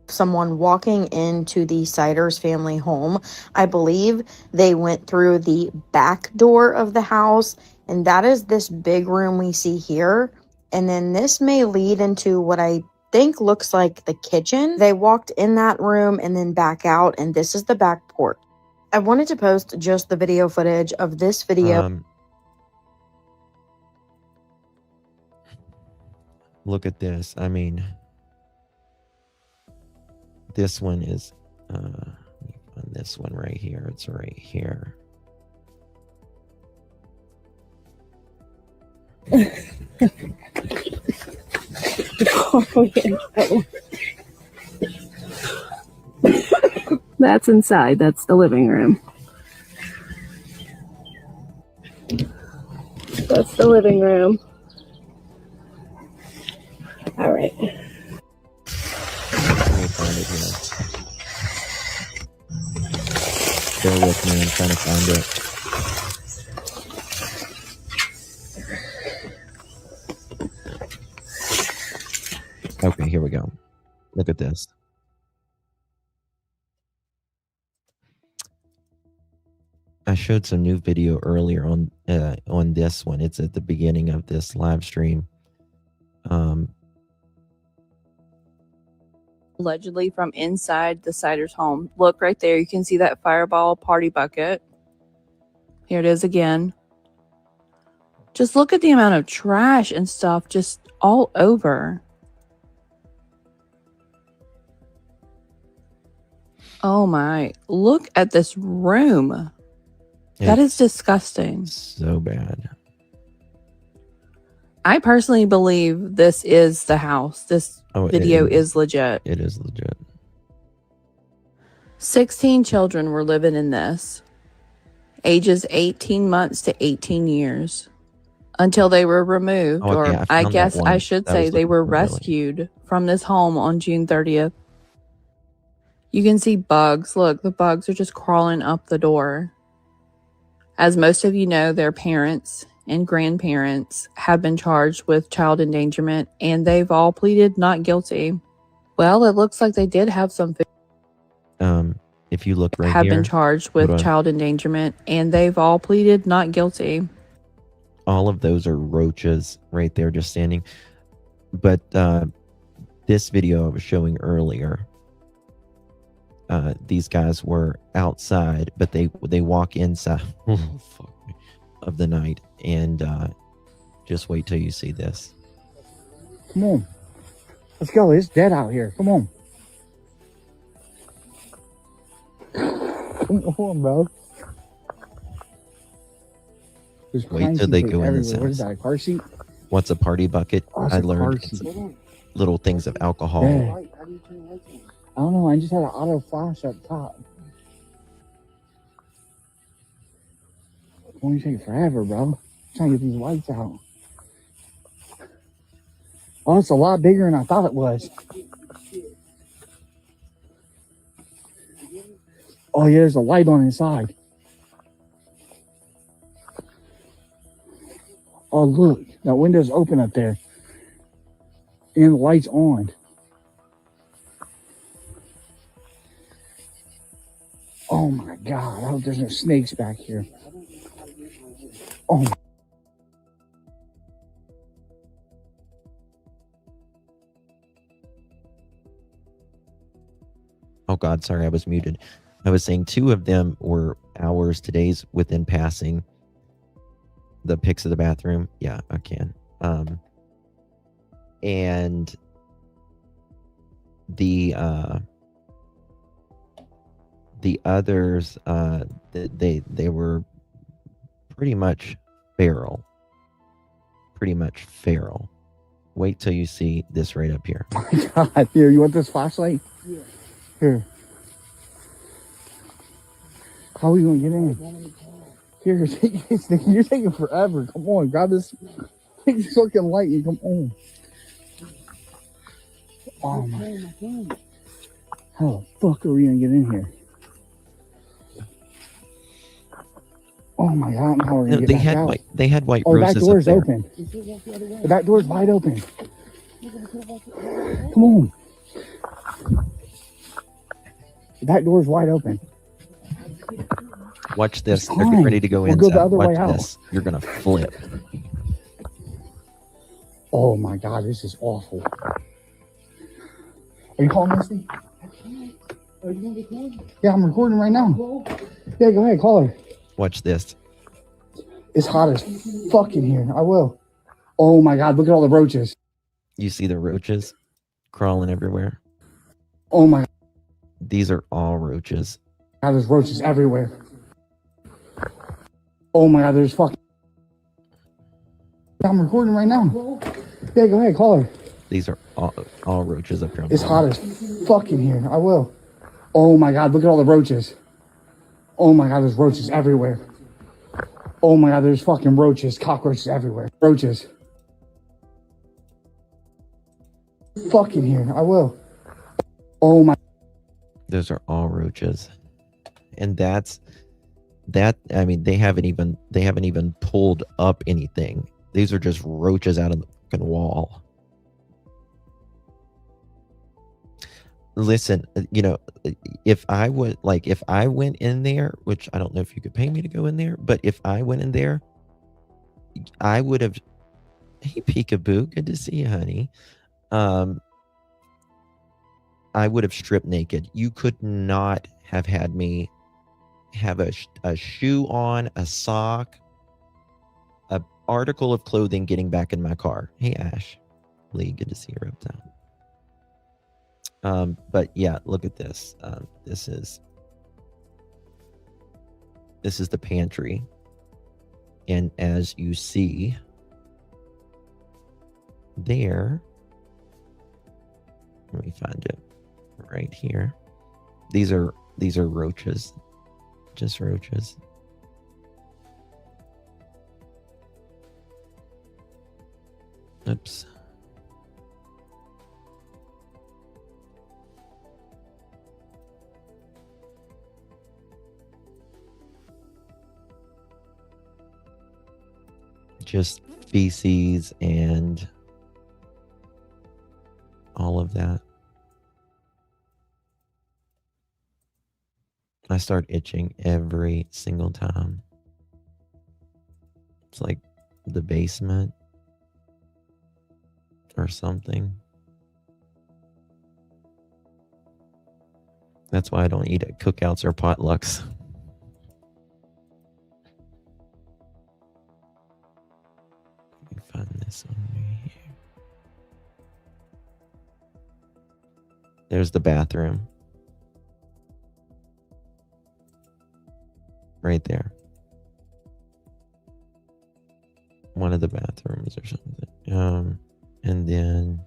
someone walking into the Siders family home. I believe they went through the back door of the house, and that is this big room we see here. And then this may lead into what I think looks like the kitchen. They walked in that room and then back out, and this is the back porch. I wanted to post just the video footage of this video. Look at this. I mean, this one is on this one right here. It's right here. That's inside. That's the living room. That's the living room. All right. Let me find it here. Bear with me. I'm trying to find it. Okay, here we go. Look at this. I showed some new video earlier on this one. It's at the beginning of this live stream. Allegedly from inside the Siders home. Look right there. You can see that fireball party bucket. Here it is again. Just look at the amount of trash and stuff just all over. Oh my. Look at this room. That is disgusting. So bad. I personally believe this is the house. This video is legit. It is legit. 16 children were living in this. Ages 18 months to 18 years. Until they were removed. I guess I should say they were rescued from this home on June 30th. You can see bugs. Look, the bugs are just crawling up the door. As most of you know, their parents and grandparents have been charged with child endangerment, and they've all pleaded not guilty. Well, it looks like they did have some. If you look right have here, been charged with child endangerment, and they've all pleaded not guilty. all of those are roaches right there just standing. But this video I was showing earlier, these guys were outside, but they walk inside of the night, and just wait till you see this. Come on, let's go. It's dead out here. Come on. Come on, bro. There's Wait till they go in this everywhere. What is house. that, a car seat? What's a party bucket? Oh, it's I a learned car it's seat. little things of alcohol. Yeah. I don't know. I just had an auto flash up top. It's only take forever, bro. I'm trying to get these lights out. Oh, it's a lot bigger than I thought it was. Oh, yeah, there's a light on inside. Oh, look. That window's open up there. And the light's on. Oh, my God. I hope there's no snakes back here. Oh, Oh God, sorry, I was muted. I was saying 2 of them were hours, today's within passing. The pics of the bathroom. Yeah, I can. And the others, they were pretty much feral. Pretty much feral. Wait till you see this right up here. my God. Here, you want this flashlight? Yeah. Here. How are we going to get in? Here, take this thing. You're taking forever. Come on, grab this. Take this fucking light and come on. Oh, my. How the fuck are we going to get in here? Oh, my God. How are we going to get back out? They had white the roses back door's up there. open. The back door's wide open. Come on. The back door's wide open. Watch this. It's They're getting fine. ready to go We'll in. go the other Watch way out. this. You're gonna flip. Oh my God, this is awful. Are you calling Misty? Are you gonna record? Yeah, I'm recording right now. Yeah, go ahead, call her. Watch this. It's hot as fuck in here. I will. Oh my God, look at all the roaches. You see the roaches crawling everywhere? Oh my God, These are all roaches. there's roaches everywhere. Oh my God, there's fucking. I'm recording right now. Yeah, go ahead, call her. These are all roaches up here. It's hot as fuck in here. I will. Oh my God, look at all the roaches. Oh my God, there's roaches everywhere. Oh my God, there's fucking roaches, cockroaches everywhere. Roaches. Fuck in here. I will. Oh my. Those are all roaches. And that, I mean, they haven't even pulled up anything. These are just roaches out of the fucking wall. Listen, you know, if I went in there, which I don't know if you could pay me to go in there, but if I went in there, I would have. Hey, Peekaboo, good to see you, honey. I would have stripped naked. You could not have had me have a shoe on, a sock, a article of clothing getting back in my car. Hey, Ash. Lee, good to see you, Reptile. But yeah, look at this. This is the pantry. And as you see there, let me find it right here. These are roaches. Just roaches. Oops. Just feces and all of that. I start itching every single time. It's like the basement or something. That's why I don't eat at cookouts or potlucks. Let me find this over here. There's the bathroom. Right there. One of the bathrooms or something. And then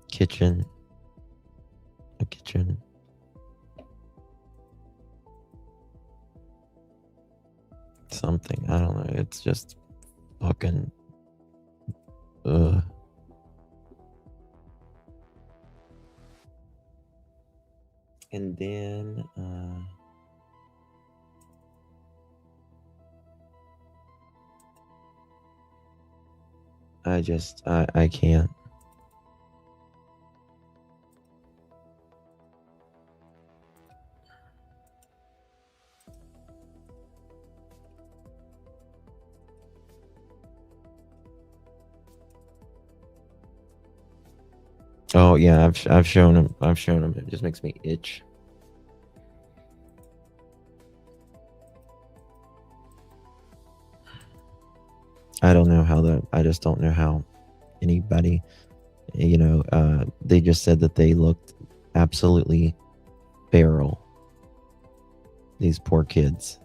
kitchen. A kitchen. Something. I don't know. It's just fucking ugh. And then I can't. Oh yeah, I've shown him. It just makes me itch. I don't know how I just don't know how anybody, you know, they just said that they looked absolutely feral. These poor kids.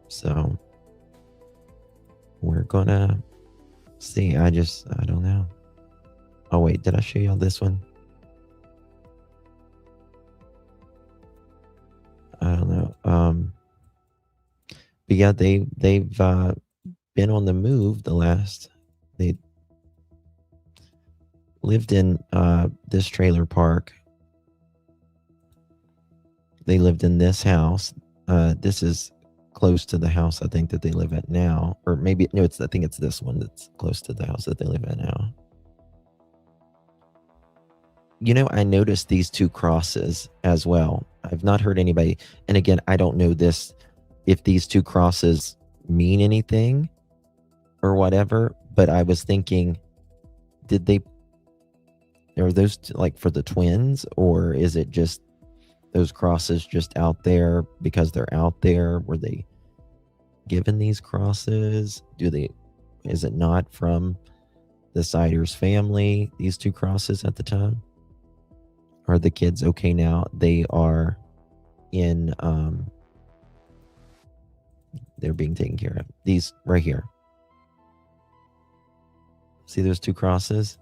So we're gonna see. I don't know. Oh wait, did I show y'all this one? I don't know. But yeah, they've been on the move they lived in this trailer park. They lived in this house. This is close to the house I think that they live at now, or maybe no, I think it's this one that's close to the house that they live at now. I noticed these 2 crosses as well. I've not heard anybody, and again, I don't know this, if these 2 crosses mean anything or whatever, but I was thinking, are those like for the twins, or is it just those crosses just out there because they're out there? Were they given these crosses? Is it not from the Siders family, these 2 crosses at the time? Are the kids okay now? They are in, they're being taken care of. These right here. See those 2 crosses?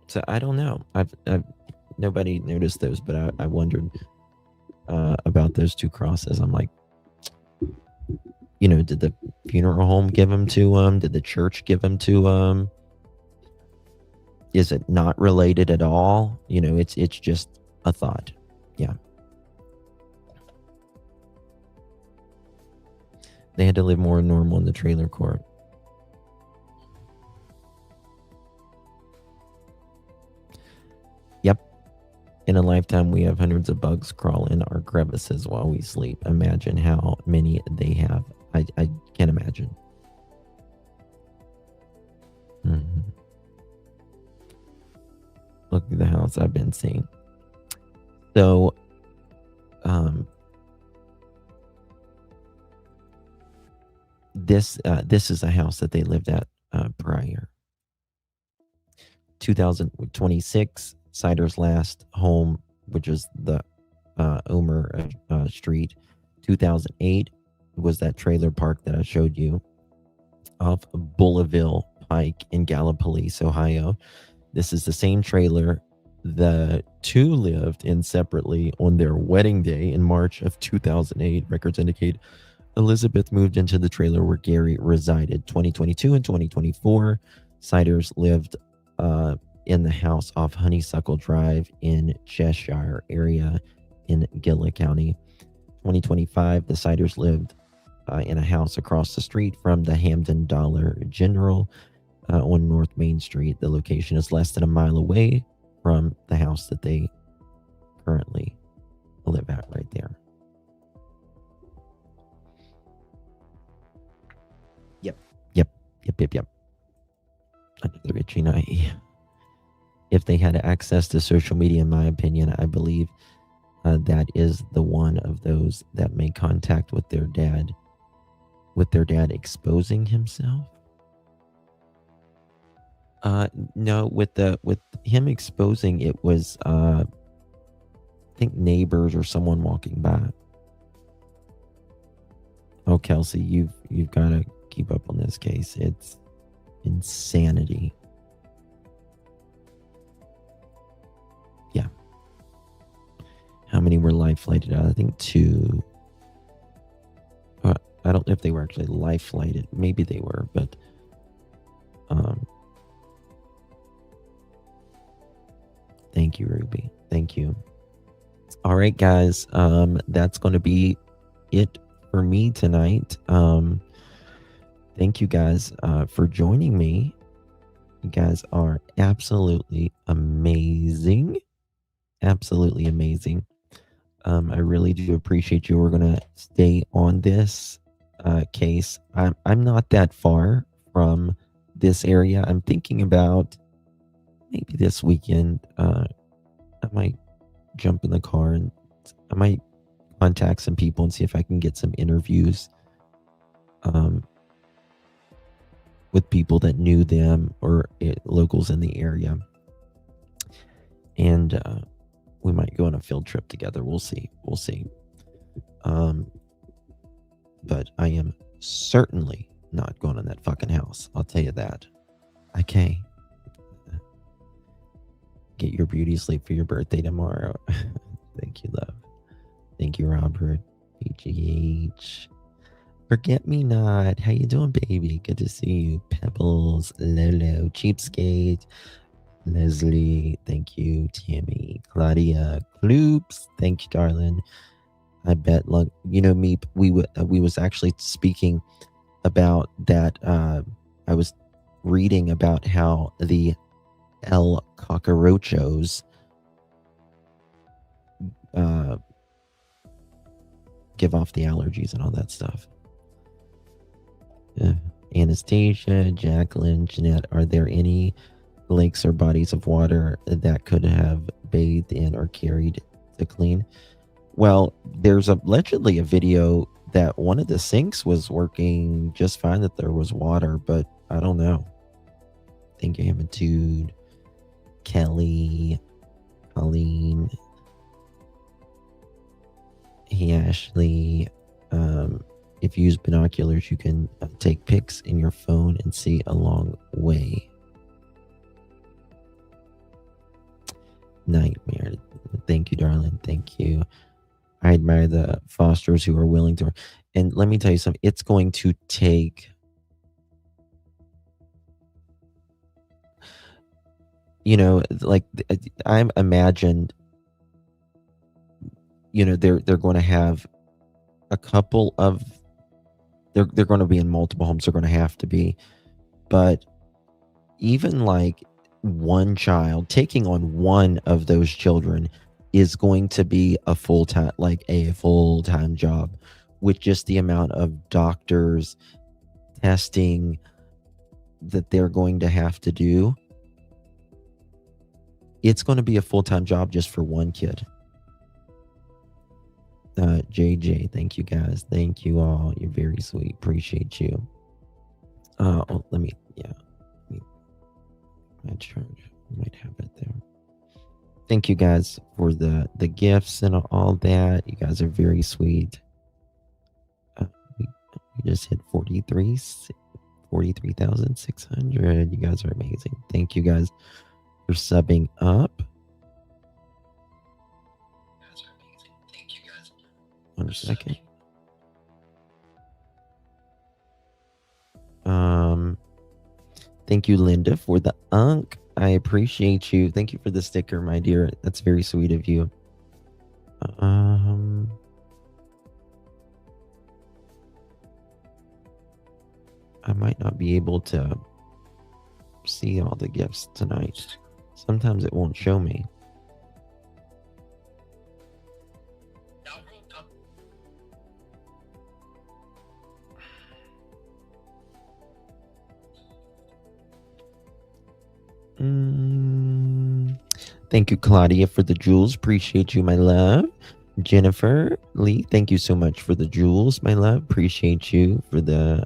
So I don't know. I've nobody noticed those, but I wondered about those 2 crosses. I'm like, did the funeral home give them to them? Did the church give them to them? Is it not related at all? It's just a thought. Yeah. They had to live more normal in the trailer court. Yep. In a lifetime, we have hundreds of bugs crawl in our crevices while we sleep. Imagine how many they have. I can't imagine. Mm-hmm. Look at the house I've been seeing. So, this is a house that they lived at prior. 2026, Sider's last home, which is the Omer Street. 2008 was that trailer park that I showed you off Bullaville Pike in Gallipolis, Ohio. This is the same trailer the 2 lived in separately on their wedding day in March of 2008. Records indicate Elizabeth moved into the trailer where Gary resided. 2022 and 2024, Siders lived in the house off Honeysuckle Drive in Cheshire area in Gillett County. 2025, the Siders lived in a house across the street from the Hamden Dollar General on North Main Street. The location is less than a mile away from the house that they currently live at right there. Yep. Another itchy night. If they had access to social media, in my opinion, I believe that is the one of those that made contact with their dad exposing himself. No, with him exposing, it was I think neighbors or someone walking by. Oh, Kelsey, you've got to keep up on this case. It's insanity. Yeah. How many were life flighted out? I think 2. I don't know if they were actually life flighted. Maybe they were, but thank you, Ruby. Thank you. All right, guys. That's going to be it for me tonight. Thank you guys for joining me. You guys are absolutely amazing. Absolutely amazing. I really do appreciate you. We're going to stay on this case. I'm not that far from this area. I'm thinking about maybe this weekend, I might jump in the car and I might contact some people and see if I can get some interviews with people that knew them or locals in the area. And we might go on a field trip together. We'll see. But I am certainly not going in that fucking house. I'll tell you that. Okay. Get your beauty sleep for your birthday tomorrow. Thank you, love. Thank you, Robert. BGH. Forget me not. How you doing, baby? Good to see you. Pebbles, Lolo, Cheapskate, Leslie. Thank you, Tammy, Claudia, Kloops. Thank you, darling. I bet, look, me. We was actually speaking about that. I was reading about how the El Cockroachos give off the allergies and all that stuff. Anastasia, Jacqueline, Jeanette, are there any lakes or bodies of water that could have bathed in or carried to clean? Well, there's allegedly a video that one of the sinks was working just fine, that there was water, but I don't know. Thank you, Amitude, Kelly, Colleen. Hey, Ashley. If you use binoculars, you can take pics in your phone and see a long way. Nightmare. Thank you, darling. Thank you. I admire the fosters who are willing to. And let me tell you something. It's going to take, like I'm imagined, they're going to have a couple of, they're going to be in multiple homes. They're going to have to be, but even like one child, taking on one of those children is going to be a full-time job, with just the amount of doctors, testing that they're going to have to do. It's going to be a full-time job just for one kid. JJ, thank you guys. Thank you all. You're very sweet. Appreciate you. Let me might have it there. Thank you guys for the gifts and all that. You guys are very sweet. We just hit 43,600. You guys are amazing. Thank you guys for subbing up. Thank you guys. 1 second. Thank you, Linda, for the unk. I appreciate you. Thank you for the sticker, my dear. That's very sweet of you. I might not be able to see all the gifts tonight. Sometimes it won't show me. Thank you, Claudia, for the jewels. Appreciate you, my love. Jennifer Lee, thank you so much for the jewels, my love. Appreciate you for the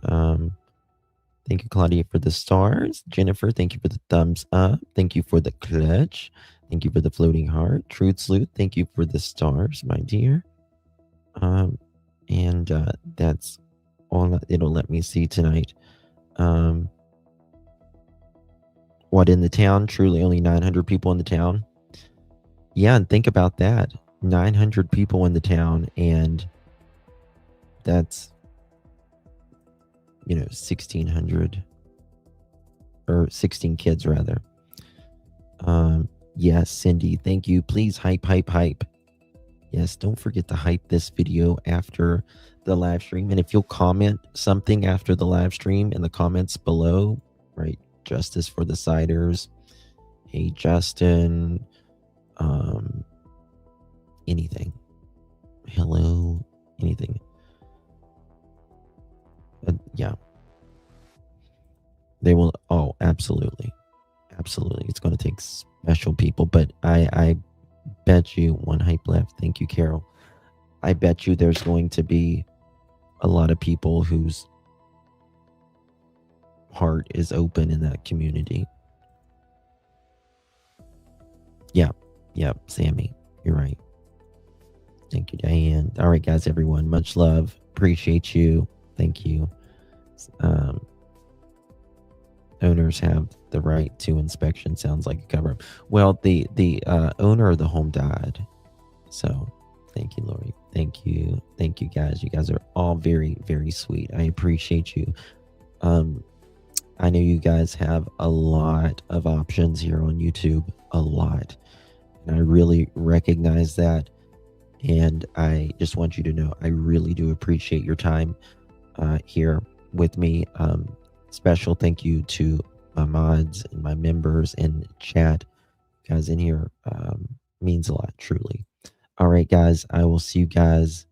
thank you, Claudia, for the stars. Jennifer, thank you for the thumbs up. Thank you for the clutch. Thank you for the floating heart. Truth Sleuth, thank you for the stars, my dear. And that's all it'll let me see tonight. What, in the town? Truly only 900 people in the town? Yeah, and think about that. 900 people in the town, and that's, 1,600 or 16 kids rather. Yes, Cindy, thank you. Please hype. Yes, don't forget to hype this video after the live stream. And if you'll comment something after the live stream in the comments below, right? Justice for the Siders. Hey, Justin. Anything. Hello. Anything. Yeah. They will. Oh, absolutely. Absolutely. It's going to take special people, but I bet you one hype left. Thank you, Carol. I bet you there's going to be a lot of people whose heart is open in that community. Yeah, Sammy, you're right. Thank you, Diane. All right, guys, everyone, much love. Appreciate you. Thank you. Owners have the right to inspection. Sounds like a cover-up. Well, the owner of the home died. So thank you, Lori. Thank you, guys. You guys are all very, very sweet. I appreciate you. I know you guys have a lot of options here on YouTube, a lot. And I really recognize that. And I just want you to know, I really do appreciate your time here with me. Special thank you to my mods and my members and chat. Guys in here means a lot, truly. All right, guys, I will see you guys,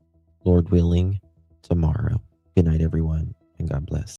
Lord willing, tomorrow. Good night, everyone, and God bless.